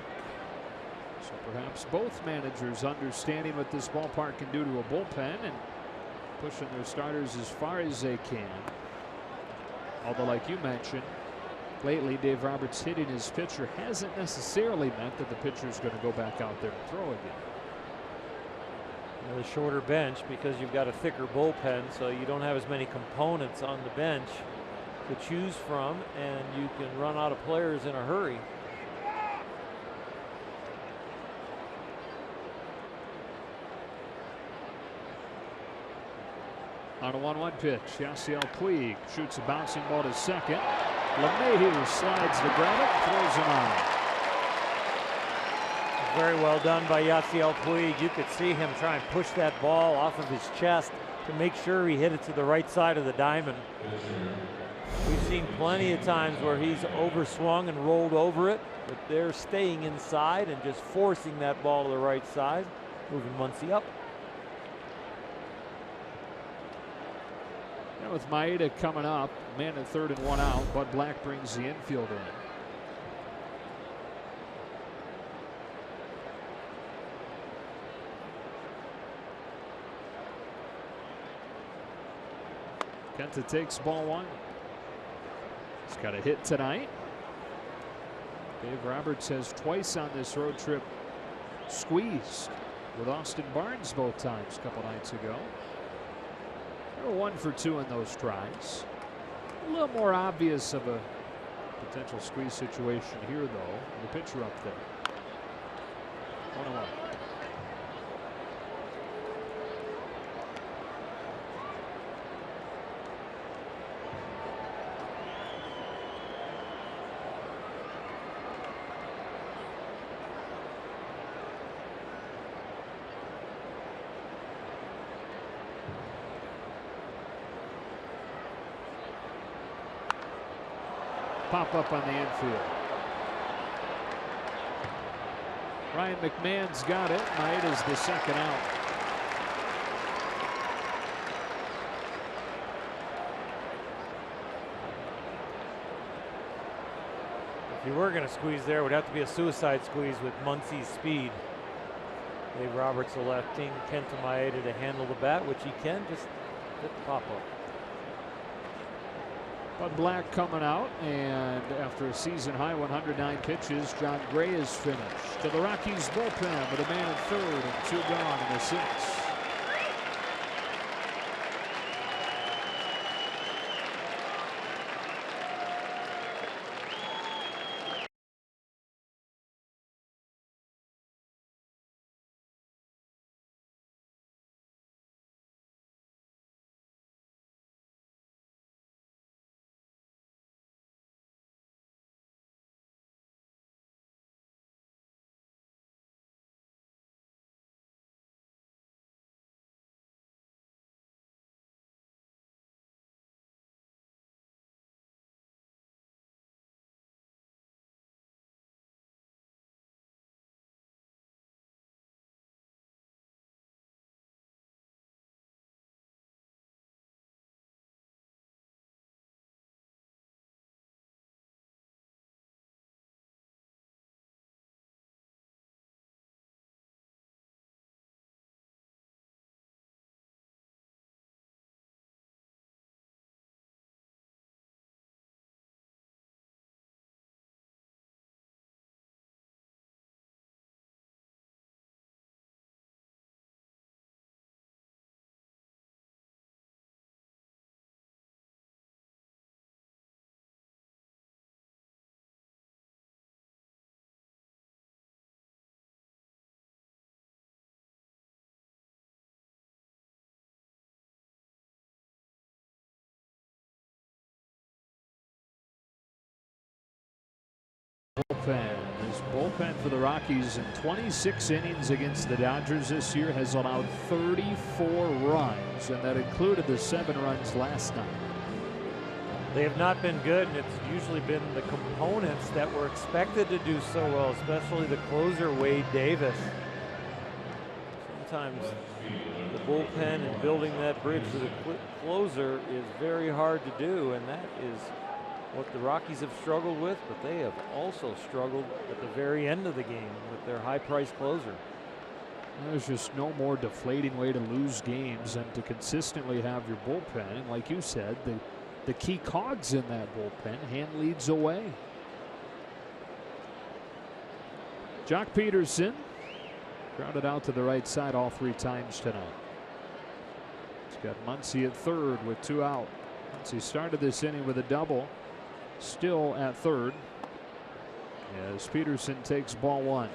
So perhaps both managers understanding what this ballpark can do to a bullpen and pushing their starters as far as they can. Although, like you mentioned, lately Dave Roberts hitting his pitcher hasn't necessarily meant that the pitcher is going to go back out there and throw again. The shorter bench, because you've got a thicker bullpen, so you don't have as many components on the bench to choose from, and you can run out of players in a hurry. On a 1-1 pitch, Yasiel Puig shoots a bouncing ball to second. LeMahieu slides to grab it, throws him on. Very well done by Yasiel Puig. You could see him try and push that ball off of his chest to make sure he hit it to the right side of the diamond. We've seen plenty of times where he's overswung and rolled over it, but they're staying inside and just forcing that ball to the right side, moving Muncy up. And with Maeda coming up, man at third and one out, Bud Black brings the infield in. Kenta takes ball one. He's got a hit tonight. Dave Roberts has twice on this road trip squeezed with Austin Barnes both times a couple nights ago. They were 1 for 2 in those tries. A little more obvious of a potential squeeze situation here, though. The pitcher up there. 1-1. pop up on the infield. Ryan McMahon's got it. Maeda's the second out. If you were going to squeeze there, it would have to be a suicide squeeze with Muncie's speed. Dave Roberts electing Kenta Maeda to handle the bat, which he can, just hit the pop-up. Bud Black coming out, and after a season-high 109 pitches, John Gray is finished. To the Rockies bullpen with a man at third and 2 gone in the 6th. This bullpen for the Rockies in 26 innings against the Dodgers this year has allowed 34 runs, and that included the 7 runs last night. They have not been good, and it's usually been the components that were expected to do so well, especially the closer, Wade Davis. Sometimes the bullpen and building that bridge to the closer is very hard to do, and that is what the Rockies have struggled with, but they have also struggled at the very end of the game with their high-priced closer. There's just no more deflating way to lose games than to consistently have your bullpen. And like you said, the key cogs in that bullpen, hand leads away. Jock Peterson grounded out to the right side all 3 times tonight. He's got Muncie at third with 2 out. Muncie started this inning with a double. Still at third as Peterson takes ball 1.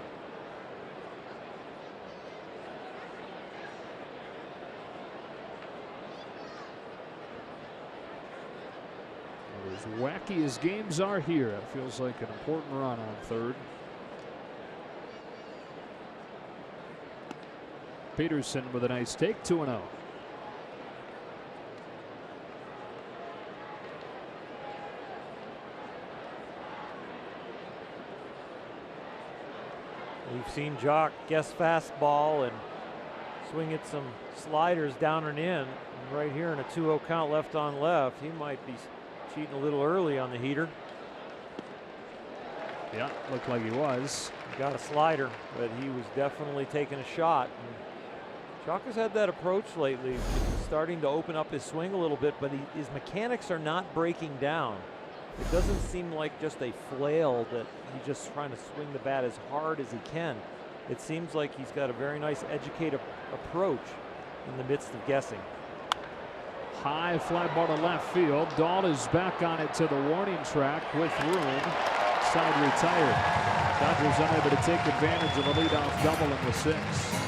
As wacky as games are here, it feels like an important run on third. Peterson with a nice take, 2-0. We've seen Jock guess fastball and swing at some sliders down and in. And right here in a 2-0 count left on left, he might be cheating a little early on the heater. Yeah, looked like he was. He got a slider, but he was definitely taking a shot. And Jock has had that approach lately. He's starting to open up his swing a little bit, but his mechanics are not breaking down. It doesn't seem like just a flail that he's just trying to swing the bat as hard as he can. It seems like he's got a very nice educated approach in the midst of guessing. High fly ball to left field. Dahl is back on it to the warning track with room. Side retired. Dodgers unable to take advantage of a leadoff double in the 6th.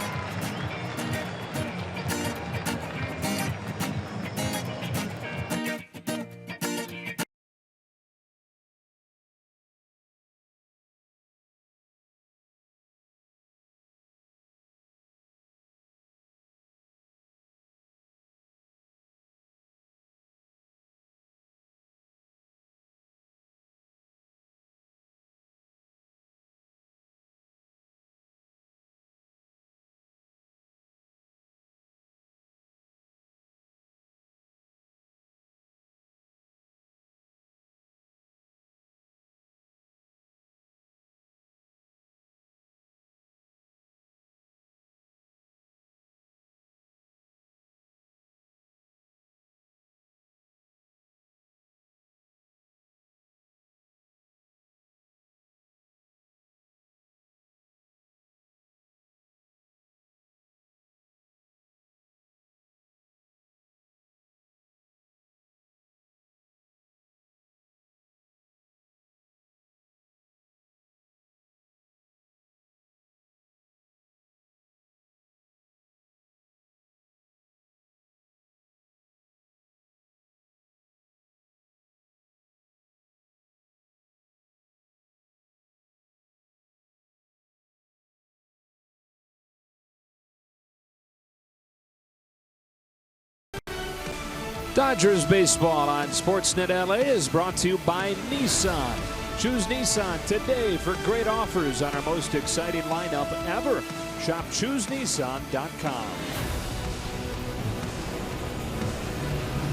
Dodgers baseball on Sportsnet LA is brought to you by Nissan. Choose Nissan today for great offers on our most exciting lineup ever. Shop ChooseNissan.com.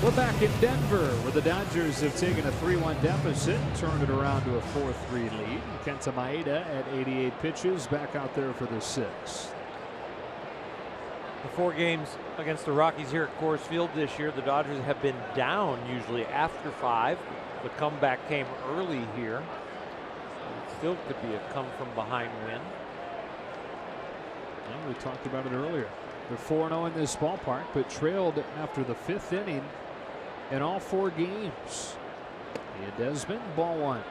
We're back in Denver, where the Dodgers have taken a 3-1 deficit and turned it around to a 4-3 lead. Kenta Maeda at 88 pitches, back out there for the 6th. The 4 games against the Rockies here at Coors Field this year, the Dodgers have been down usually after 5. The comeback came early here. It still could be a come-from-behind win. Well, we talked about it earlier. They're 4-0 in this ballpark, but trailed after the 5th inning in all 4 games. Ian Desmond, ball 1.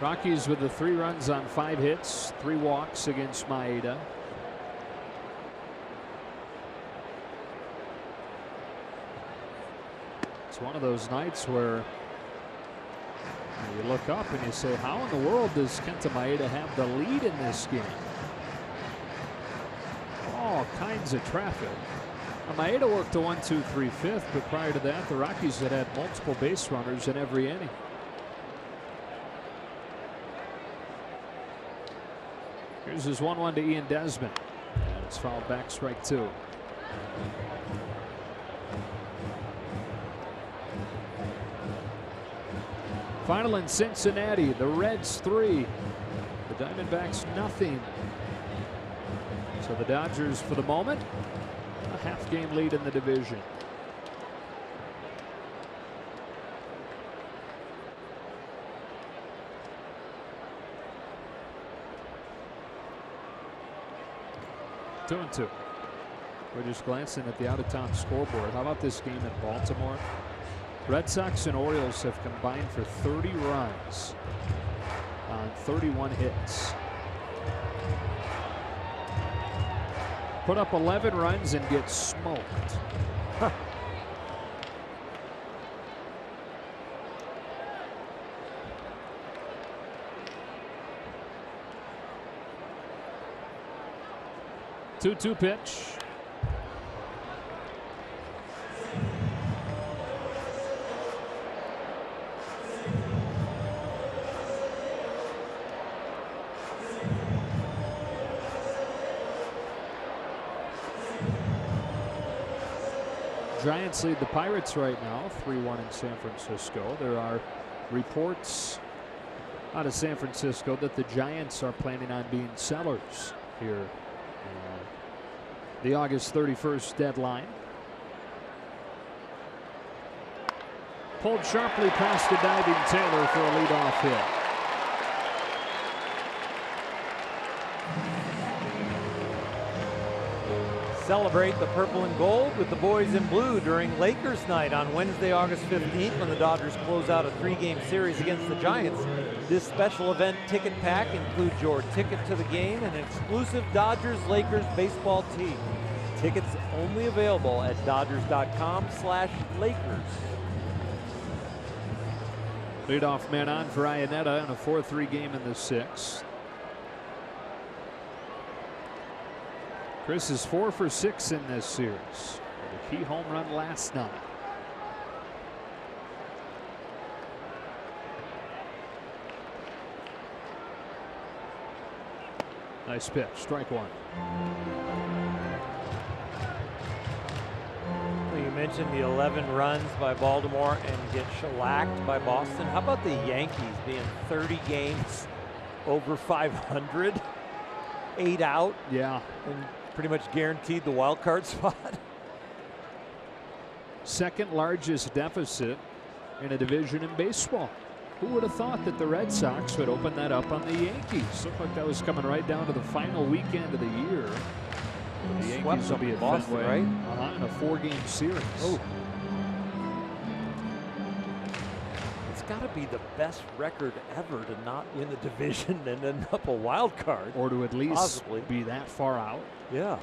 Rockies with the 3 runs on 5 hits, 3 walks against Maeda. It's one of those nights where you look up and you say, how in the world does Kenta Maeda have the lead in this game? All kinds of traffic. Now, Maeda worked a 1-2-3 fifth, but prior to that, the Rockies had had multiple base runners in every inning. Here's his 1-1 to Ian Desmond. And it's fouled back, strike 2. Final in Cincinnati, the Reds 3, the Diamondbacks nothing. So the Dodgers, for the moment, a half-game lead in the division. Two and 2. We're just glancing at the out-of-town scoreboard. How about this game in Baltimore? Red Sox and Orioles have combined for 30 runs on 31 hits. Put up 11 runs and get smoked. Huh. Two pitch. Giants lead the Pirates right now, 3-1 in San Francisco. There are reports out of San Francisco that the Giants are planning on being sellers here. The August 31st deadline. Pulled sharply past the diving Taylor for a leadoff hit. Celebrate the purple and gold with the boys in blue during Lakers night on Wednesday, August 15th, when the Dodgers close out a 3-game series against the Giants. This special event ticket pack includes your ticket to the game and an exclusive Dodgers-Lakers baseball tee. Tickets only available at Dodgers.com/Lakers. Leadoff man on for Iannetta in a 4-3 game in the 6th. Chris is 4 for 6 in this series. A key home run last night. Nice pitch, strike 1. You mentioned the 11 runs by Baltimore and get shellacked by Boston. How about the Yankees being 30 games over 500, 8 out? Yeah. And pretty much guaranteed the wild card spot. Second largest deficit in a division in baseball. Who would have thought that the Red Sox would open that up on the Yankees? Looked like that was coming right down to the final weekend of the year. The Yankees will be at Boston, Fenway, right? In a 4-game series. Oh. It's got to be the best record ever to not win the division and end up a wild card. Or to at least possibly be that far out. Yeah.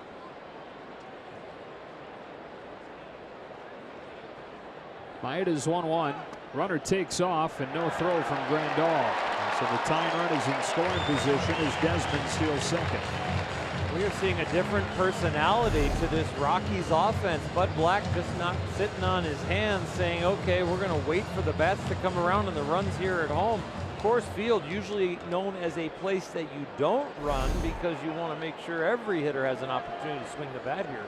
Maeda's 1-1. Runner takes off and no throw from Grandal. So the tying run is in scoring position as Desmond steals second. We are seeing a different personality to this Rockies offense. Bud Black just not sitting on his hands saying, okay, we're going to wait for the bats to come around and the runs here at home. Coors Field, usually known as a place that you don't run because you want to make sure every hitter has an opportunity to swing the bat here.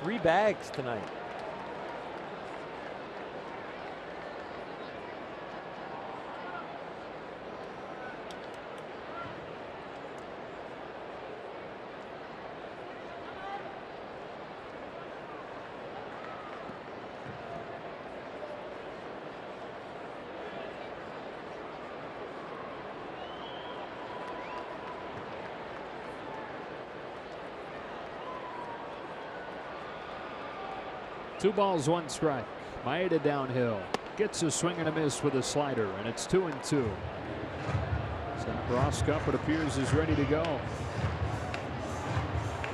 3 bags tonight. Two balls, 1 strike. Maeda downhill. Gets a swing and a miss with a slider, and it's 2-2. Zach Roskup, it appears, is ready to go.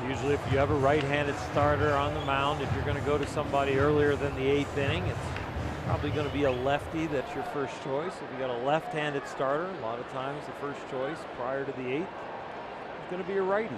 Usually if you have a right-handed starter on the mound, if you're going to go to somebody earlier than the 8th inning, it's probably going to be a lefty that's your first choice. If you got a left-handed starter, a lot of times the first choice prior to the 8th is going to be a righty.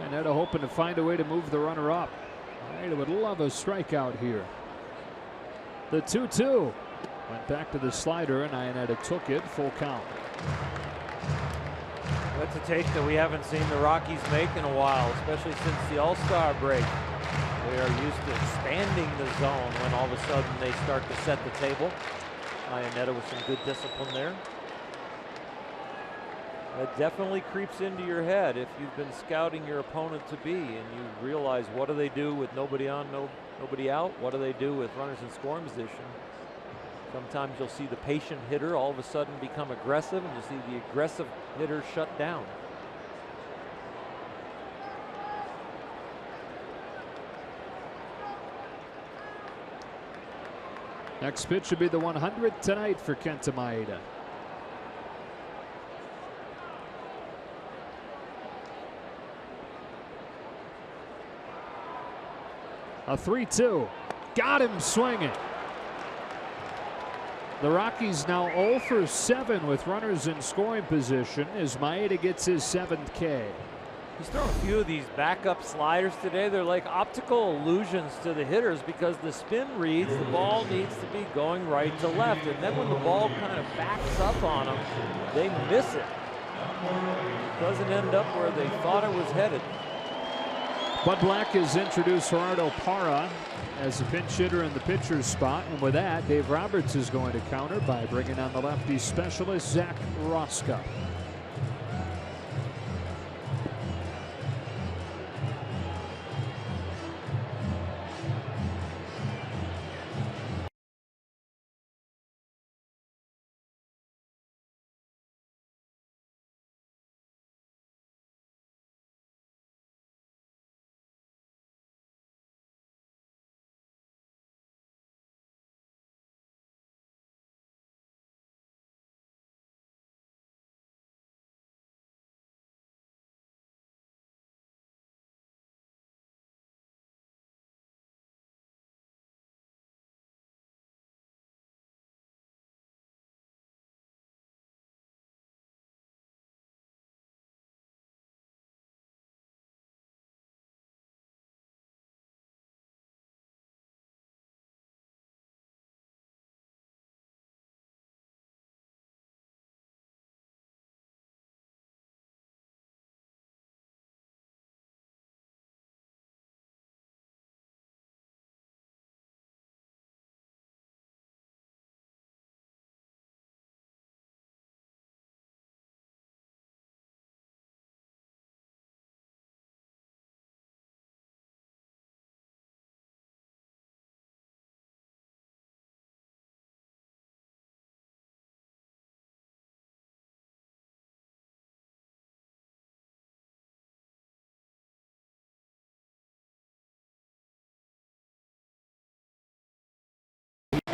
Iannetta hoping to find a way to move the runner up. Iannetta would love a strikeout here. The 2-2 went back to the slider, and Iannetta took it. Full count. That's a take that we haven't seen the Rockies make in a while, especially since the All-Star break. They are used to expanding the zone when all of a sudden they start to set the table. Iannetta with some good discipline there. That definitely creeps into your head if you've been scouting your opponent to be and you realize what do they do with nobody on, nobody out? What do they do with runners in scoring position? Sometimes you'll see the patient hitter all of a sudden become aggressive, and you'll see the aggressive hitter shut down. Next pitch should be the 100th tonight for Kenta Maeda. A 3-2. Got him swinging. The Rockies now 0 for 7 with runners in scoring position as Maeda gets his 7th K. He's thrown a few of these backup sliders today. They're like optical illusions to the hitters because the spin reads the ball needs to be going right to left. And then when the ball kind of backs up on them, they miss it. It doesn't end up where they thought it was headed. Bud Black has introduced Gerardo Parra as a pinch hitter in the pitcher's spot. And with that, Dave Roberts is going to counter by bringing on the lefty specialist, Zach Roskup.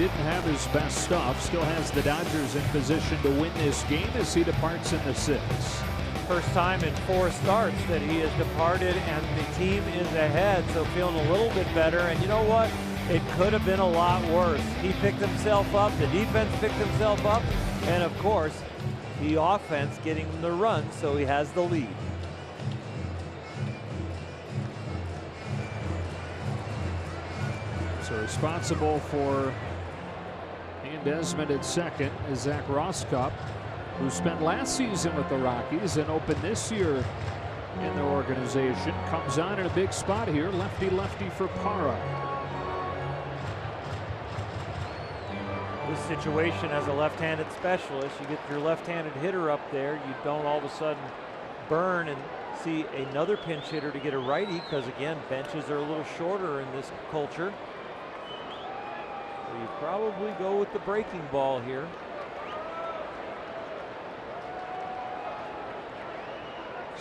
didn't have his best stuff. Still has the Dodgers in position to win this game as he departs in the 6th. First time in 4 starts that he has departed and the team is ahead, so feeling a little bit better. And you know what? It could have been a lot worse. He picked himself up, the defense picked himself up, and of course, the offense getting the run, so he has the lead. So responsible for Ian Desmond at second is Zach Roskop, who spent last season with the Rockies and opened this year in their organization. Comes on in a big spot here, lefty-lefty for Parra. This situation as a left-handed specialist, you get your left-handed hitter up there, you don't all of a sudden burn and see another pinch hitter to get a righty, because again, benches are a little shorter in this culture. So you probably go with the breaking ball here.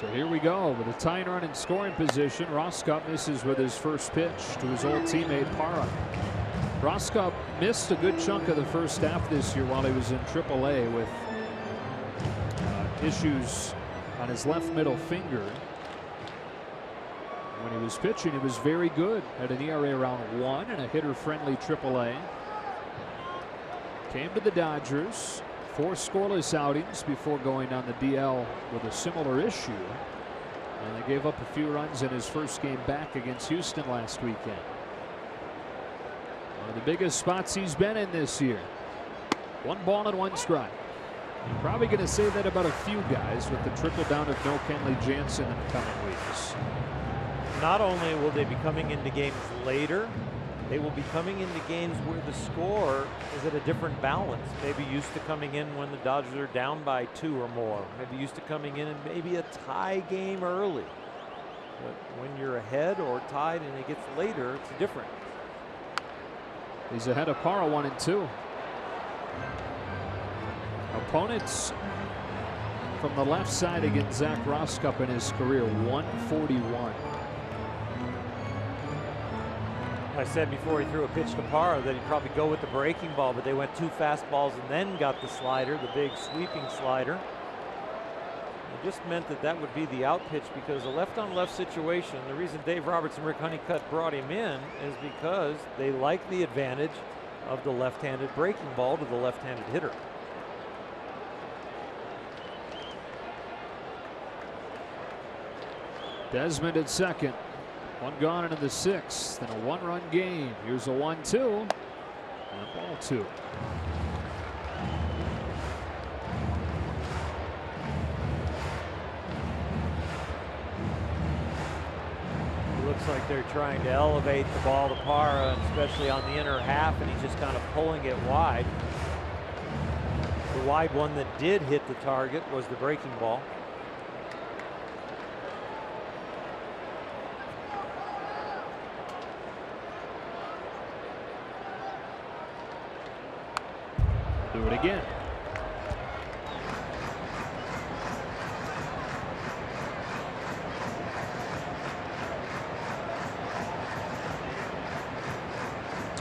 So here we go with a tying run in scoring position. Roskop misses with his first pitch to his old teammate Parra. Roskop missed a good chunk of the first half this year while he was in AAA with issues on his left middle finger. When he was pitching, he was very good at an ERA around 1 and a hitter-friendly AAA. Came to the Dodgers. 4 scoreless outings before going on the DL with a similar issue. And they gave up a few runs in his first game back against Houston last weekend. One of the biggest spots he's been in this year. 1 ball and 1 strike. You're probably going to say that about a few guys with the trickle down of no Kenley Jansen in the coming weeks. Not only will they be coming into games later, they will be coming into games where the score is at a different balance. Maybe used to coming in when the Dodgers are down by 2 or more. Maybe used to coming in and maybe a tie game early. But when you're ahead or tied and it gets later, it's different. He's ahead of Parra 1-2. Opponents from the left side against Zach Roskop in his career, 141. I said before he threw a pitch to Parra that he'd probably go with the breaking ball, but they went 2 fastballs and then got the slider, the big sweeping slider. It just meant that that would be the out pitch, because a left-on-left situation, the reason Dave Roberts and Rick Honeycutt brought him in is because they like the advantage of the left-handed breaking ball to the left-handed hitter. Desmond at second. 1 gone into the 6th, and a 1-run game. Here's a 1-2 and ball 2. It looks like they're trying to elevate the ball to Parra, especially on the inner half, and he's just kind of pulling it wide. The wide one that did hit the target was the breaking ball. Do it again.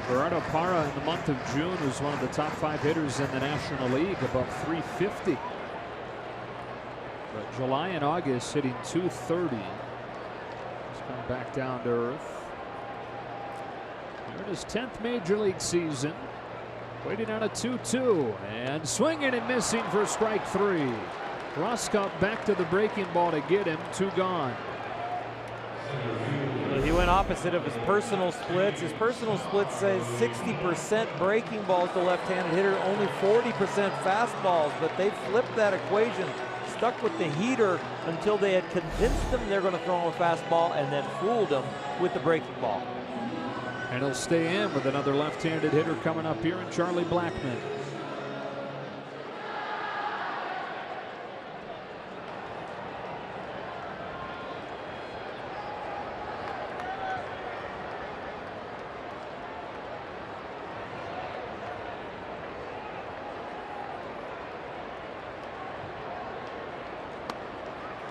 Gerardo Parra in the month of June was one of the top 5 hitters in the National League, above 350. But July and August hitting 230. He's come back down to earth. Here in his 10th Major League season. Waiting on a 2-2 and swinging and missing for strike 3. Roskop back to the breaking ball to get him. 2 gone. He went opposite of his personal splits. His personal split says 60% breaking balls to left-handed hitter, only 40% fastballs, but they flipped that equation, stuck with the heater until they had convinced them they're going to throw him a fastball and then fooled him with the breaking ball. And he'll stay in with another left-handed hitter coming up here in Charlie Blackmon.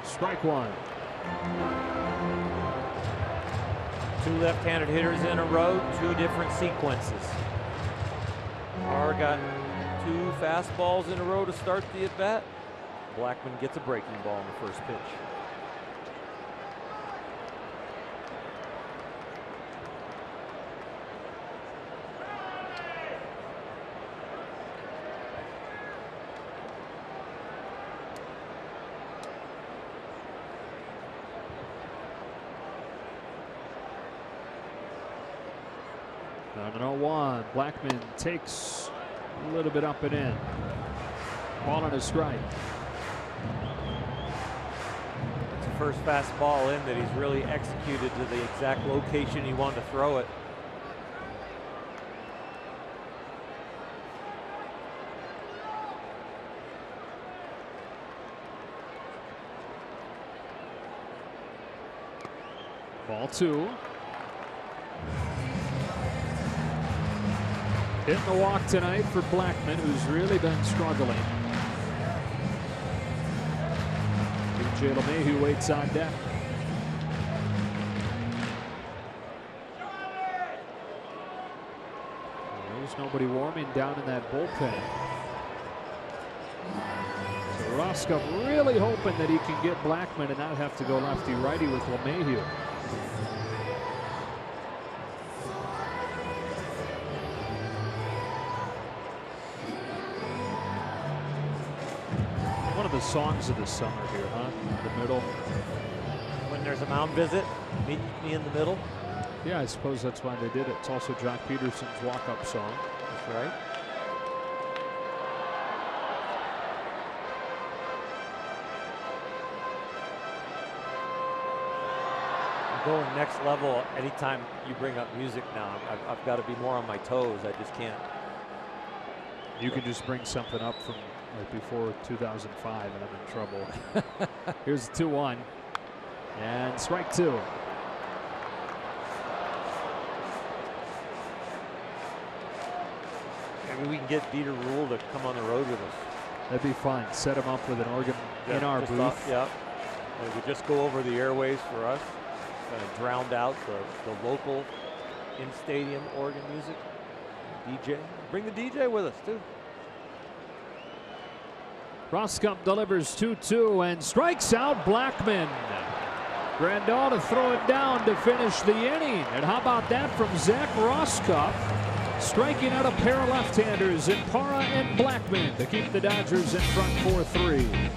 Strike 1. 2 left-handed hitters in a row, 2 different sequences. Carr got 2 fastballs in a row to start the at-bat. Blackman gets a breaking ball in the first pitch. On an 0-1, Blackman takes a little bit up and in. Ball on a strike. It's the first fastball in that he's really executed to the exact location he wanted to throw it. Ball 2. Hitting the walk tonight for Blackman, who's really been struggling. DJ LeMahieu waits on deck. There's nobody warming down in that bullpen. So Roscoe really hoping that he can get Blackman and not have to go lefty-righty with LeMahieu. One of the songs of the summer here, huh? In the middle. When there's a mound visit, meet me in the middle. Yeah, I suppose that's why they did it. It's also Jock Peterson's walk-up song. That's right. I'm going next level anytime you bring up music now. I've got to be more on my toes. I just can't. You can just bring something up from like before 2005 and I'm in trouble. Here's the 2-1 and strike 2. Maybe we can get Dieter Rule to come on the road with us. That'd be fun. Set him up with an organ in our booth. Yeah. We would just go over the airways for us. Kind of drowned out the local in-stadium organ music. DJ. Bring the DJ with us, too. Roscup delivers 2-2 and strikes out Blackman. Grandal to throw it down to finish the inning. And how about that from Zach Roscup? Striking out a pair of left-handers in Parra and Blackman to keep the Dodgers in front 4-3.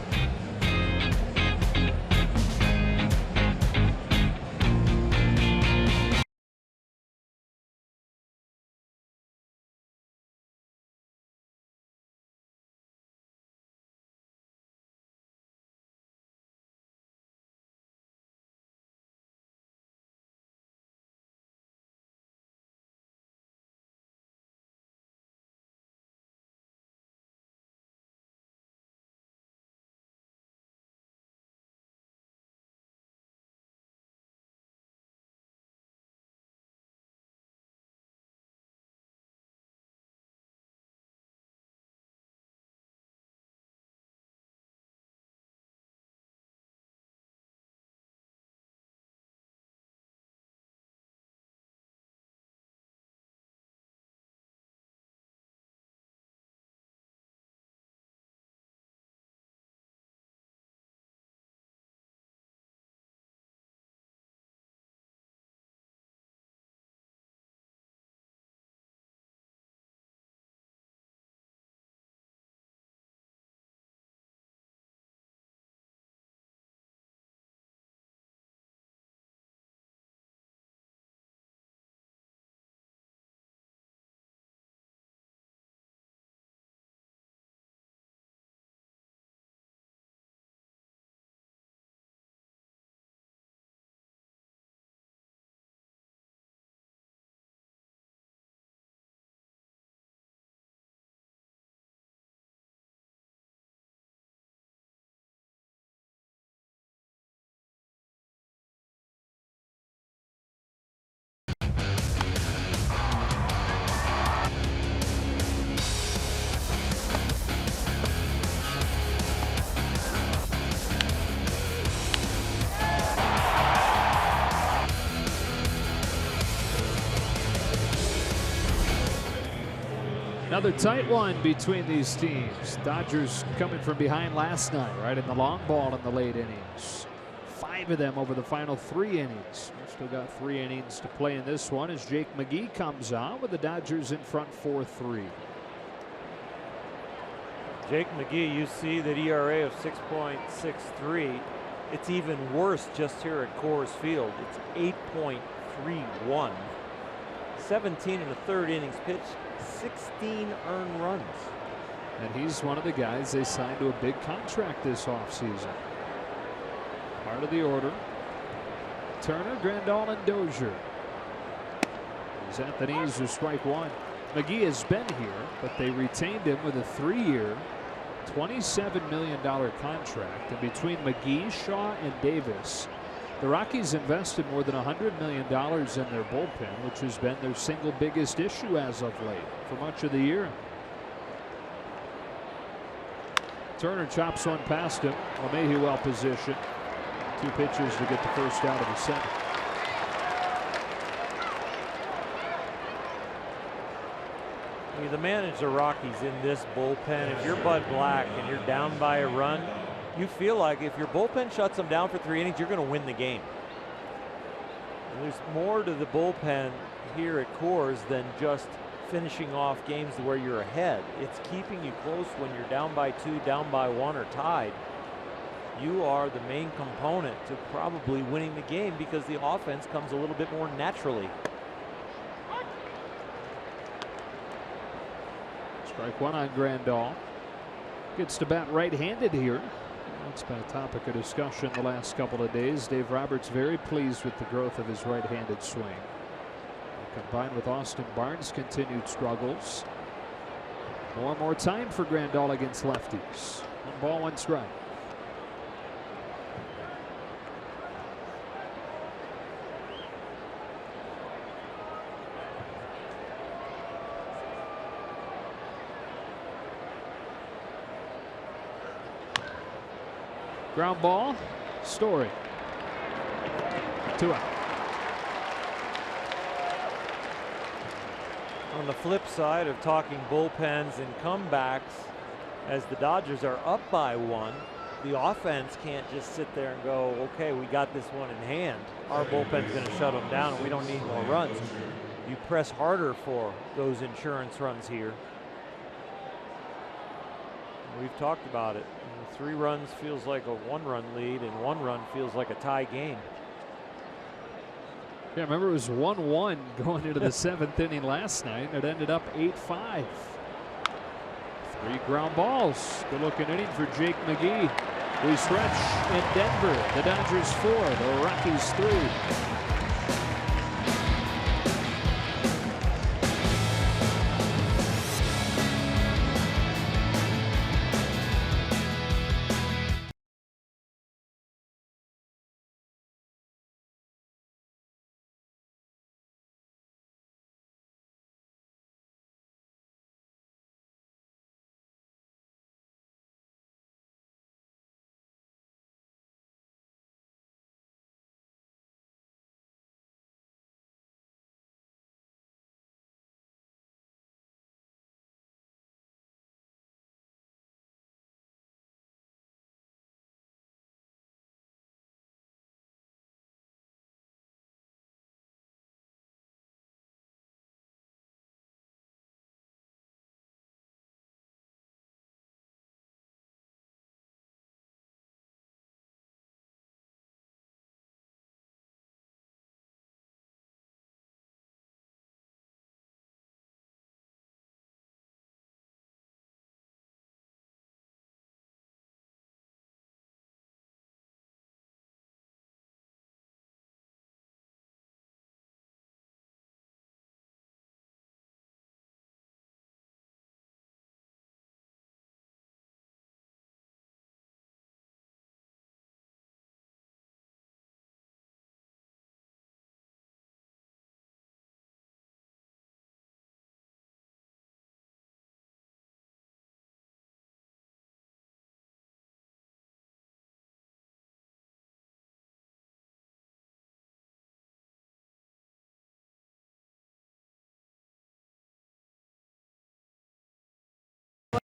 Another tight one between these teams. Dodgers coming from behind last night, right in the long ball in the late innings. 5 of them over the final 3 innings. We've still got 3 innings to play in this one as Jake McGee comes on with the Dodgers in front 4-3. Jake McGee, you see that ERA of 6.63. It's even worse just here at Coors Field. It's 8.31. 17 1/3 innings pitched, 16 earned runs. And he's one of the guys they signed to a big contract this offseason. Part of the order. Turner, Grandal, and Dozier. He's at the knees with strike 1. McGee has been here, but they retained him with a 3-year, $27 million contract. And between McGee, Shaw, and Davis, the Rockies invested more than $100 million in their bullpen, which has been their single biggest issue as of late for much of the year. Turner chops one past him. LeMahieu well positioned. 2 pitches to get the first out of the 7th. The manage the Rockies in this bullpen. If you're Bud Black and you're down by a run, you feel like if your bullpen shuts them down for 3 innings, you're going to win the game. And there's more to the bullpen here at Coors than just finishing off games where you're ahead. It's keeping you close when you're down by 2, down by 1, or tied. You are the main component to probably winning the game because the offense comes a little bit more naturally. Strike 1 on Grandal. Gets to bat right-handed here. That's been a topic of discussion the last couple of days. Dave Roberts very pleased with the growth of his right-handed swing. Combined with Austin Barnes' continued struggles. More and more time for Grandal against lefties. 1 ball, 1 strike. Ground ball, Story. 2 out. On the flip side of talking bullpens and comebacks, as the Dodgers are up by 1, the offense can't just sit there and go, okay, we got this one in hand. Our bullpen's going to shut them down and we don't need more runs. You press harder for those insurance runs here. We've talked about it. 3 runs feels like a 1-run lead, and 1 run feels like a tie game. Yeah, remember it was 1-1 going into the 7th inning last night, and it ended up 8-5. 3 ground balls. Good looking inning for Jake McGee. We stretch in Denver. The Dodgers 4, the Rockies 3.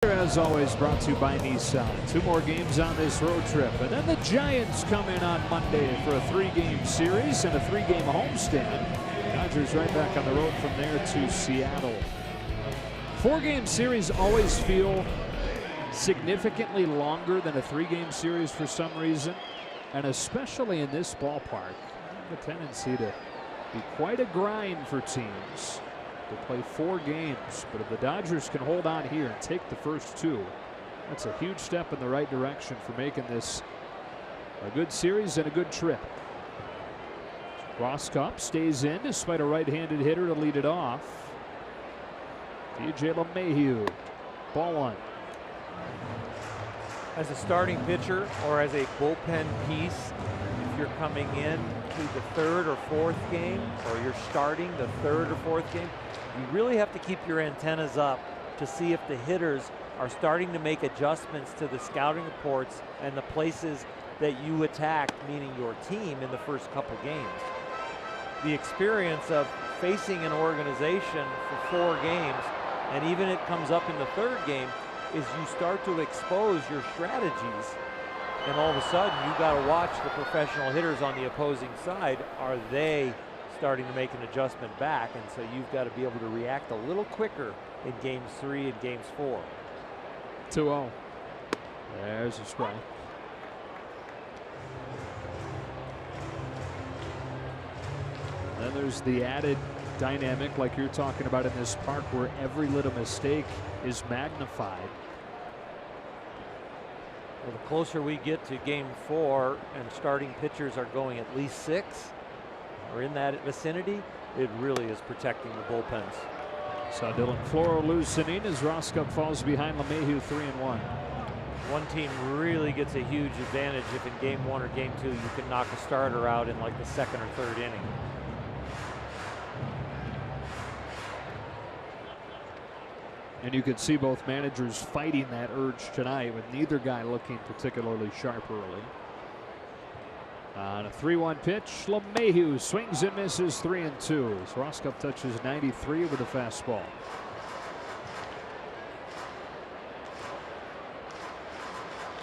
As always, brought to you by Nissan. 2 more games on this road trip. And then the Giants come in on Monday for a 3-game series and a 3-game homestand. Dodgers right back on the road from there to Seattle. 4-game series always feel significantly longer than a 3-game series for some reason. And especially in this ballpark, the tendency to be quite a grind for teams to play 4 games. But if the Dodgers can hold on here and take the first 2, that's a huge step in the right direction for making this a good series and a good trip. Roskup stays in despite a right-handed hitter to lead it off. DJ LeMahieu, ball 1. As a starting pitcher or as a bullpen piece, if you're coming in to the 3rd or 4th game, or you're starting the 3rd or 4th game, you really have to keep your antennas up to see if the hitters are starting to make adjustments to the scouting reports and the places that you attacked, meaning your team, in the first couple games. The experience of facing an organization for 4 games, and even it comes up in the 3rd game, is you start to expose your strategies, and all of a sudden you got to watch the professional hitters on the opposing side. Are they starting to make an adjustment back? And so you've got to be able to react a little quicker in games 3 and games 4. 2-0. There's a strike. Then there's the added dynamic, like you're talking about in this park, where every little mistake is magnified. Well, the closer we get to game 4 and starting pitchers are going at least 6 or in that vicinity, it really is protecting the bullpens. So Dylan Floro loosening as Roskup falls behind LeMahieu 3-1. One team really gets a huge advantage if in game 1 or game 2 you can knock a starter out in like the 2nd or 3rd inning. And you could see both managers fighting that urge tonight, with neither guy looking particularly sharp early. On a 3-1 pitch, LeMahieu swings and misses 3-2 as Roskup touches 93 with a fastball.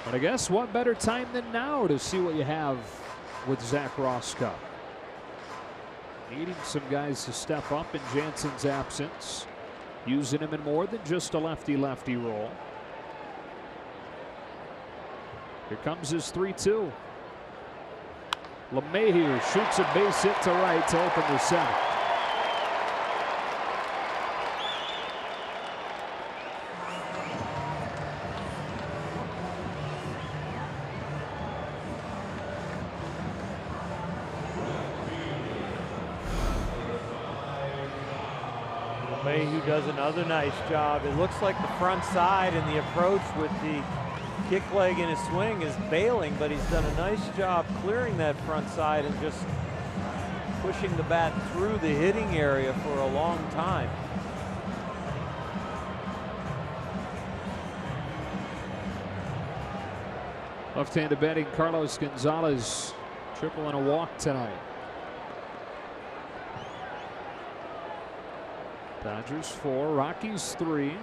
But I guess what better time than now to see what you have with Zach Roskup. Needing some guys to step up in Jansen's absence. Using him in more than just a lefty-lefty role. Here comes his 3-2. LeMahieu shoots a base hit to right to open the 7th. LeMahieu does another nice job. It looks like the front side and the approach with the kick leg in his swing is bailing, but he's done a nice job clearing that front side and just pushing the bat through the hitting area for a long time. Left-handed batting Carlos Gonzalez, triple and a walk tonight. Dodgers 4, Rockies 3.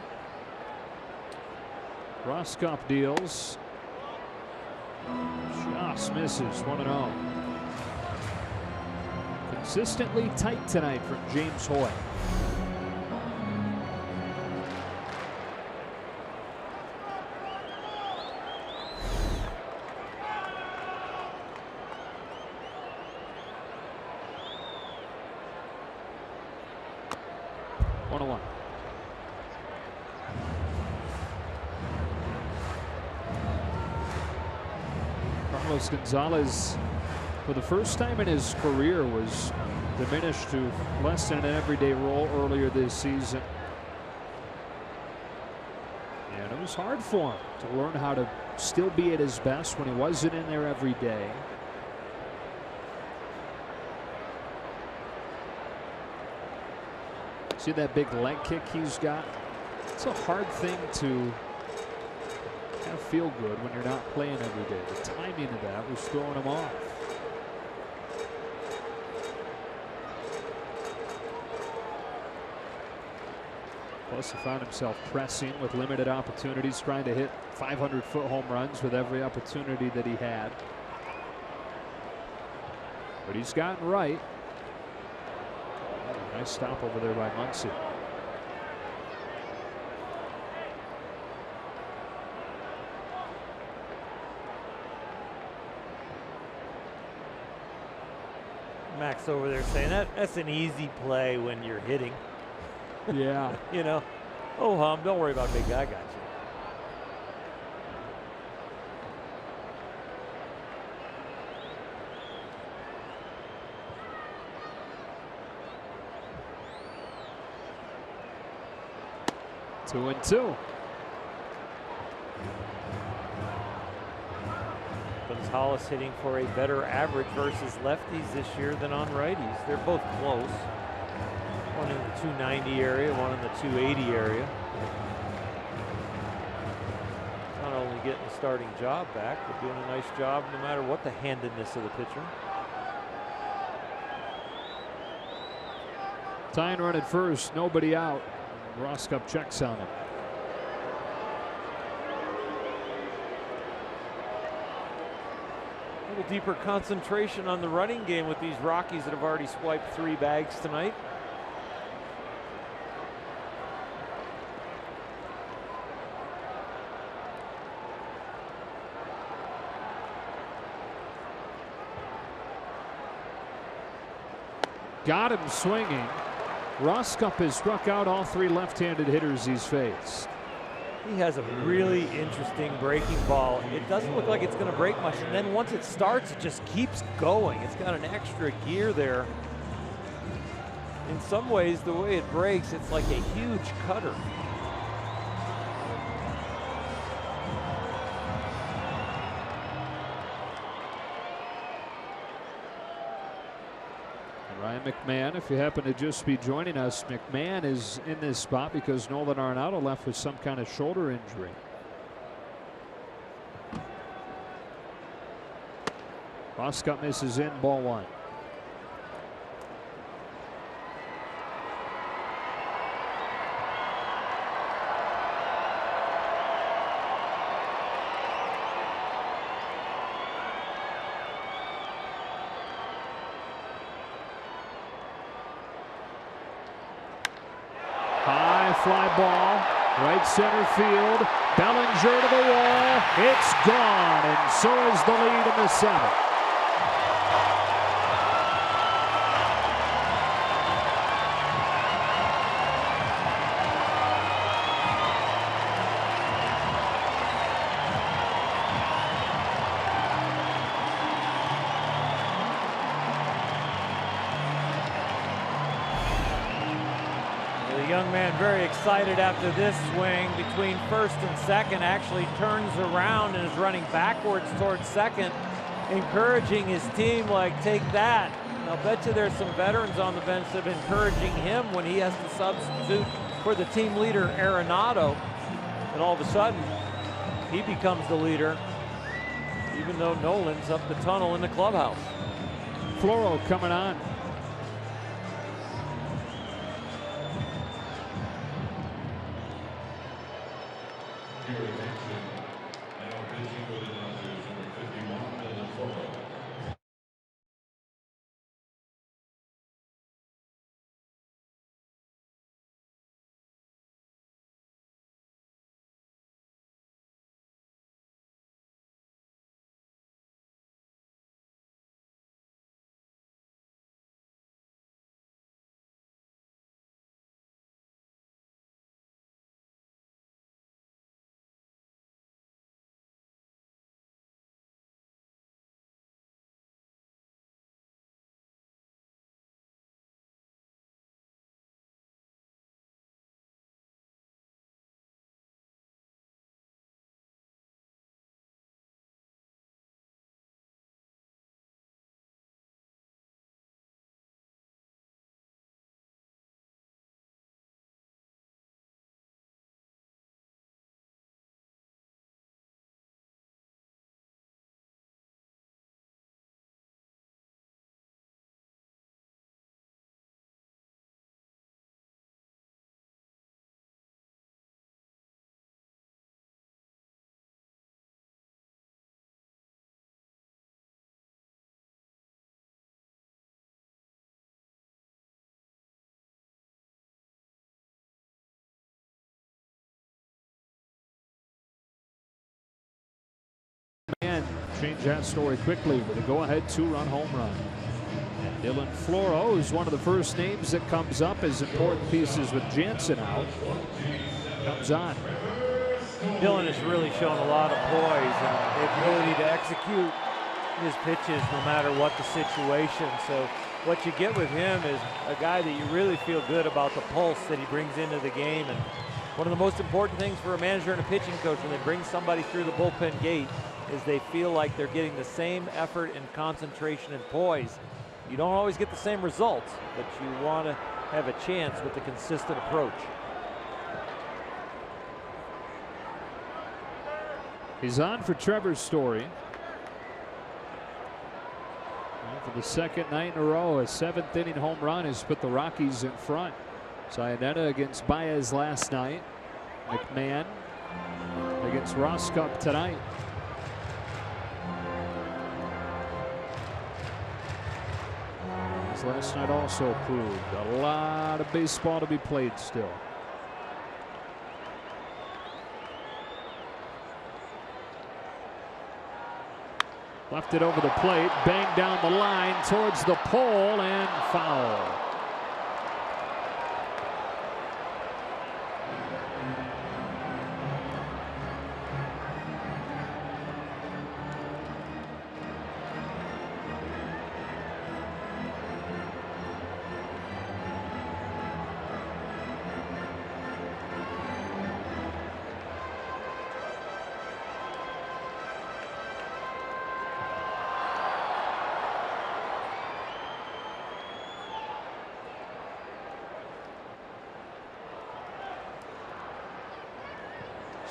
Roskup deals. Just misses 1-0. Consistently tight tonight from James Hoy. Carlos Gonzalez, for the first time in his career, was diminished to less than an everyday role earlier this season. And it was hard for him to learn how to still be at his best when he wasn't in there every day. See that big leg kick he's got? It's a hard thing to kind of feel good when you're not playing every day. The timing of that was throwing him off. He found himself pressing with limited opportunities, trying to hit 500-foot home runs with every opportunity that he had. But he's gotten right. Nice stop over there by Muncy. Max over there saying that's an easy play when you're hitting. Yeah. You know, oh hum, don't worry about big guy, got you. 2-2. Gonzalez hitting for a better average versus lefties this year than on righties. They're both close. One in the 290 area, one in the 280 area. Not only getting the starting job back, but doing a nice job no matter what the handedness of the pitcher. Tying run at first, nobody out. Roskup checks on it. A little deeper concentration on the running game with these Rockies that have already swiped 3 bags tonight. Got him swinging. Roskup has struck out all 3 left-handed hitters he's faced. He has a really interesting breaking ball. It doesn't look like it's going to break much, and then once it starts, it just keeps going. It's got an extra gear there. In some ways, the way it breaks, it's like a huge cutter. Ryan McMahon, if you happen to just be joining us, McMahon is in this spot because Nolan Arenado left with some kind of shoulder injury. Roskup misses in, ball 1. Fly ball, right center field. Bellinger to the wall. It's gone, and so is the lead in the 7th. Young man very excited after this swing between first and second, actually turns around and is running backwards towards second, encouraging his team like, take that. And I'll bet you there's some veterans on the bench that are encouraging him when he has to substitute for the team leader, Arenado. And all of a sudden, he becomes the leader, even though Nolan's up the tunnel in the clubhouse. Floro coming on. change that story quickly with a go-ahead 2-run home run. And Dylan Floro is one of the first names that comes up as important pieces with Jansen out. Comes on. Dylan has really shown a lot of poise and the ability to execute his pitches no matter what the situation. So what you get with him is a guy that you really feel good about the pulse that he brings into the game. And one of the most important things for a manager and a pitching coach when they bring somebody through the bullpen gate is they feel like they're getting the same effort and concentration and poise. You don't always get the same results, but you want to have a chance with the consistent approach. He's on for Trevor Story. And for the second night in a row, a 7th inning home run has put the Rockies in front. Sayonetta against Baez last night. McMahon against Rosscup tonight. As last night also proved, a lot of baseball to be played still. Left it over the plate, banged down the line towards the pole and foul.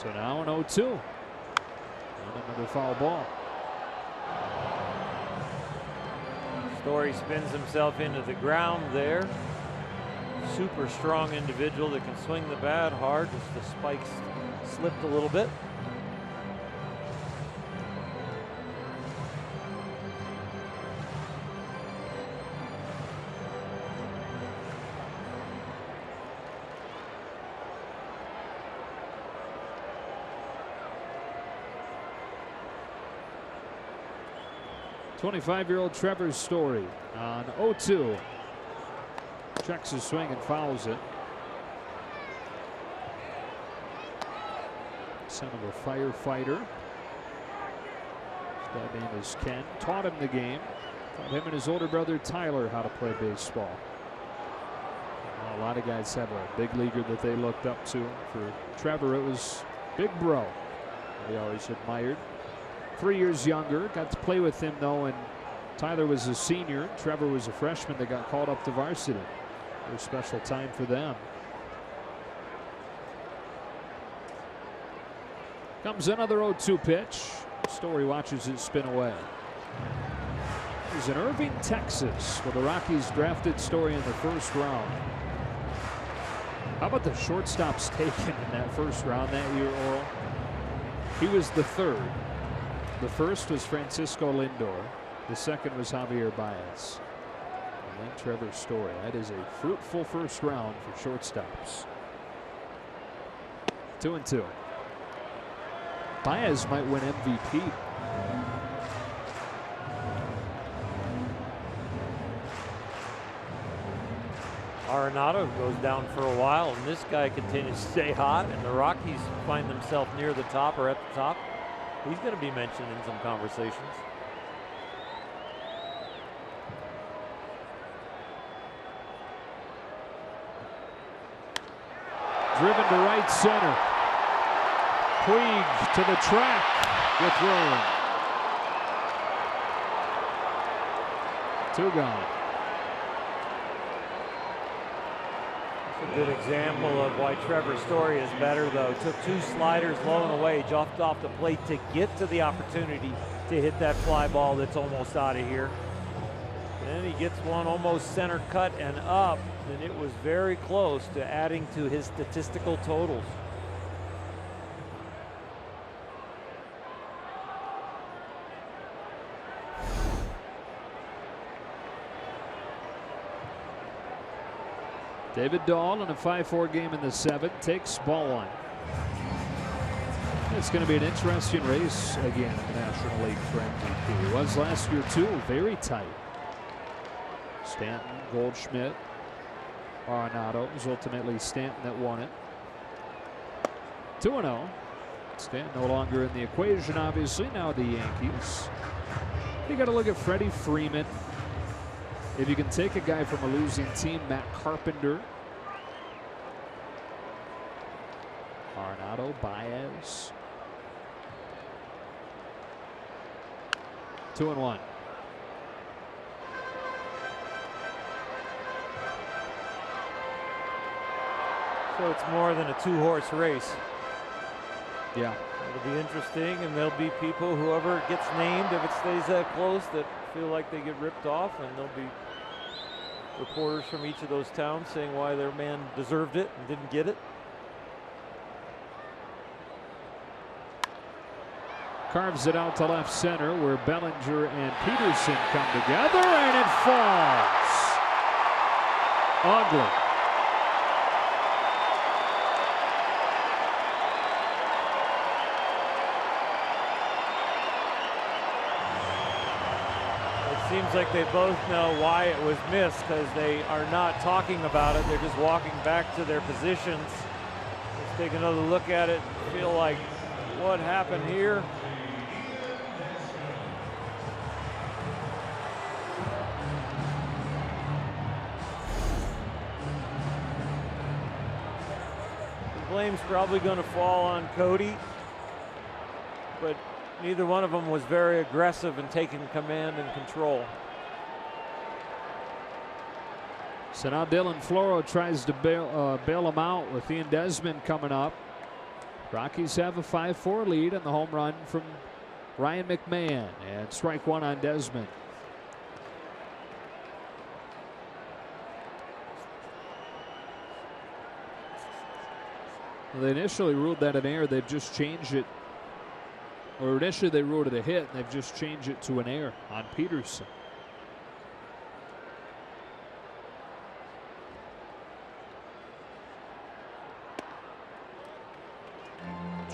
So now an 0-2. And another foul ball. Story spins himself into the ground there. Super strong individual that can swing the bat hard. Just the spikes slipped a little bit. .25-year-old Trevor Story on 0-2. Checks his swing and fouls it. Son of a firefighter. His dad name is Ken. Taught him the game. Taught him and his older brother Tyler how to play baseball. A lot of guys have a big leaguer that they looked up to. For Trevor, it was Big Bro. He always admired. 3 years younger, got to play with him though, and Tyler was a senior. Trevor was a freshman that got called up to varsity. A special time for them. Comes another 0-2 pitch. Story watches it spin away. He's in Irving, Texas, where the Rockies drafted Story in the first round. How about the shortstops taken in that first round that year, Oral? He was the third. The first was Francisco Lindor. The second was Javier Baez. And then Trevor Story. That is a fruitful first round for shortstops. 2-2. Baez might win MVP. Arenado goes down for a while, and this guy continues to stay hot, and the Rockies find themselves near the top or at the top. He's going to be mentioned in some conversations. Driven to right center. Puig to the track with room. 2 gone. A good example of why Trevor Story is better, though. Took 2 sliders low and away, jumped off the plate to get to the opportunity to hit that fly ball that's almost out of here. Then he gets one almost center cut and up, and it was very close to adding to his statistical totals. David Dahl in a 5-4 game in the 7th takes ball 1. it's going to be an interesting race again in the National League for MVP. It was last year too, very tight. Stanton, Goldschmidt, Arenado. It was ultimately Stanton that won it. 2-0. Stanton no longer in the equation, obviously. Now the Yankees. You got to look at Freddie Freeman. If you can take a guy from a losing team, Matt Carpenter, Arenado, Baez. 2-1. So it's more than a two-horse race. Yeah. It'll be interesting, and there'll be people, whoever gets named, if it stays that close, that feel like they get ripped off, and there'll be reporters from each of those towns saying why their man deserved it and didn't get it. Carves it out to left center where Bellinger and Peterson come together, and it falls. Ugly. Seems like they both know why it was missed, because they are not talking about it. They're just walking back to their positions. Let's take another look at it. Feel like, what happened here? The blame's probably going to fall on Cody, but neither one of them was very aggressive in taking command and control. So now Dylan Floro tries to bail him out with Ian Desmond coming up. Rockies have a 5-4 lead on the home run from Ryan McMahon, and strike one on Desmond. Well, they initially ruled that an error. They've just changed it. Or initially they ruled it a hit, and they've just changed it to an error on Peterson.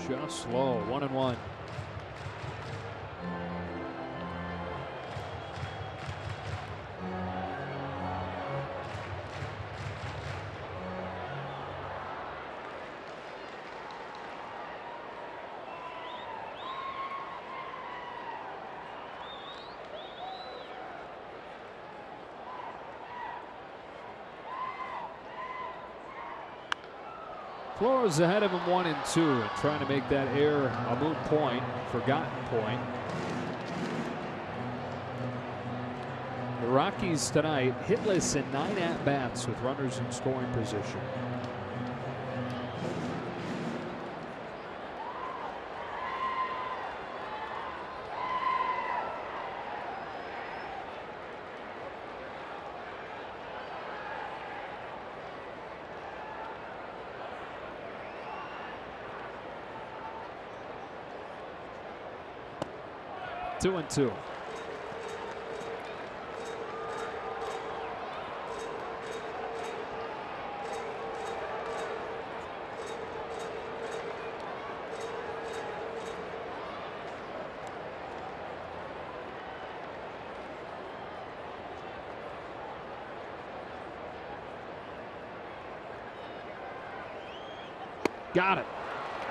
Just low, 1-1. Flores ahead of him 1-2, and trying to make that error a moot point, forgotten point. The Rockies tonight hitless in 9 at-bats with runners in scoring position. Two and two. Got it.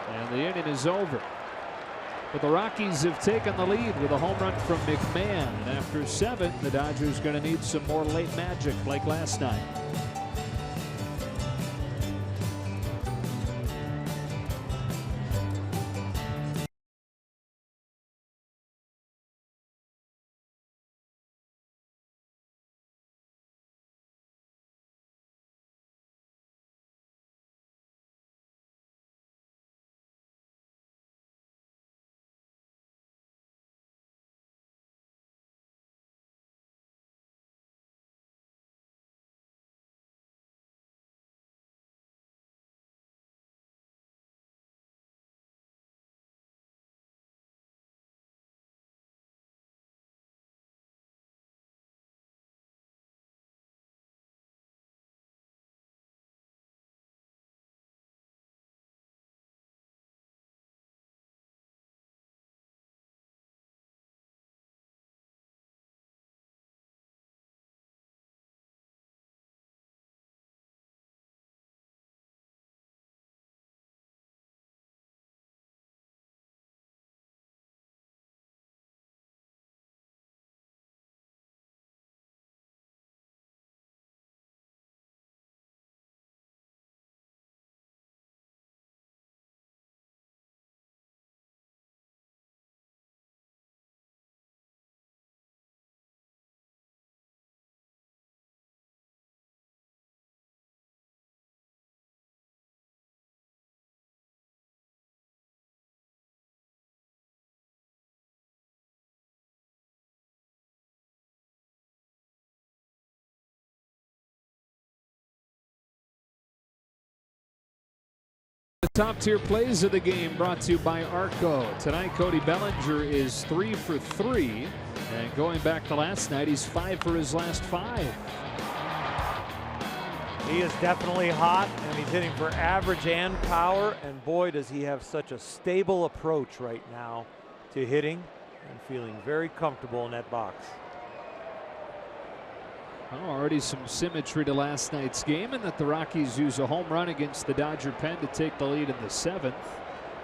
And the inning is over. But the Rockies have taken the lead with a home run from McMahon. And after 7, the Dodgers going to need some more late magic like last night. The top tier plays of the game brought to you by Arco. Tonight, Cody Bellinger is 3 for 3. And going back to last night, he's 5 for his last 5. He is definitely hot, and he's hitting for average and power. And boy, does he have such a stable approach right now to hitting and feeling very comfortable in that box. Well, already some symmetry to last night's game, and that the Rockies use a home run against the Dodger pen to take the lead in the 7th.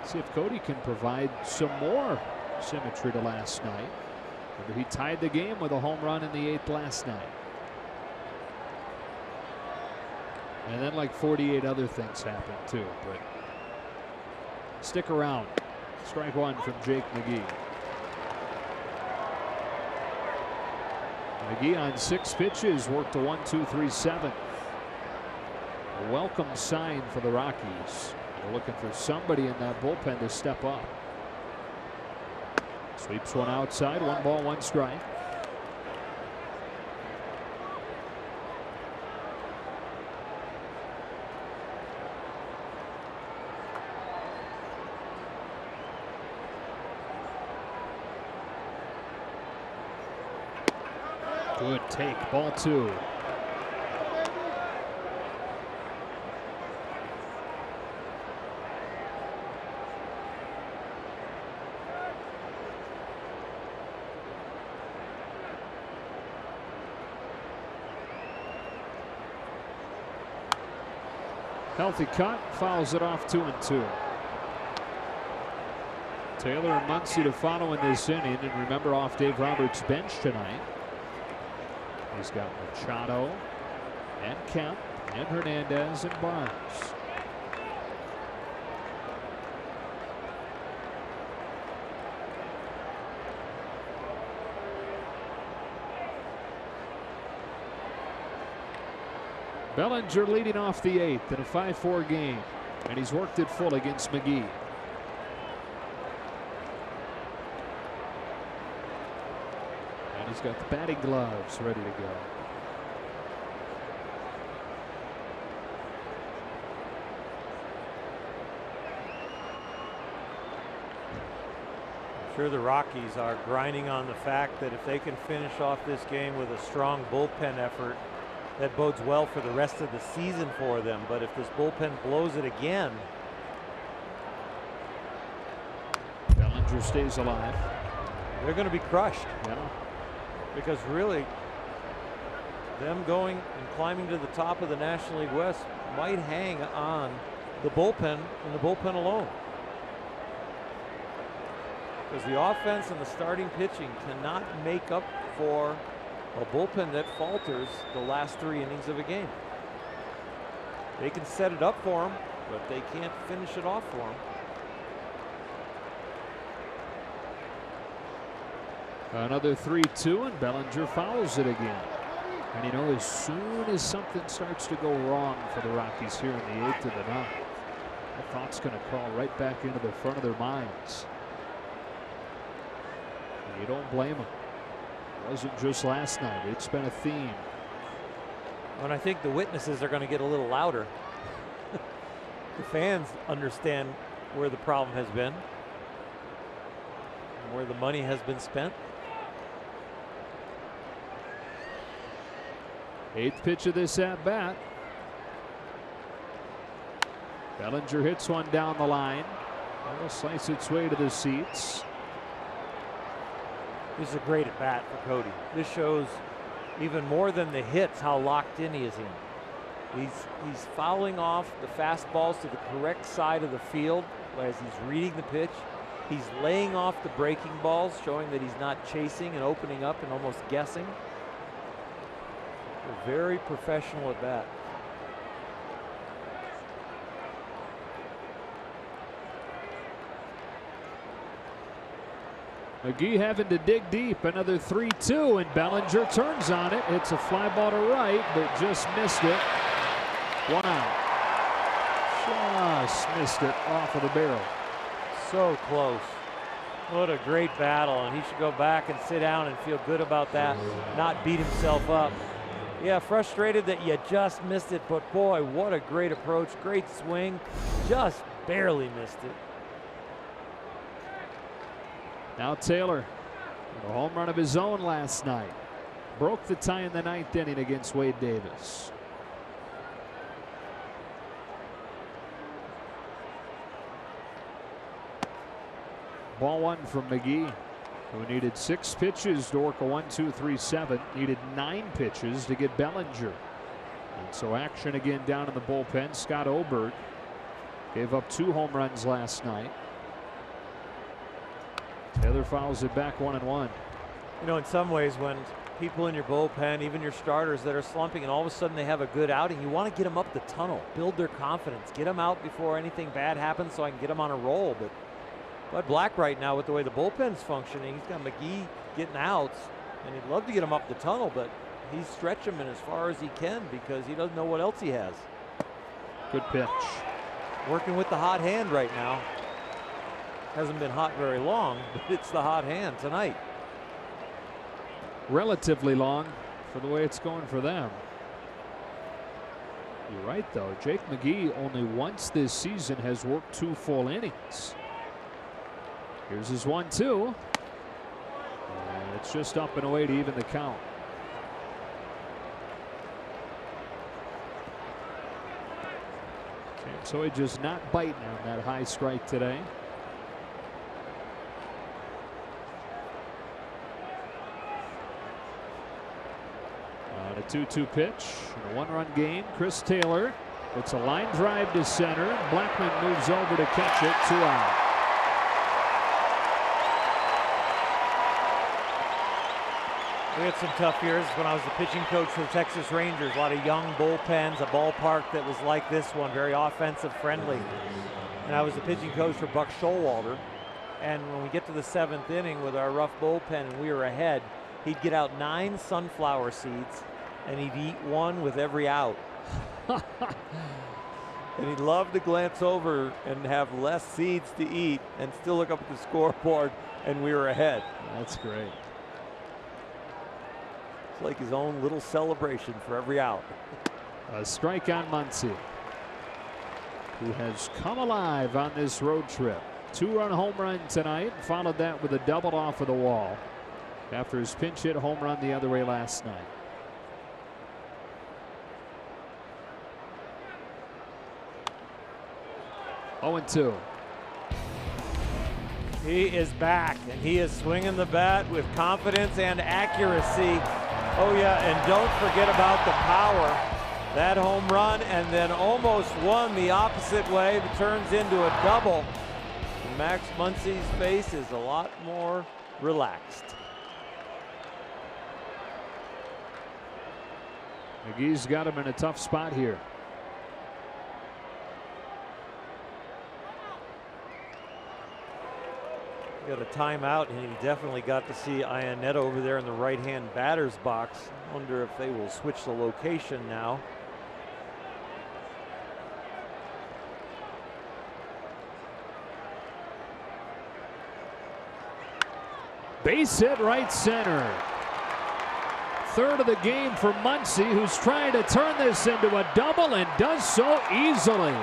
See if Cody can provide some more symmetry to last night. Remember, he tied the game with a home run in the 8th last night. And then like 48 other things happened too, but stick around. Strike one from Jake McGee. McGee on 6 pitches worked a 1-2-3-7. A welcome sign for the Rockies. They're looking for somebody in that bullpen to step up. Sweeps one outside, 1 ball, 1 strike. Good take, ball 2. Healthy cut, fouls it off 2-2. Taylor and Muncy to follow in this inning, and remember, off Dave Roberts' bench tonight. He's got Machado and Kemp and Hernandez and Barnes. Bellinger leading off the 8th in a 5-4 game, and he's worked it full against McGee. He's got the batting gloves ready to go. I'm sure the Rockies are grinding on the fact that if they can finish off this game with a strong bullpen effort, that bodes well for the rest of the season for them. But if this bullpen blows it again, Bellinger stays alive. They're going to be crushed. Yeah. Because really, them going and climbing to the top of the National League West might hang on the bullpen and the bullpen alone. Because the offense and the starting pitching cannot make up for a bullpen that falters the last 3 innings of a game. They can set it up for them, but they can't finish it off for them. Another 3-2, and Bellinger fouls it again. And you know, as soon as something starts to go wrong for the Rockies here in the 8th of the 9th, the thought's going to crawl right back into the front of their minds. And you don't blame them. It wasn't just last night. It's been a theme. And I think the witnesses are going to get a little louder. The fans understand where the problem has been and where the money has been spent. 8th pitch of this at bat. Bellinger hits one down the line. It'll slice its way to the seats. This is a great at bat for Cody. This shows even more than the hits how locked in he is in. He's fouling off the fastballs to the correct side of the field as he's reading the pitch. He's laying off the breaking balls, showing that he's not chasing and opening up and almost guessing. A very professional at bat. McGee having to dig deep. Another 3-2, and Bellinger turns on it. It's a fly ball to right, but just missed it. 1 out. Just missed it off of the barrel. So close. What a great battle, and he should go back and sit down and feel good about that, not beat himself up. Yeah, frustrated that you just missed it, but boy, what a great approach, great swing, just Barely missed it. Now Taylor, a home run of his own last night. Broke the tie in the 9th inning against Wade Davis. Ball 1 from McGee, who needed 6 pitches to work a 1-2-3-7. Needed 9 pitches to get Bellinger. And so action again down in the bullpen. Scott Oberg gave up 2 home runs last night. Taylor fouls it back 1-1. You know, in some ways, when people in your bullpen, even your starters that are slumping, and all of a sudden they have a good outing, you want to get them up the tunnel, build their confidence, get them out before anything bad happens so I can get them on a roll. But Bud Black right now, with the way the bullpen's functioning, he's got McGee getting outs, and he'd love to get him up the tunnel, but he's stretching him as far as he can because he doesn't know what else he has. Good pitch. Working with the hot hand right now. Hasn't been hot very long, but it's the hot hand tonight. Relatively long for the way it's going for them. You're right, though. Jake McGee only once this season has worked 2 full innings. Here's his 1-2. And it's just up and away to even the count. So he just not biting on that high strike today. On a 2-2 pitch, in a 1-run game, Chris Taylor puts a line drive to center. Blackman moves over to catch it. 2 out. We had some tough years when I was the pitching coach for the Texas Rangers. A lot of young bullpens, a ballpark that was like this one, very offensive friendly. And I was the pitching coach for Buck Showalter. And when we get to the 7th inning with our rough bullpen and we were ahead, he'd get out 9 sunflower seeds and he'd eat 1 with every out. And he'd love to glance over and have less seeds to eat and still look up at the scoreboard and we were ahead. That's great. Like his own little celebration for every out. A strike on Muncy, who has come alive on this road trip. 2-run home run tonight, followed that with a double off of the wall after his pinch hit home run the other way last night. Oh, 0-2. He is back, and he is swinging the bat with confidence and accuracy. Oh yeah, and don't forget about the power. That home run, and then almost one the opposite way, but turns into a double. And Max Muncy's face is a lot more relaxed. McGee's got him in a tough spot here. Got a timeout, and he definitely got to see Ionetta over there in the right-hand batter's box. Wonder if they will switch the location now. Base hit right center. 3rd of the game for Muncy, who's trying to turn this into a double and does so easily.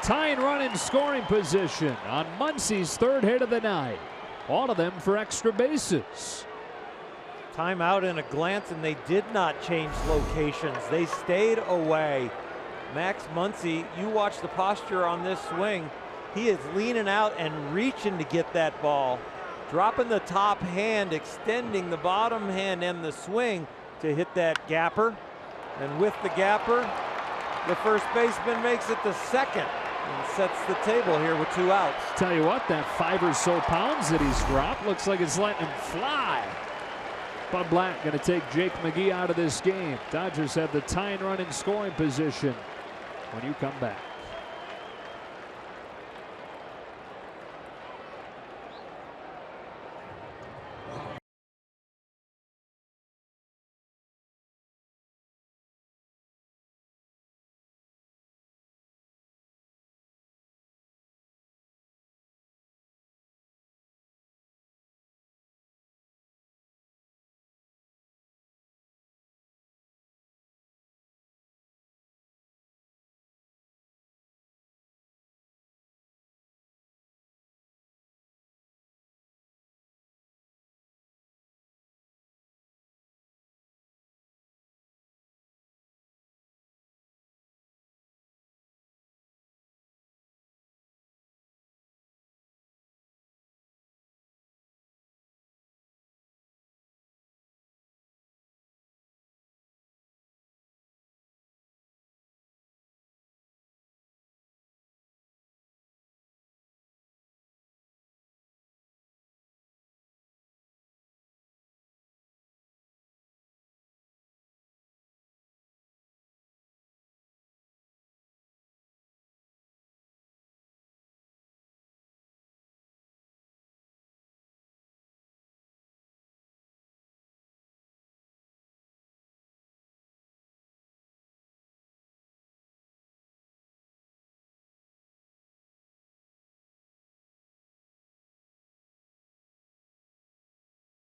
Tying run in scoring position on Muncy's 3rd hit of the night. All of them for extra bases. Timeout and a glance, and they did not change locations. They stayed away. Max Muncy, you watch the posture on this swing. He is leaning out and reaching to get that ball. Dropping the top hand, extending the bottom hand and the swing to hit that gapper. And with the gapper, the first baseman makes it the second. And sets the table here with 2 outs. Tell you what, that 5 or so pounds that he's dropped looks like it's letting him fly. Bud Black going to take Jake McGee out of this game. Dodgers have the tying run in scoring position when you come back.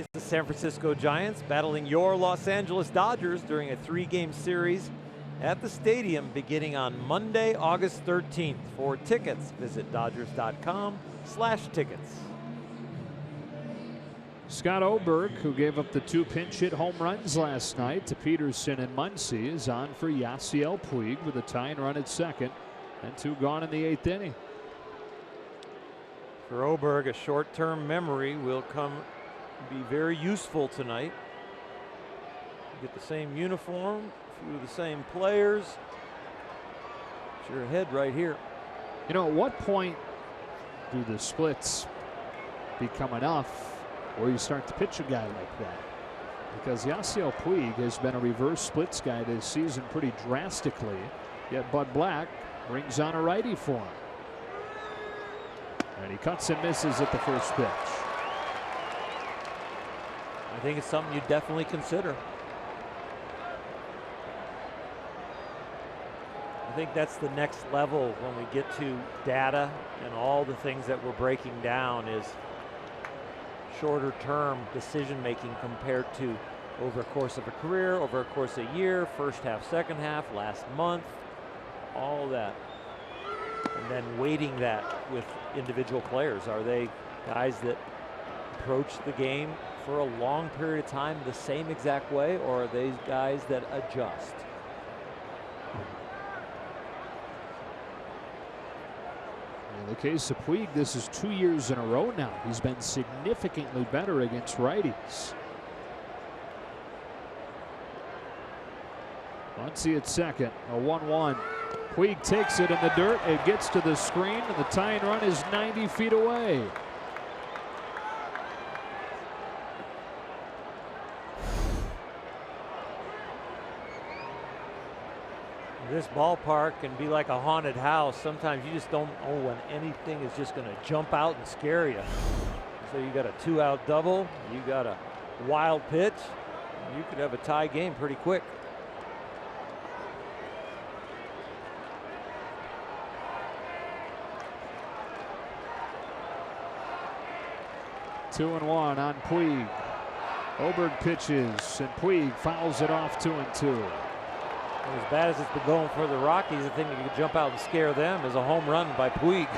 It's the San Francisco Giants battling your Los Angeles Dodgers during a 3-game series at the stadium beginning on Monday, August 13th. For tickets, visit dodgers.com/tickets. Scott Oberg, who gave up the 2 pinch hit home runs last night to Peterson and Muncy, is on for Yasiel Puig with a tying run at second and 2 gone in the 8th inning. For Oberg, a short-term memory will be very useful tonight. You get the same uniform, a few of the same players. It's your head right here. You know, at what point do the splits become enough where you start to pitch a guy like that? Because Yasiel Puig has been a reverse splits guy this season pretty drastically, yet Bud Black brings on a righty for him. And he cuts and misses at the first pitch. I think it's something you definitely consider. I think that's the next level when we get to data and all the things that we're breaking down is shorter term decision making compared to over a course of a career, over a course of a year, first half, second half, last month, all that. And then weighting that with individual players. Are they guys that approach the game for a long period of time the same exact way, or are they guys that adjust? In the case of Puig, this is 2 years in a row now. He's been significantly better against righties. Muncy at second, a 1-1. Puig takes it in the dirt. It gets to the screen, and the tying run is 90 feet away. This ballpark can be like a haunted house. Sometimes you just don't know when anything is just going to jump out and scare you. So you got a 2-out double, you got a wild pitch, you could have a tie game pretty quick. Two and one on Puig. Oberg pitches, and Puig fouls it off 2-2. As bad as it's been going for the Rockies, the thing that could jump out and scare them is a home run by Puig.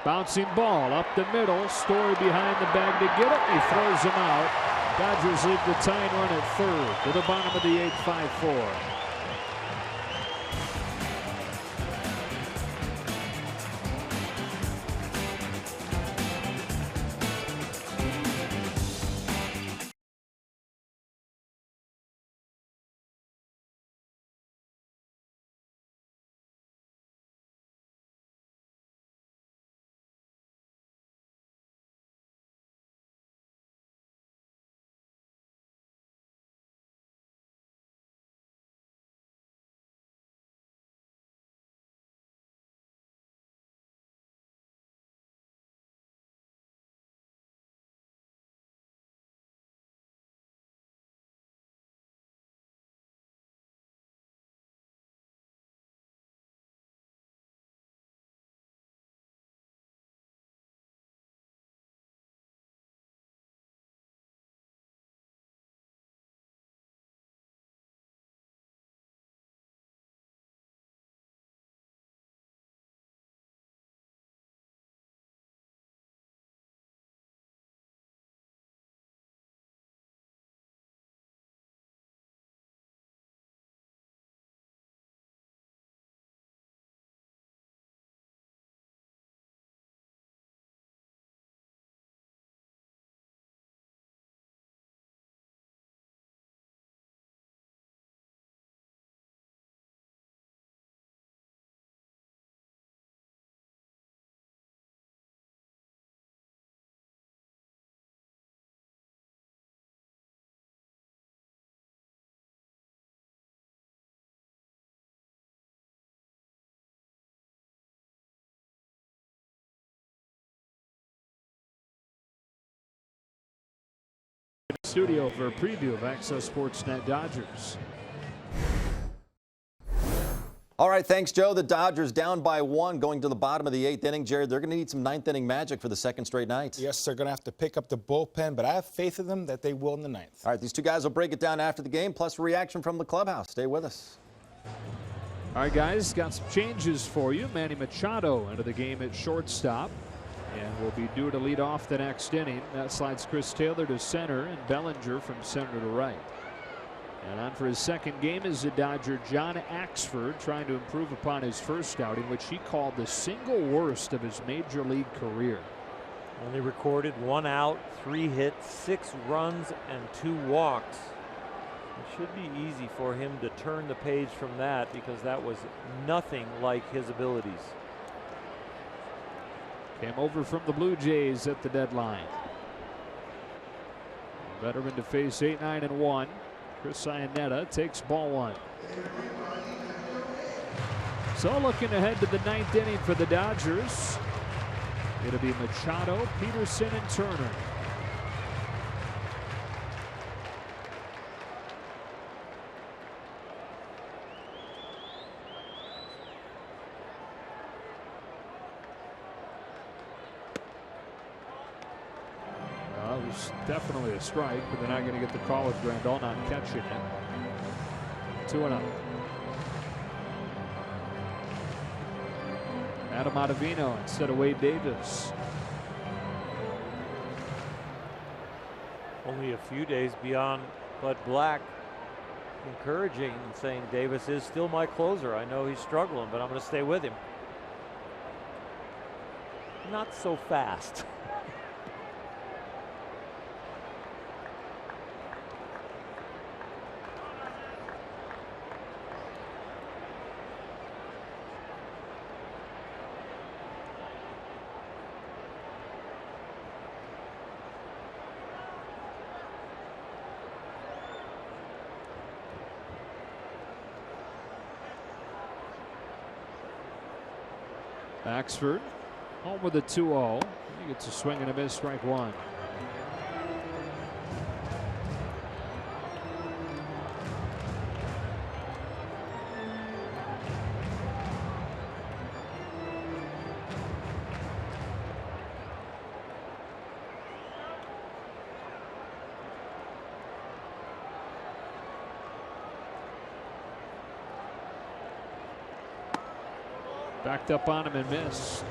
Bouncing ball up the middle. Story behind the bag to get it. He throws him out. Dodgers leave the tying run at third to the bottom of the 8th, 5-4. studio for a preview of Access Sportsnet Dodgers. All right, thanks, Joe. The Dodgers down by 1 going to the bottom of the 8th inning. Jared, they're going to need some 9th inning magic for the second straight night. Yes, they're going to have to pick up the bullpen, but I have faith in them that they will in the 9th. All right, these two guys will break it down after the game, plus a reaction from the clubhouse. Stay with us. All right, guys, got some changes for you. Manny Machado into the game at shortstop and will be due to lead off the next inning. That slides Chris Taylor to center and Bellinger from center to right. And on for his second game is the Dodger John Axford, trying to improve upon his first outing, which he called the single worst of his major league career. Only recorded 1 out, 3 hits, 6 runs, and 2 walks. It should be easy for him to turn the page from that, because that was nothing like his abilities. Came over from the Blue Jays at the deadline. Veteran to face 8-9-1. Chris Iannetta takes ball 1. So looking ahead to the 9th inning for the Dodgers, it'll be Machado, Peterson, and Turner. It was definitely a strike, but they're not going to get the call with Grandal not catching it. 2-0. Adam Ottavino instead of Wade Davis. Only a few days beyond Bud Black encouraging and saying Davis is still my closer. I know he's struggling, but I'm going to stay with him. Not so fast. Axford home with a 2-0. He gets a swing and a miss, strike 1. Backed up on him and missed.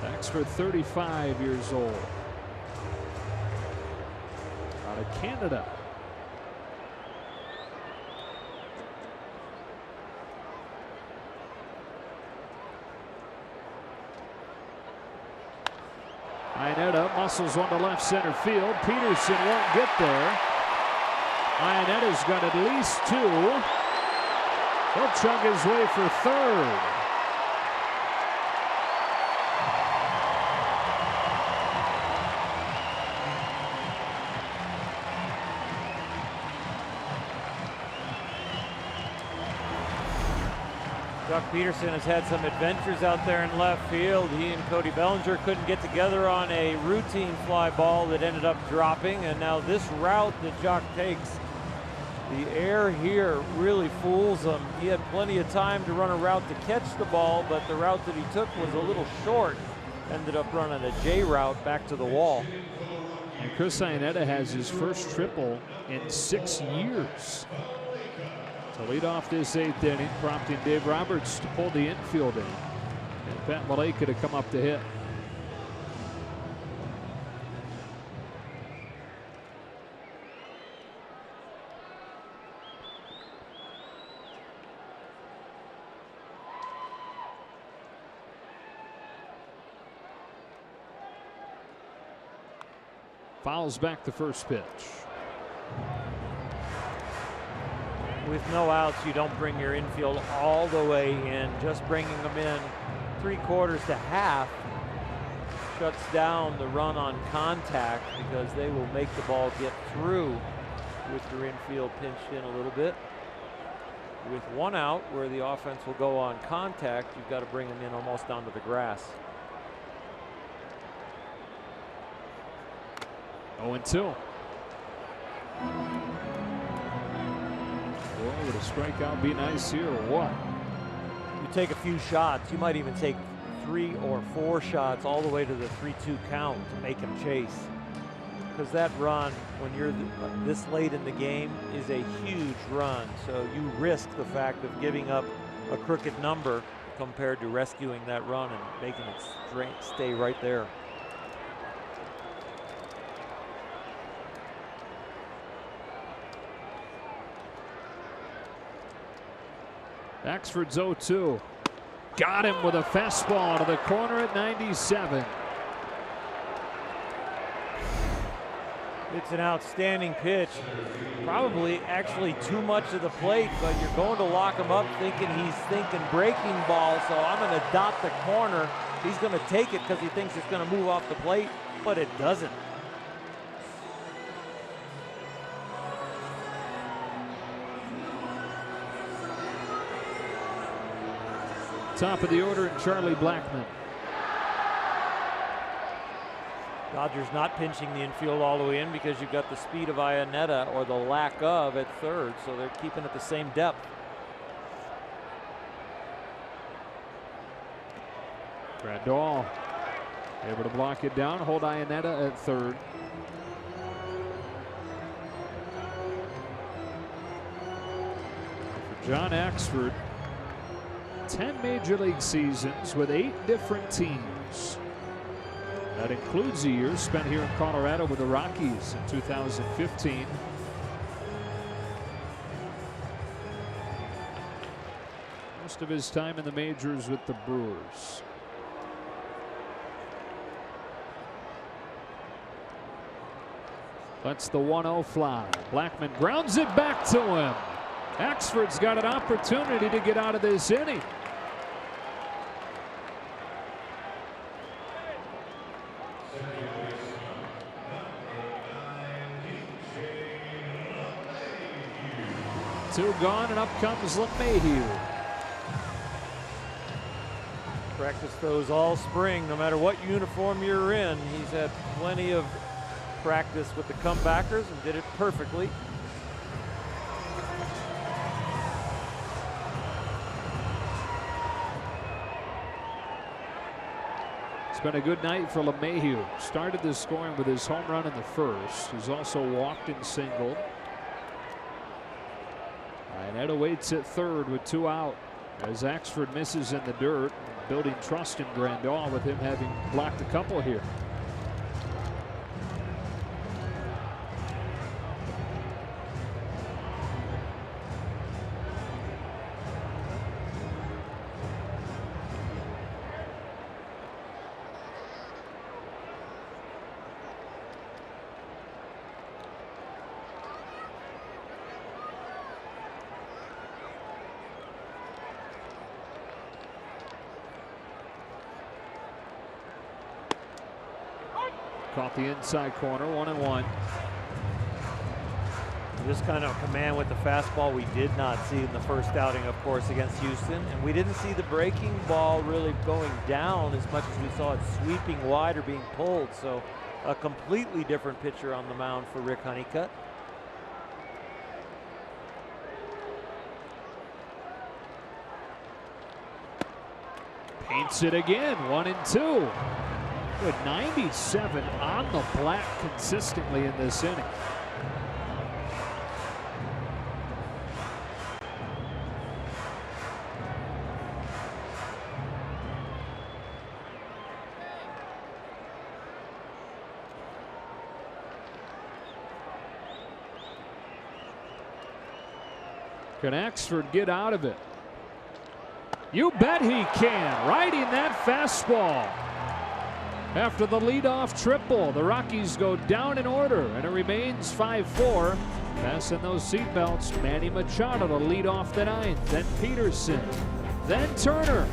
Axford, 35 years old. Out of Canada. Iannetta muscles one to left center field. Peterson won't get there. Iannetta's got at least 2. He'll chug his way for third. Chuck Peterson has had some adventures out there in left field. He and Cody Bellinger couldn't get together on a routine fly ball that ended up dropping, and now this route that Jock takes, the air here really fools him. He had plenty of time to run a route to catch the ball, but the route that he took was a little short. Ended up running a J route back to the wall. And Chris Iannetta has his first triple in 6 years. To lead off this 8th inning, prompting Dave Roberts to pull the infield in. And Pat Malay could have come up to hit. Fouls back the first pitch. With no outs, you don't bring your infield all the way in. Just bringing them in 3/4 to half shuts down the run on contact, because they will make the ball get through with your infield pinched in a little bit. With 1 out, where the offense will go on contact, you've got to bring them in almost onto the grass. 0-2. Well, would a strikeout be nice here or what? You take a few shots. You might even take 3 or 4 shots all the way to the 3-2 count to make him chase. Because that run, when you're this late in the game, is a huge run. So you risk the fact of giving up a crooked number compared to rescuing that run and making it stay right there. Axford's 0-2. Got him with a fastball to the corner at 97. It's an outstanding pitch. Probably actually too much of the plate, but you're going to lock him up thinking he's thinking breaking ball, so I'm going to dot the corner. He's going to take it because he thinks it's going to move off the plate, but it doesn't. Top of the order, Charlie Blackmon. Dodgers not pinching the infield all the way in because you've got the speed of Iannetta, or the lack of, at third, so they're keeping it the same depth. Grandal able to block it down, hold Iannetta at third. For John Axford, 10 major league seasons with 8 different teams. That includes a year spent here in Colorado with the Rockies in 2015. Most of his time in the majors with the Brewers. That's the 1-0 fly. Blackmon grounds it back to him. Axford's got an opportunity to get out of this inning. Two gone, and up comes LeMahieu. Practice those all spring, no matter what uniform you're in. He's had plenty of practice with the comebackers and did it perfectly. It's been a good night for LeMahieu. Started this scoring with his home run in the first. He's also walked and singled. Iannetta waits at third with 2 out as Axford misses in the dirt, building trust in Grandal with him having blocked a couple here. Caught the inside corner, 1-1. This kind of command with the fastball we did not see in the first outing, of course, against Houston. And we didn't see the breaking ball really going down as much as we saw it sweeping wide or being pulled. So a completely different pitcher on the mound for Rick Honeycutt. Paints it again, 1-2. Good 97 on the black consistently in this inning. Can Axford get out of it? You bet he can. Riding that fastball. After the leadoff triple, the Rockies go down in order, and it remains 5-4. Passing those seatbelts, Manny Machado to lead off the 9th, then Peterson, then Turner.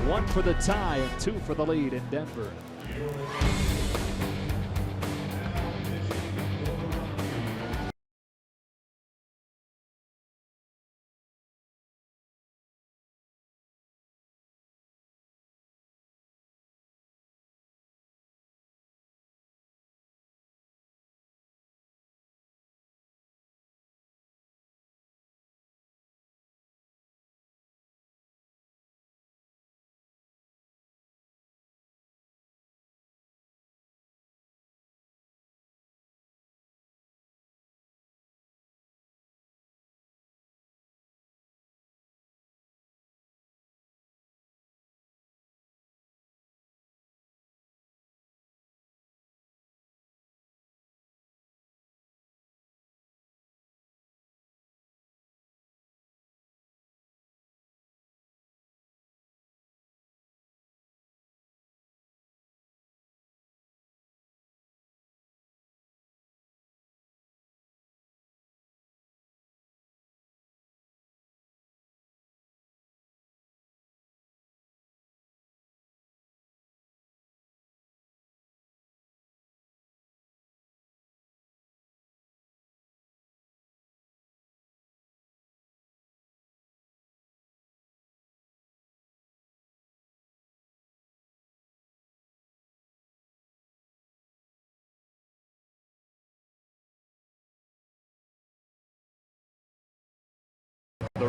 1 for the tie and 2 for the lead in Denver.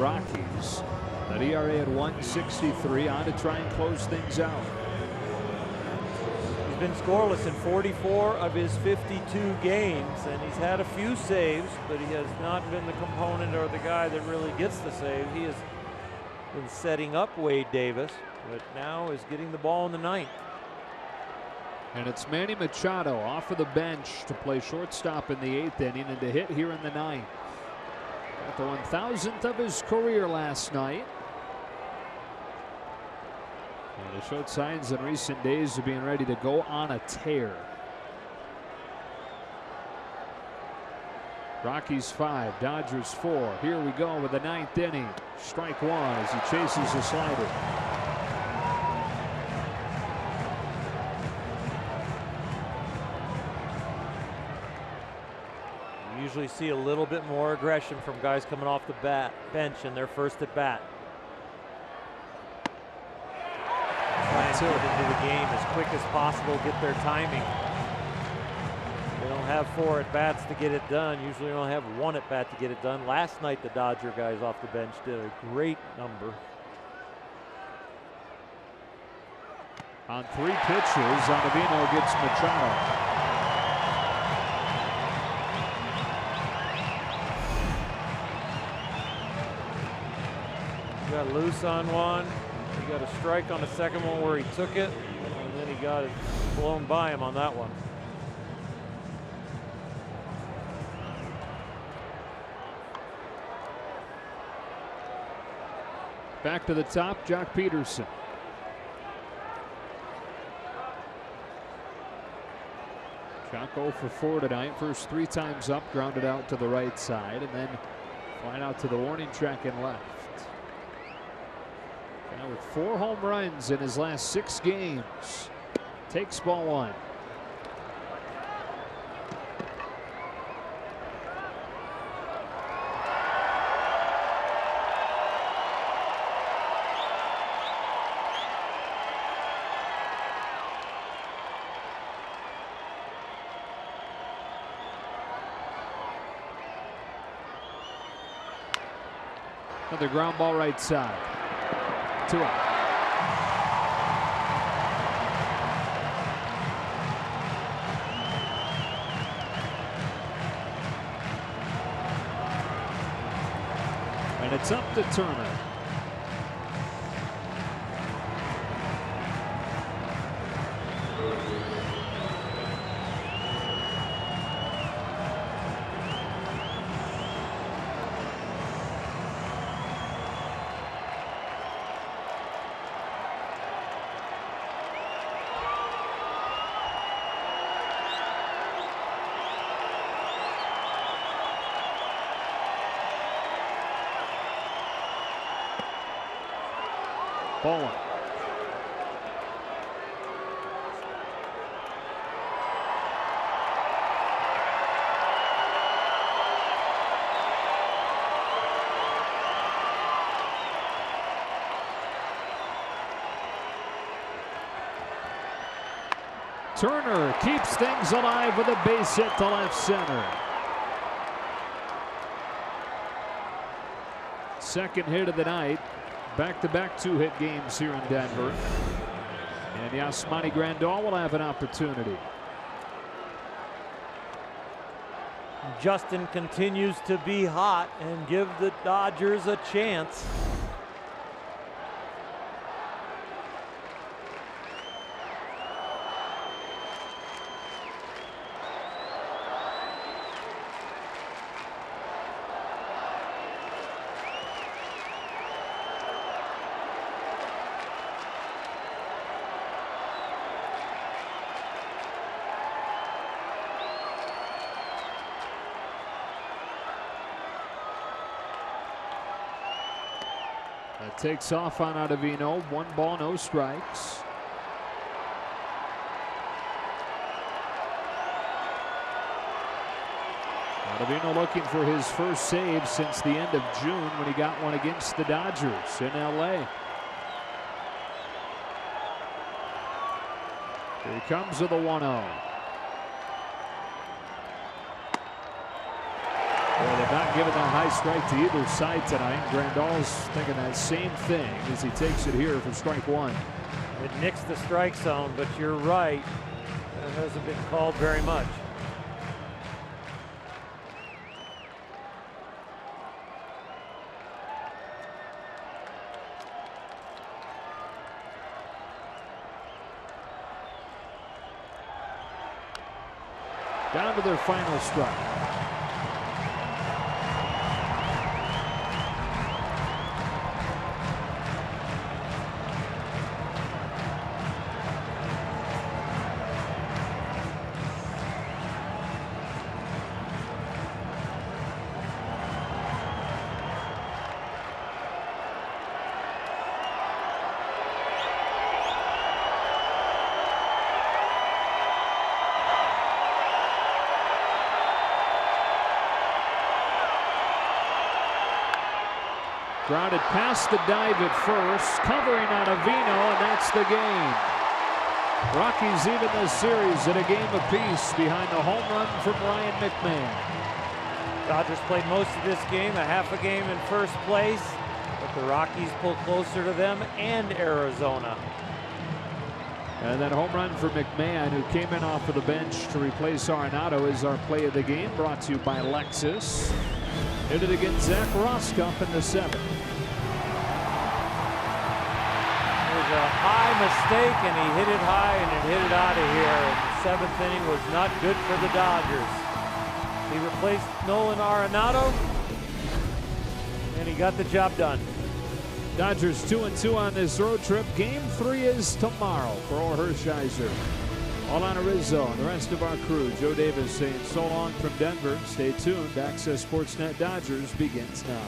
Rockies. That ERA at 1.63, on to try and close things out. He's been scoreless in 44 of his 52 games, and he's had a few saves, but he has not been the component or the guy that really gets the save. He has been setting up Wade Davis, but now is getting the ball in the ninth. And it's Manny Machado off of the bench to play shortstop in the 8th inning and to hit here in the 9th. Got the 1,000th of his career last night. And he showed signs in recent days of being ready to go on a tear. Rockies 5, Dodgers 4. Here we go with the 9th inning. Strike one as he chases a slider. Usually see a little bit more aggression from guys coming off the bench in their first at bat. Try and get into the game as quick as possible, get their timing. They don't have 4 at bats to get it done. Usually only have 1 at bat to get it done. Last night the Dodger guys off the bench did a great number. On 3 pitches, Ottavino gets Machado. Got loose on one. He got a strike on the second one where he took it, and then he got it blown by him on that one. Back to the top, Jock Peterson. Jock 0 for 4 tonight. First 3 times up, grounded out to the right side, and then flying out to the warning track and left. Now with 4 home runs in his last 6 games. Takes ball 1. Another ground ball right side. 2 out. And it's up to Turner. Ball 1. Turner keeps things alive with a base hit to left center. Second hit of the night. Back-to-back 2-hit games here in Denver. And Yasmani Grandal will have an opportunity. Justin continues to be hot and give the Dodgers a chance. That takes off on Ottavino. 1 ball, no strikes. Ottavino looking for his first save since the end of June when he got one against the Dodgers in LA. Here he comes with a 1-0. Well, they're not giving that high strike to either side tonight. Grandal's thinking that same thing as he takes it here for strike one. It nicks the strike zone, but you're right. That hasn't been called very much. Down to their final strike. Grounded past the dive at first, covering on Avino, and that's the game. Rockies even this series at a game apiece behind the home run from Ryan McMahon. Dodgers played most of this game, a half a game in first place, but the Rockies pull closer to them and Arizona. And that home run for McMahon, who came in off of the bench to replace Arenado, is our play of the game, brought to you by Lexus. Hit it against Zach Roskup in the seventh. It was a high mistake, and he hit it high, and it hit it out of here. And the seventh inning was not good for the Dodgers. He replaced Nolan Arenado, and he got the job done. Dodgers 2-2 on this road trip. Game 3 is tomorrow for Orr Hershiser. Alana Rizzo and the rest of our crew. Joe Davis saying so long from Denver. Stay tuned. Access Sportsnet Dodgers begins now.